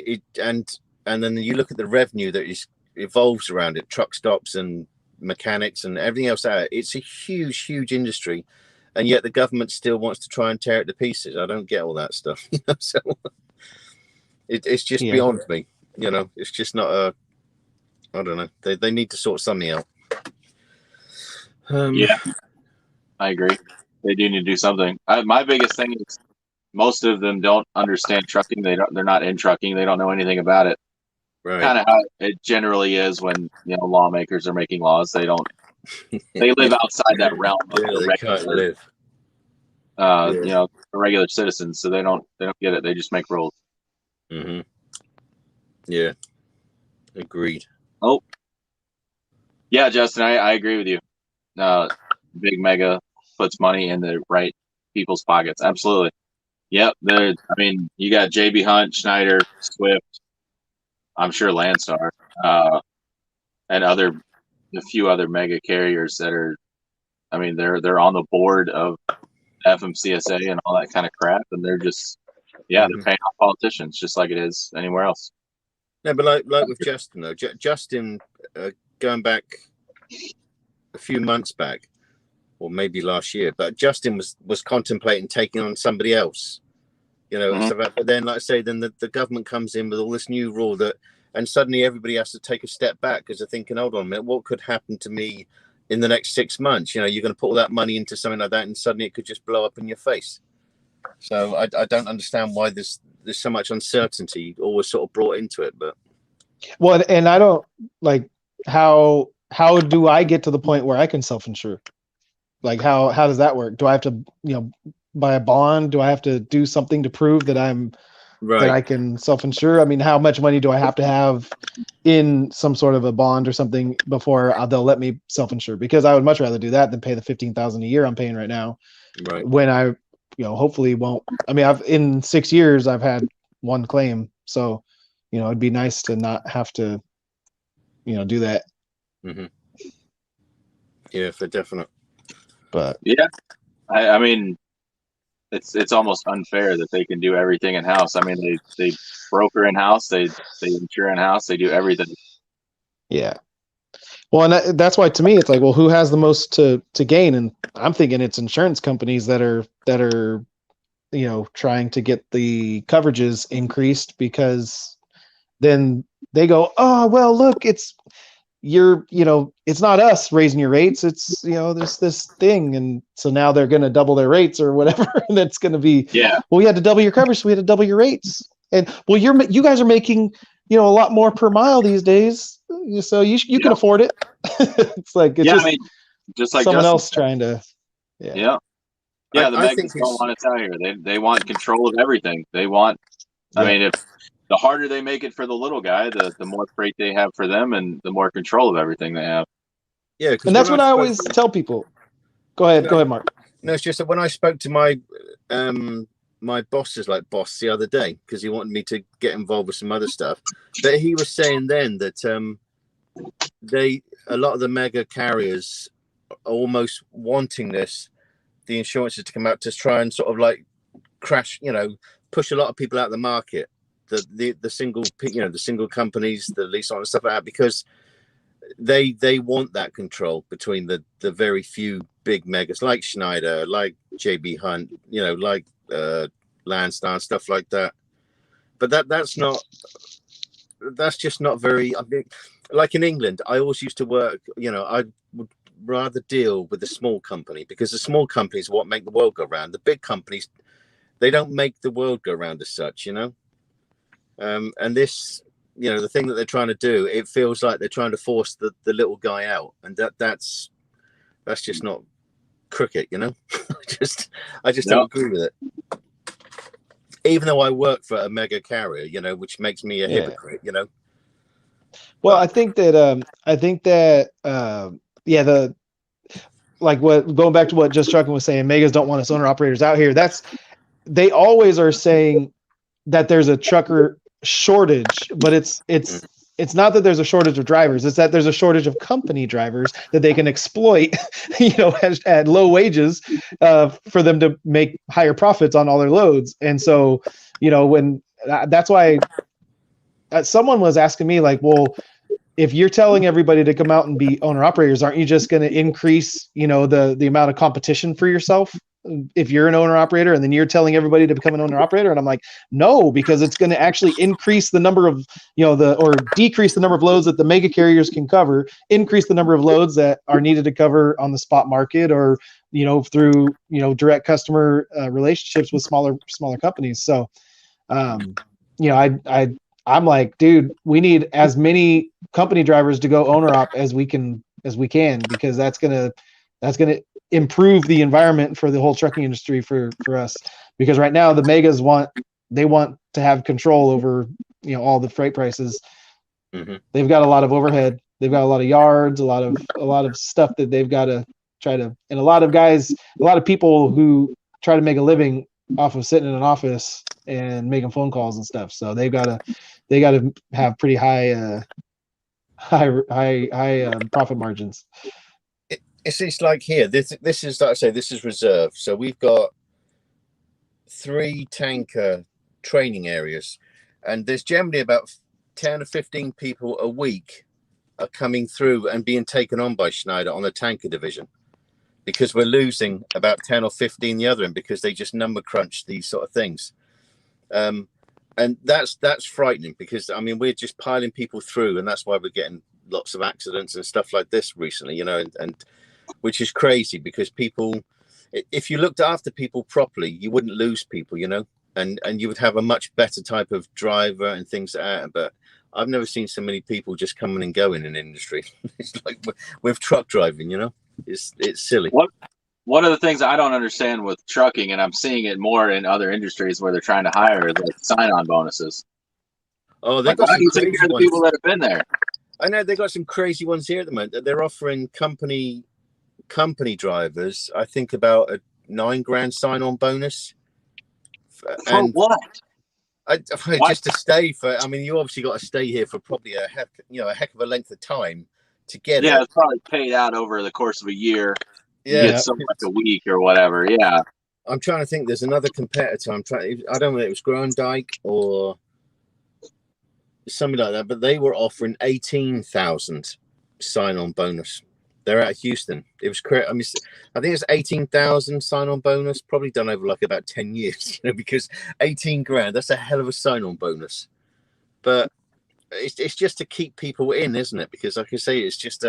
Speaker 1: and then you look at the revenue that evolves around it, truck stops and mechanics and everything else. It's a huge industry, and yet the government still wants to try and tear it to pieces. I don't get all that stuff. So it's just beyond me. It's just not I don't know. They need to sort something out.
Speaker 2: Yeah, I agree. They do need to do something. My biggest thing is most of them don't understand trucking. They're not in trucking. They don't know anything about it.
Speaker 1: Right.
Speaker 2: Kind of how it generally is when lawmakers are making laws. They don't. They live outside that realm of the regular. Can't live. Regular citizens. So they don't get it. They just make rules.
Speaker 1: Mm-hmm. Yeah. Agreed.
Speaker 2: Oh. Yeah, Justin, I agree with you. Big Mega puts money in the right people's pockets. Absolutely. Yep. You got JB Hunt, Schneider, Swift, I'm sure Landstar, and a few other mega carriers that are, they're on the board of FMCSA and all that kind of crap, and they're just, they're paying off politicians just like it is anywhere else.
Speaker 1: No, but like with Justin though, Justin going back a few months back, or maybe last year, but Justin was contemplating taking on somebody else, but then, like I say, then the government comes in with all this new rule and suddenly everybody has to take a step back because they're thinking, hold on a minute, what could happen to me in the next 6 months? You're going to put all that money into something like that, and suddenly it could just blow up in your face. So I don't understand why there's so much uncertainty always sort of brought into it. But
Speaker 3: well, and I don't like how do I get to the point where I can self-insure? Like how does that work? Do I have to buy a bond? Do I have to do something to prove that that I can self-insure? I mean, how much money do I have to have in some sort of a bond or something before they'll let me self-insure? Because I would much rather do that than pay the $15,000 a year I'm paying right now.
Speaker 1: Right.
Speaker 3: When I hopefully won't. I mean, in 6 years I've had one claim, so it'd be nice to not have to, do that.
Speaker 1: Mm-hmm. Yeah, for definite.
Speaker 3: But
Speaker 2: yeah, I mean, it's almost unfair that they can do everything in house. I mean, they broker in house, they insure in house, they do everything.
Speaker 3: yeah. Well, and that's why to me it's like, well, who has the most to gain? And I'm thinking it's insurance companies that are trying to get the coverages increased, because then they go, oh well, look, it's not us raising your rates, it's there's this thing, and so now they're going to double their rates or whatever. And that's going to be, well, we had to double your coverage, so we had to double your rates. And well, you guys are making a lot more per mile these days, so you can afford it. It's like, it's just,
Speaker 2: I mean, just like
Speaker 3: someone
Speaker 2: Justin
Speaker 3: else
Speaker 2: said.
Speaker 3: trying to,
Speaker 2: Yeah. The Megas don't want us out here. They want control of everything. They want, I mean, if the harder they make it for the little guy, the more freight they have for them, and the more control of everything they have.
Speaker 1: Yeah,
Speaker 3: and that's what I always tell people. Go ahead, Mark.
Speaker 1: No, it's just that when I spoke to my my boss's boss the other day, because he wanted me to get involved with some other stuff, but he was saying then that a lot of the mega carriers are almost wanting the insurances to come out to try and sort of crash, push a lot of people out of the market, the single the single companies, the lease on and stuff like that, because they want that control between the very few big megas like Schneider, like JB Hunt, like Landstar, stuff like that. But that's just not very, I mean, like in England, I always used to work, I would rather deal with the small company, because the small companies are what make the world go round. The big companies, they don't make the world go round as such, and this, the thing that they're trying to do, it feels like they're trying to force the little guy out, and that's just not cricket, I just don't agree with it. Even though I work for a mega carrier, which makes me a hypocrite,
Speaker 3: Well, I think that going back to what Just Trucking was saying, megas don't want us owner operators out here. They always are saying that there's a trucker shortage, but it's not that there's a shortage of drivers. It's that there's a shortage of company drivers that they can exploit, at low wages, for them to make higher profits on all their loads. And so, that's why someone was asking me, well, if you're telling everybody to come out and be owner operators, aren't you just going to increase, the amount of competition for yourself if you're an owner operator, and then you're telling everybody to become an owner operator? And I'm like, no, because it's going to actually increase the number of, or decrease the number of loads that the mega carriers can cover, increase the number of loads that are needed to cover on the spot market, or, through, direct customer relationships with smaller companies. So, I'm like, dude, we need as many company drivers to go owner op as we can, because that's going to improve the environment for the whole trucking industry for us. Because right now the megas want to have control over, all the freight prices.
Speaker 1: Mm-hmm.
Speaker 3: They've got a lot of overhead. They've got a lot of yards, a lot of stuff that they've got to try to, and a lot of people who try to make a living off of sitting in an office and making phone calls and stuff. So they got to have pretty high profit margins.
Speaker 1: It's like here. This is, like I say, this is reserve. So we've got 3 tanker training areas, and there's generally about 10 or 15 people a week are coming through and being taken on by Schneider on the tanker division, because we're losing about 10 or 15 the other end, because they just number crunch these sort of things. And that's frightening, because I mean, we're just piling people through, and that's why we're getting lots of accidents and stuff like this recently, and which is crazy, because people, if you looked after people properly, you wouldn't lose people, and you would have a much better type of driver and things like that. But I've never seen so many people just coming and going in the industry. It's like with truck driving, it's silly.
Speaker 2: One of the things I don't understand with trucking, and I'm seeing it more in other industries where they're trying to hire, is sign-on bonuses.
Speaker 1: Oh, they got some crazy
Speaker 2: ones. The people that have been there.
Speaker 1: I know they got some crazy ones here at the moment. They're offering company drivers, I think, about a $9,000 sign-on bonus.
Speaker 2: For what?
Speaker 1: Just to stay for. I mean, you obviously got to stay here for probably a heck of a length of time to get it.
Speaker 2: Yeah, it's probably paid out over the course of a year.
Speaker 1: Yeah,
Speaker 2: you get so much a week or whatever. Yeah.
Speaker 1: I'm trying to think. There's another competitor. I don't know if it was Grandike or something like that, but they were offering 18,000 sign-on bonus. They're out of Houston. It was correct. I mean, I think it's 18,000 sign-on bonus, probably done over like about 10 years, because 18 grand, that's a hell of a sign-on bonus. But it's just to keep people in, isn't it? Because like I say, it's just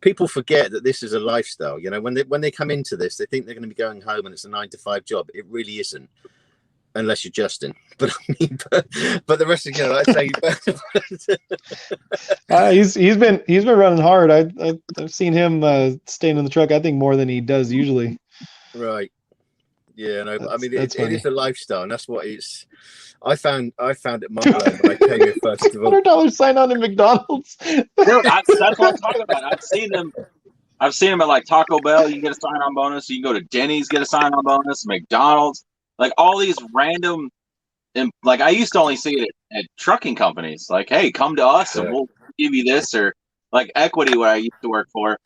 Speaker 1: people forget that this is a lifestyle. When they come into this, they think they're going to be going home and it's a 9-to-5 job. It really isn't. Unless you're Justin, but I mean, but the rest of like I say,
Speaker 3: he's been running hard. I've seen him staying in the truck. I think more than he does usually.
Speaker 1: Right. Yeah. No. I mean, it is a lifestyle, and that's what it's. I found it mind blowing when I came here first of all.
Speaker 3: $100 sign on in McDonald's.
Speaker 2: Dude, that's what I'm talking about. I've seen them at like Taco Bell. You can get a sign on bonus. You can go to Denny's, get a sign on bonus. McDonald's. Like all these random, like I used to only see it at trucking companies. Like, hey, come to us and we'll give you this, or like Equity, where I used to work for.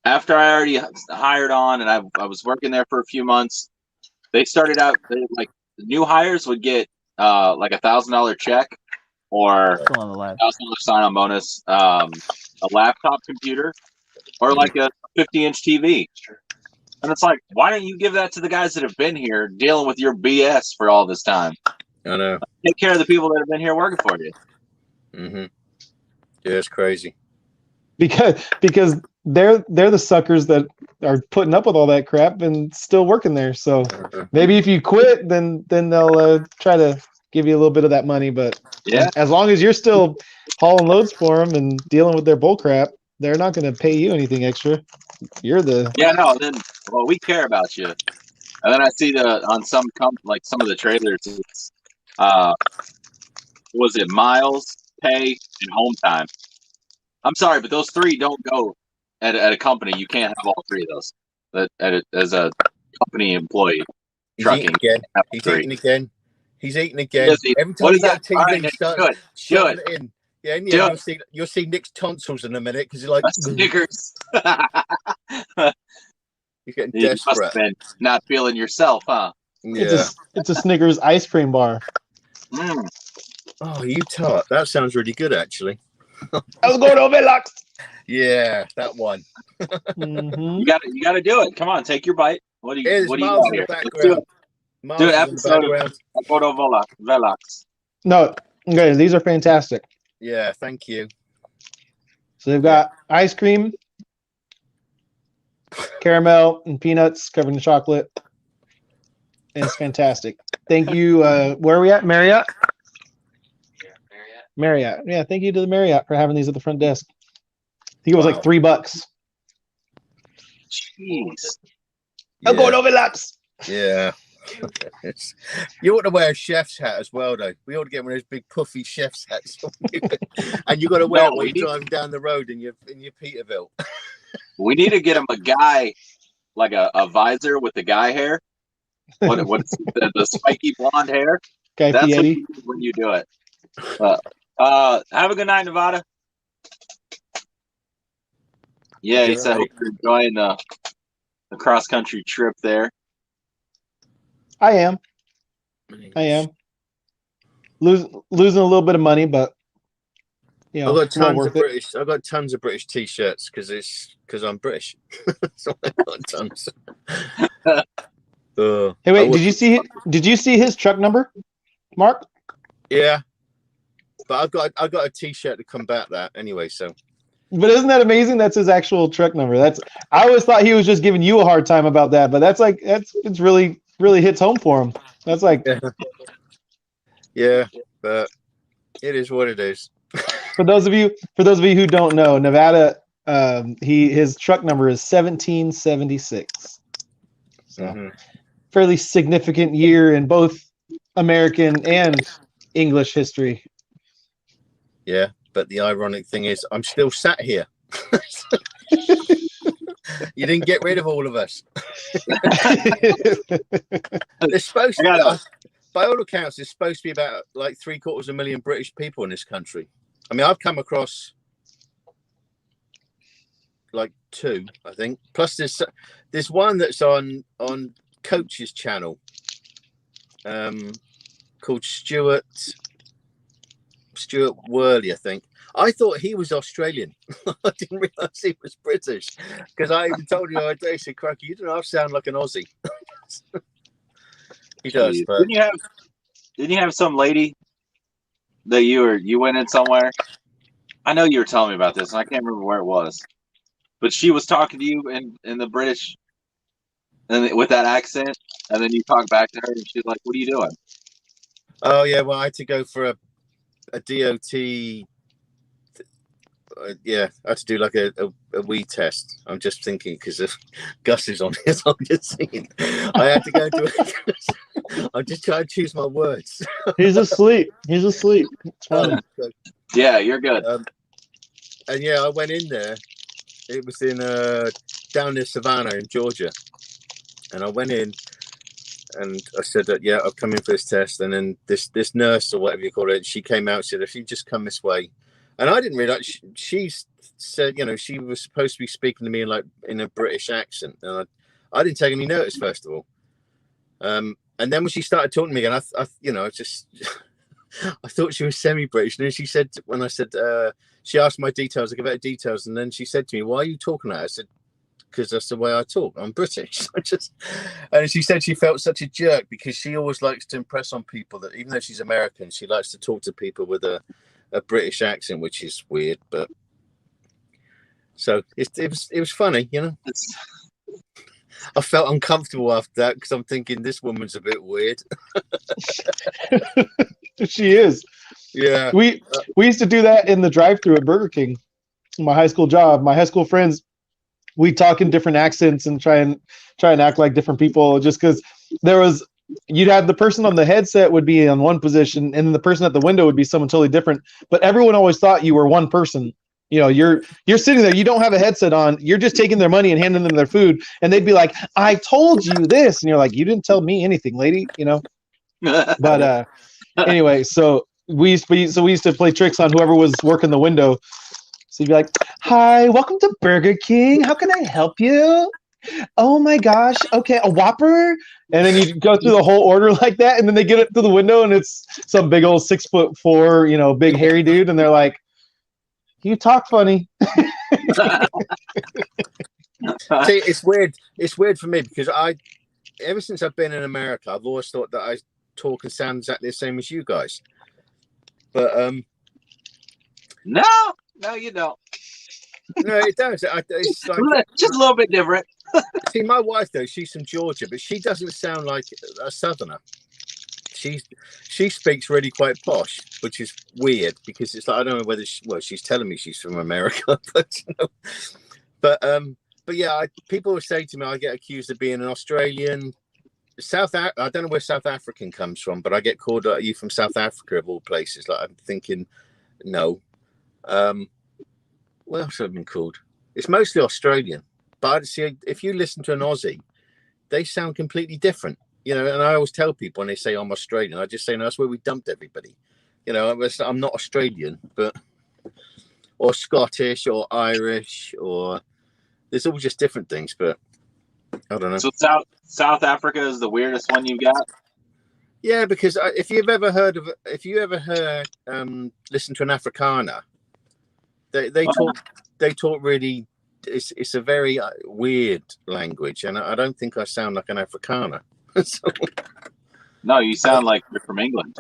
Speaker 2: After I already hired on and I was working there for a few months, they started out like the new hires would get like $1,000 check or $1,000 sign-on bonus, a laptop computer, or like a 50-inch TV. And it's like, why don't you give that to the guys that have been here dealing with your BS for all this time?
Speaker 1: I know.
Speaker 2: Take care of the people that have been here working for you.
Speaker 1: Mm-hmm. Yeah, it's crazy.
Speaker 3: Because they're the suckers that are putting up with all that crap and still working there. So maybe if you quit, then they'll try to give you a little bit of that money. But
Speaker 2: yeah,
Speaker 3: as long as you're still hauling loads for them and dealing with their bull crap, they're not going to pay you anything extra. You're the
Speaker 2: we care about you. And then I see on some of the trailers, it's was it miles, pay, and home time. I'm sorry, but those three don't go at a company. You can't have all three of those as a company employee. Trucking.
Speaker 1: He's eating again. He's eating again. Every time you get TV, he starts shoving it in. Yeah, and you'll see Nick's tonsils in a minute because you're like
Speaker 2: Snickers.
Speaker 1: You're getting desperate.
Speaker 2: You must have been not feeling yourself, huh?
Speaker 1: Yeah.
Speaker 3: It's a Snickers ice cream bar.
Speaker 2: Mm.
Speaker 1: Oh, you tart. That sounds really good, actually.
Speaker 3: I was going to Velox.
Speaker 1: Yeah, that one.
Speaker 2: You got to do it. Come on, take your bite. What do you got here? Do an episode of Velox.
Speaker 3: No, okay, these are fantastic.
Speaker 1: Yeah, thank you.
Speaker 3: So they've got ice cream, caramel, and peanuts covered in chocolate. And it's fantastic. Thank you. Where are we at? Marriott?
Speaker 7: Yeah,
Speaker 3: Marriott. Yeah, thank you to the Marriott for having these at the front desk. I think it was like $3.
Speaker 2: Jeez.
Speaker 3: I'll go to Velox.
Speaker 1: Yeah. You ought to wear a chef's hat as well, though. We ought to get one of those big puffy chef's hats, and you got to wear it when you're driving down the road in your Peterbilt.
Speaker 2: We need to get him a guy, like a visor with the guy hair. What's the spiky blonde hair?
Speaker 3: Guy
Speaker 2: That's
Speaker 3: Fieri.
Speaker 2: when you do it. Have a good night, Nevada. Yeah, he said hope you're enjoying the cross country trip there.
Speaker 3: I am losing a little bit of money, but
Speaker 1: I've got tons of British t-shirts because I'm British. So I got tons.
Speaker 3: Hey, wait! Did you see his truck number, Mark?
Speaker 1: Yeah, but I've got a t-shirt to combat that anyway. So,
Speaker 3: but isn't that amazing? That's his actual truck number. I always thought he was just giving you a hard time about that, but it's really hits home for him. That's like,
Speaker 1: yeah, but it is what it is.
Speaker 3: For those of you who don't know, Nevada, his truck number is 1776. So, fairly significant year in both American and English history.
Speaker 1: Yeah, but the ironic thing is, I'm still sat here. You didn't get rid of all of us. They're supposed by all accounts, there's supposed to be about like 750,000 British people in this country. I mean, I've come across like 2, I think. Plus, there's one that's on Coach's channel, called Stuart Worley, I think. I thought he was Australian. I didn't realise he was British, because I even told him the other day, I said, "Cracky, you don't half sound like an Aussie." He does. But...
Speaker 2: Didn't you have some lady that you went in somewhere? I know you were telling me about this, and I can't remember where it was. But she was talking to you in the British, and with that accent, and then you talk back to her, and she's like, "What are you doing?"
Speaker 1: Oh yeah, well, I had to go for a DOT. Yeah, I had to do like a wee test. I'm just thinking because Gus is on here, so I'm just thinking I had to go to it. I'm just trying to choose my words.
Speaker 3: He's asleep. It's fine.
Speaker 2: Yeah, you're good.
Speaker 1: And yeah, I went in there. It was in down near Savannah in Georgia, and I went in and I said that, yeah, I've come in for this test. And then this nurse or whatever you call it, she came out and said, if you just come this way. And I didn't realize she said, she was supposed to be speaking to me in a British accent. And I didn't take any notice, first of all. And then when she started talking to me again, I just, I thought she was semi-British. And then she said, when I said, she asked my details, I gave her details. And then she said to me, why are you talking like that? I said, because that's the way I talk. I'm British. And she said she felt such a jerk because she always likes to impress on people that even though she's American, she likes to talk to people with a British accent, which is weird, but so it was funny, I felt uncomfortable after that because I'm thinking this woman's a bit weird.
Speaker 3: She is.
Speaker 1: Yeah.
Speaker 3: We used to do that in the drive-thru at Burger King. My high school job, my high school friends, we talk in different accents and try and act like different people, just because you'd have the person on the headset would be on one position, and then the person at the window would be someone totally different. But everyone always thought you were one person. You're sitting there, you don't have a headset on, you're just taking their money and handing them their food, and they'd be like, I told you this, and you're like, you didn't tell me anything, lady, But anyway, so we used to play tricks on whoever was working the window. So you'd be like, hi, welcome to Burger King. How can I help you? Oh my gosh. Okay, a Whopper. And then you go through the whole order like that. And then they get it through the window and it's some big old 6'4", big hairy dude. And they're like, you talk funny.
Speaker 1: See, it's weird. It's weird for me because ever since I've been in America, I've always thought that I talk and sound exactly the same as you guys. But
Speaker 2: no, you don't.
Speaker 1: No, it does. It's like,
Speaker 2: just a little bit different.
Speaker 1: See, my wife though, she's from Georgia, but she doesn't sound like a Southerner. She speaks really quite posh, which is weird because it's like I don't know whether she's telling me she's from America, but yeah, people will say to me I get accused of being an Australian. I don't know where South African comes from, but I get called, are you from South Africa of all places? Like I'm thinking, no. What else have I been called? It's mostly Australian, but I see if you listen to an Aussie, they sound completely different. And I always tell people when they say I'm Australian, I just say no, that's where we dumped everybody. I'm not Australian, or Scottish or Irish, or there's all just different things, but I don't know.
Speaker 2: So South Africa is the weirdest one you've got?
Speaker 1: Yeah, because if you ever heard listen to an Afrikaner, they talk really. It's a very weird language, and I don't think I sound like an Afrikaner.
Speaker 2: No, you sound like you're from England.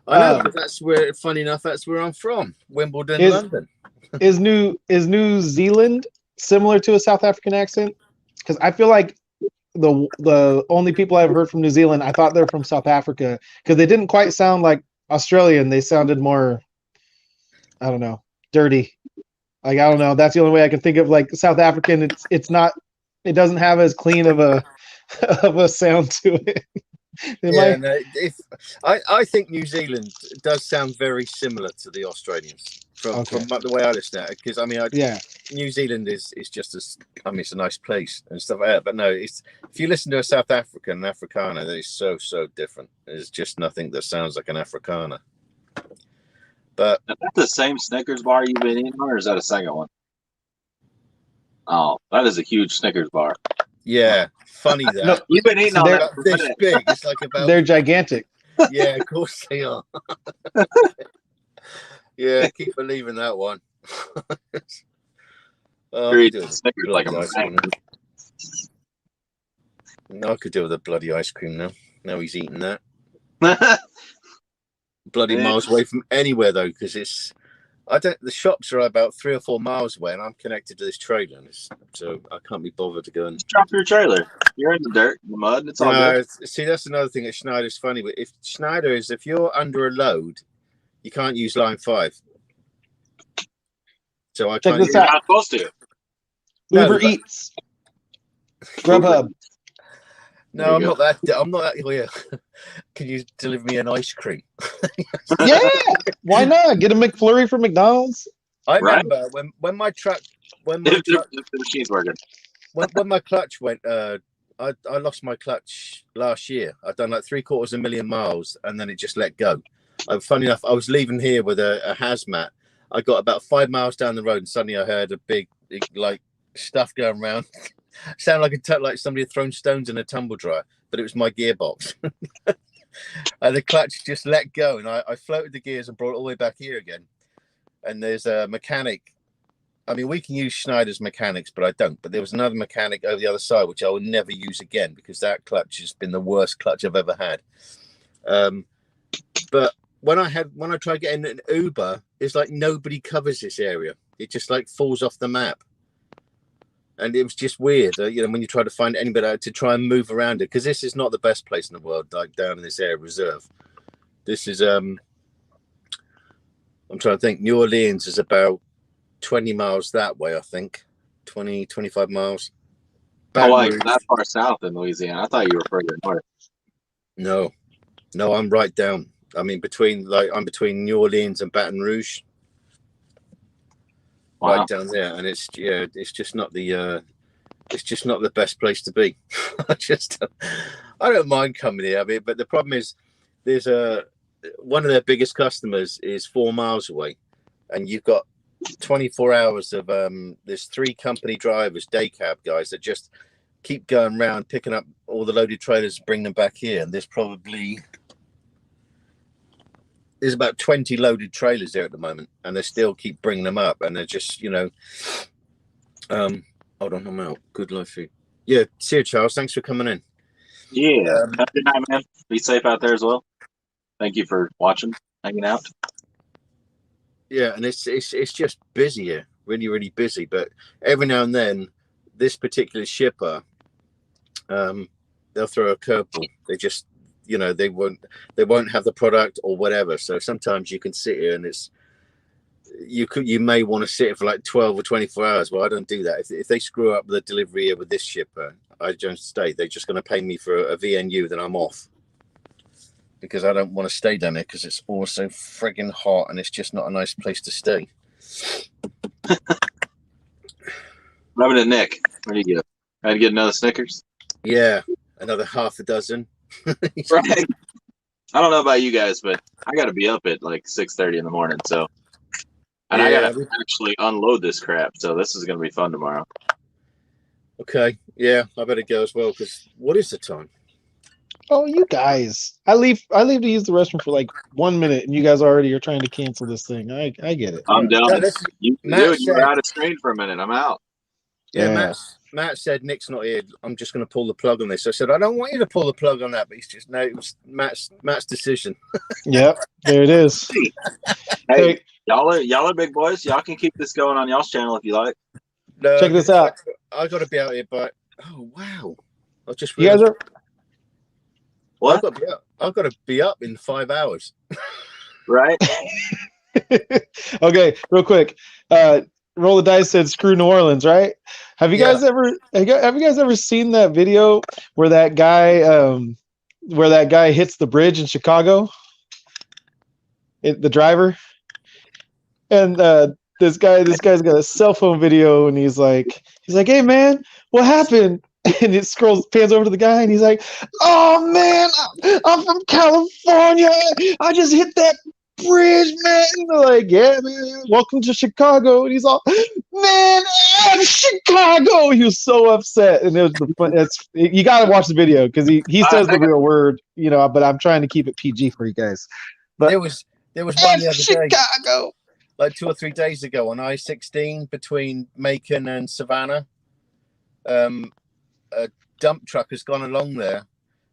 Speaker 1: I know, but that's where. Funny enough, that's where I'm from, Wimbledon, London.
Speaker 3: Is New Zealand similar to a South African accent? Because I feel like the only people I've heard from New Zealand, I thought they're from South Africa because they didn't quite sound like Australian. They sounded more, I don't know, dirty. Like I don't know. That's the only way I can think of. Like South African, it doesn't have as clean of a sound to it.
Speaker 1: I think New Zealand does sound very similar to the Australians. from the way I listen at it. Because I mean,
Speaker 7: Yeah.
Speaker 1: New Zealand is just as, I mean, it's a nice place and stuff like that. But no, it's, if you listen to a South African, an Afrikaner, that is so different. There's just nothing that sounds like an Afrikaner. But
Speaker 2: is that the same Snickers bar you've been eating, or is that a second one? Oh, that is a huge Snickers bar.
Speaker 1: yeah, funny that.
Speaker 7: No,
Speaker 2: You've been eating
Speaker 7: So
Speaker 2: on
Speaker 7: they're-
Speaker 2: that for a
Speaker 1: This
Speaker 2: minute.
Speaker 1: big, it's like about.
Speaker 7: They're gigantic.
Speaker 1: Yeah, of course they are. Yeah, keep believing that one. Oh,
Speaker 2: You're
Speaker 1: I could
Speaker 2: eating
Speaker 1: do with
Speaker 2: Snickers like a
Speaker 1: bloody ice cream now. I could do with a bloody ice cream now. Now he's eating that. Bloody
Speaker 2: Yeah.
Speaker 1: miles away from anywhere though, because it's, I don't. The shops are about 3 or 4 miles away, and I'm connected to this trailer, and so I can't be bothered to go and.
Speaker 2: Drop your trailer. You're in the dirt, in the mud. It's all good.
Speaker 1: See, that's another thing at Schneider's funny. But if Schneider is, if you're under a load, you can't use line 5. So I
Speaker 7: Check
Speaker 1: can't.
Speaker 7: this
Speaker 2: You're
Speaker 7: out.
Speaker 2: not supposed to.
Speaker 1: No,
Speaker 7: Uber
Speaker 1: but-
Speaker 7: Eats. Grubhub.
Speaker 1: No, I'm not that. I'm not that. Oh, yeah. Can you deliver me an ice cream?
Speaker 7: Yeah. Why not? Get a McFlurry from McDonald's.
Speaker 1: I
Speaker 2: Right.
Speaker 1: remember when my truck, when my
Speaker 2: If
Speaker 1: truck,
Speaker 2: the machine's working.
Speaker 1: when my clutch went. I lost my clutch last year. I'd done like 750,000 miles, and then it just let go. Funny enough, I was leaving here with a hazmat. I got about 5 miles down the road, and suddenly I heard a big like stuff going around. Sounded like somebody had thrown stones in a tumble dryer, but it was my gearbox. And the clutch just let go, and I floated the gears and brought it all the way back here again. And there's a mechanic. I mean, we can use Schneider's mechanics, but I don't. But there was another mechanic over the other side, which I will never use again, because that clutch has been the worst clutch I've ever had. But when I try getting an Uber, it's like nobody covers this area. It just like falls off the map. And it was just weird, when you try to find anybody to try and move around it, because this is not the best place in the world, like down in this area reserve. This is, I'm trying to think, New Orleans is about 20 miles that way, I think. 20, 25 miles.
Speaker 2: Oh, like
Speaker 1: Rouge.
Speaker 2: that far south in Louisiana. I thought you were further north.
Speaker 1: No, I'm right down. I mean, I'm between New Orleans and Baton Rouge.
Speaker 2: Wow.
Speaker 1: Right down there, and it's just not the best place to be. I don't mind coming here. I mean, but the problem is there's one of their biggest customers is 4 miles away, and you've got 24 hours of there's 3 company drivers, day cab guys, that just keep going around picking up all the loaded trailers and bring them back here. And there's about 20 loaded trailers there at the moment, and they still keep bringing them up, and they're just, hold on, I'm out. Good life food. Yeah, see you, Charles. Thanks for coming in.
Speaker 2: Yeah. Have a good night, man. Be safe out there as well. Thank you for watching, hanging out.
Speaker 1: Yeah, and it's just busy here, really, really busy. But every now and then, this particular shipper, they'll throw a curveball. They just, they won't have the product or whatever. So sometimes you can sit here and you may want to sit for like 12 or 24 hours. Well, I don't do that. If they screw up the delivery here with this shipper, I don't stay. They're just going to pay me for a VNU, then I'm off. Because I don't want to stay down there, because it's also friggin' hot and it's just not a nice place to stay.
Speaker 2: Rubbing it, Nick. Where do you go? Try to get another Snickers?
Speaker 1: Yeah, another half a dozen.
Speaker 2: Right. I don't know about you guys, but I got to be up at like 6:30 in the morning. So, and I got to actually unload this crap. So this is going to be fun tomorrow.
Speaker 1: Okay, yeah, I better go as well, because what is the time?
Speaker 7: Oh, you guys! I leave to use the restroom for like 1 minute, and you guys already are trying to cancel this thing. I get it.
Speaker 2: I'm done.
Speaker 1: Yeah,
Speaker 2: You were out of screen for a minute. I'm out.
Speaker 1: Yeah, Matt said Nick's not here. I'm just going to pull the plug on this. I said I don't want you to pull the plug on that, but it was Matt's decision.
Speaker 7: Yep, there it is.
Speaker 2: Hey, y'all are big boys. Y'all can keep this going on y'all's channel if you like.
Speaker 1: No,
Speaker 7: check this out.
Speaker 1: I got to be out here, but oh wow, I just
Speaker 7: you guys are.
Speaker 2: What?
Speaker 1: I've got to be up in 5 hours.
Speaker 2: Right.
Speaker 7: Okay, real quick. Roll the Dice said screw New Orleans, right? Have you guys ever seen that video where that guy hits the bridge in Chicago? The driver. and this guy's got a cell phone video, and he's like, "Hey man, what happened?" And it pans over to the guy, and he's like, "Oh man, I'm from California. I just hit that bridge, man." And they're like, "Yeah, man, welcome to Chicago." And he's all, "Man, Chicago." He was so upset, and it was the fun. You got to watch the video because he says the real word, but I'm trying to keep it PG for you guys. But
Speaker 1: there was one the other
Speaker 7: Chicago,
Speaker 1: like 2 or 3 days ago on I-16 between Macon and Savannah. A dump truck has gone along there.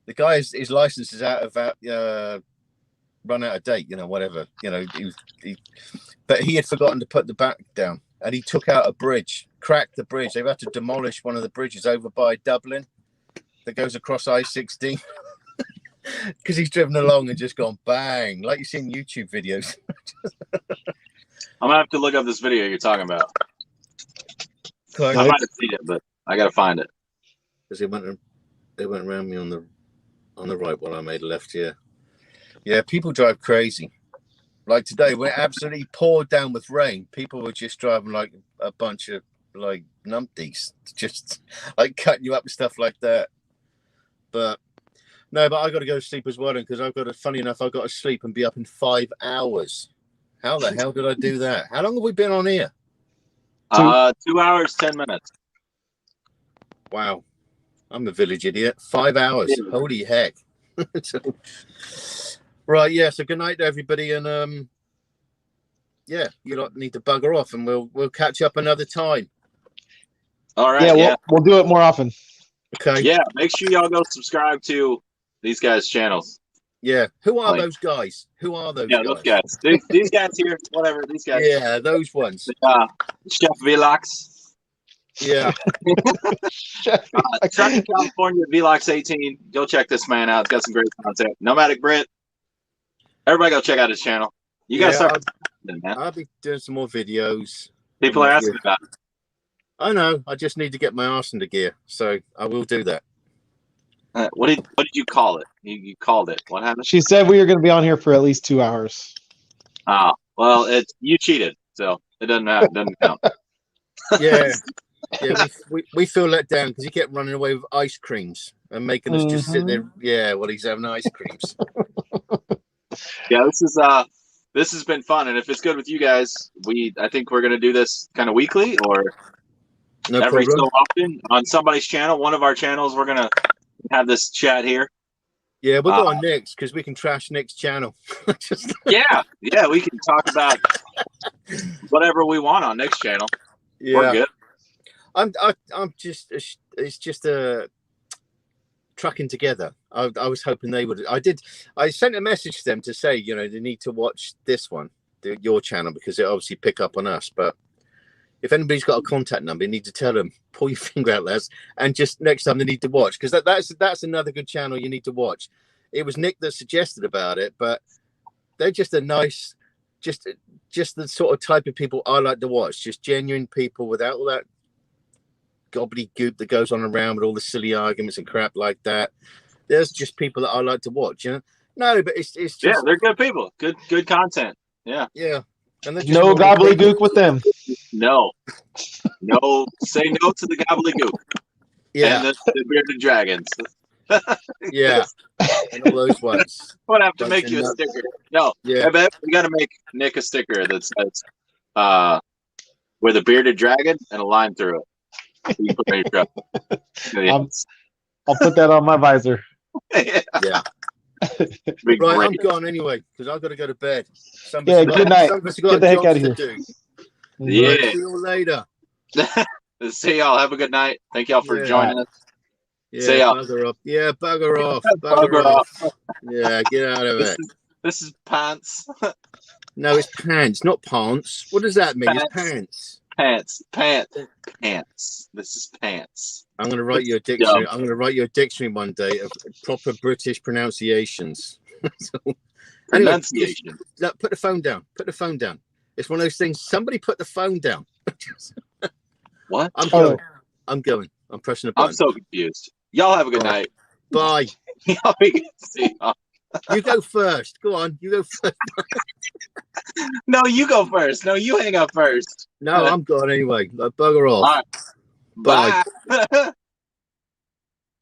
Speaker 1: The guy, his license is run out of date, whatever, but he had forgotten to put the back down, and he took out a bridge, cracked the bridge. They've had to demolish one of the bridges over by Dublin that goes across I-16 because he's driven along and just gone bang, like you see in YouTube videos.
Speaker 2: I'm gonna have to look up this video you're talking about.
Speaker 1: I
Speaker 2: might have seen it, but I gotta find it.
Speaker 1: Because they went around me on the right while I made a left here. Yeah, people drive crazy. Like today, we're absolutely poured down with rain. People were just driving like a bunch of like numpties, just like cutting you up and stuff like that. But no, but I got to go to sleep as well, because funny enough, I've got to sleep and be up in 5 hours. How the hell did I do that? How long have we been on here?
Speaker 2: 2 hours, 10 minutes.
Speaker 1: Wow. I'm a village idiot. 5 hours. Yeah. Holy heck. Right, yeah. So good night to everybody, and yeah, you lot need to bugger off, and we'll catch up another time.
Speaker 2: All right.
Speaker 7: Yeah, we'll do it more often.
Speaker 1: Okay.
Speaker 2: Yeah, make sure y'all go subscribe to these guys' channels.
Speaker 1: Yeah. Who are those guys? Who are those guys?
Speaker 2: Those guys. These guys here, whatever, these guys.
Speaker 1: Yeah, those ones.
Speaker 2: Chef Velox.
Speaker 1: Yeah.
Speaker 2: Trucking California, Velox 18. Go check this man out. It's got some great content. Nomadic-brit. Everybody go check out his channel. You guys start.
Speaker 1: I'll be doing some more videos.
Speaker 2: People are asking about it.
Speaker 1: I know. I just need to get my arse into gear, so I will do that.
Speaker 2: What did you call it? You called it. What happened?
Speaker 7: She said we were going to be on here for at least 2 hours.
Speaker 2: Oh, well, you cheated, so it doesn't matter. It doesn't count.
Speaker 1: Yeah. Yeah, we feel let down because he kept running away with ice creams and making us just sit there. Yeah, well, he's having ice creams.
Speaker 2: Yeah, this has been fun, and if it's good with you guys, I think we're gonna do this kind of weekly or every so often on somebody's channel. One of our channels, we're gonna have this chat here.
Speaker 1: Yeah, we'll go on Nick's because we can trash Nick's channel.
Speaker 2: yeah, we can talk about whatever we want on Nick's channel.
Speaker 1: Yeah,
Speaker 2: we're good.
Speaker 1: I'm just, it's just a trucking together. I was hoping they would. I sent a message to them to say, they need to watch this one, your channel, because it obviously pick up on us. But if anybody's got a contact number, you need to tell them, pull your finger out, lads, and just next time they need to watch, because that's another good channel you need to watch. It was Nick that suggested about it, but they're just a nice, just the sort of type of people I like to watch. Just genuine people without all that gobbledygook that goes on around with all the silly arguments and crap like that. There's just people that I like to watch, No, but it's just
Speaker 2: they're good people. Good content. Yeah.
Speaker 1: And
Speaker 7: no gobbledygook with them.
Speaker 2: No. Say no to the gobbledygook.
Speaker 1: Yeah.
Speaker 2: And the bearded dragons.
Speaker 1: Yeah. And all those ones.
Speaker 2: We'll have to make you a sticker. No.
Speaker 1: Yeah.
Speaker 2: I bet we got to make Nick a sticker that says with a bearded dragon and a line through it. You put on your truck.
Speaker 7: I'll put that on my visor.
Speaker 1: Yeah. Right, I'm gone anyway because I've got to go to bed.
Speaker 7: Good night. Get the heck out of here.
Speaker 2: Yeah.
Speaker 1: Right, see you all later.
Speaker 2: See y'all. Have a good night. Thank y'all for joining us.
Speaker 1: Yeah,
Speaker 2: see y'all.
Speaker 1: Bugger up. Yeah, bugger off. Bugger off. Yeah, get out of it.
Speaker 2: This is pants.
Speaker 1: No, it's pants, not pants. What does that mean? It's pants.
Speaker 2: Pants. This is pants.
Speaker 1: I'm going to write you a dictionary. I'm going to write you a dictionary one day of proper British pronunciations. Anyway, put the phone down. Put the phone down. It's one of those things. Somebody put the phone down.
Speaker 2: What?
Speaker 1: I'm going. I'm pressing a button.
Speaker 2: I'm so confused. Y'all have a good night.
Speaker 1: Bye.
Speaker 2: Y'all be good. See y'all.
Speaker 1: You go first. Go on. You go first.
Speaker 2: No, you go first. No, you hang up first.
Speaker 1: No, I'm gone anyway. Like, bugger off.
Speaker 2: All right.
Speaker 1: Bye.
Speaker 2: Bye.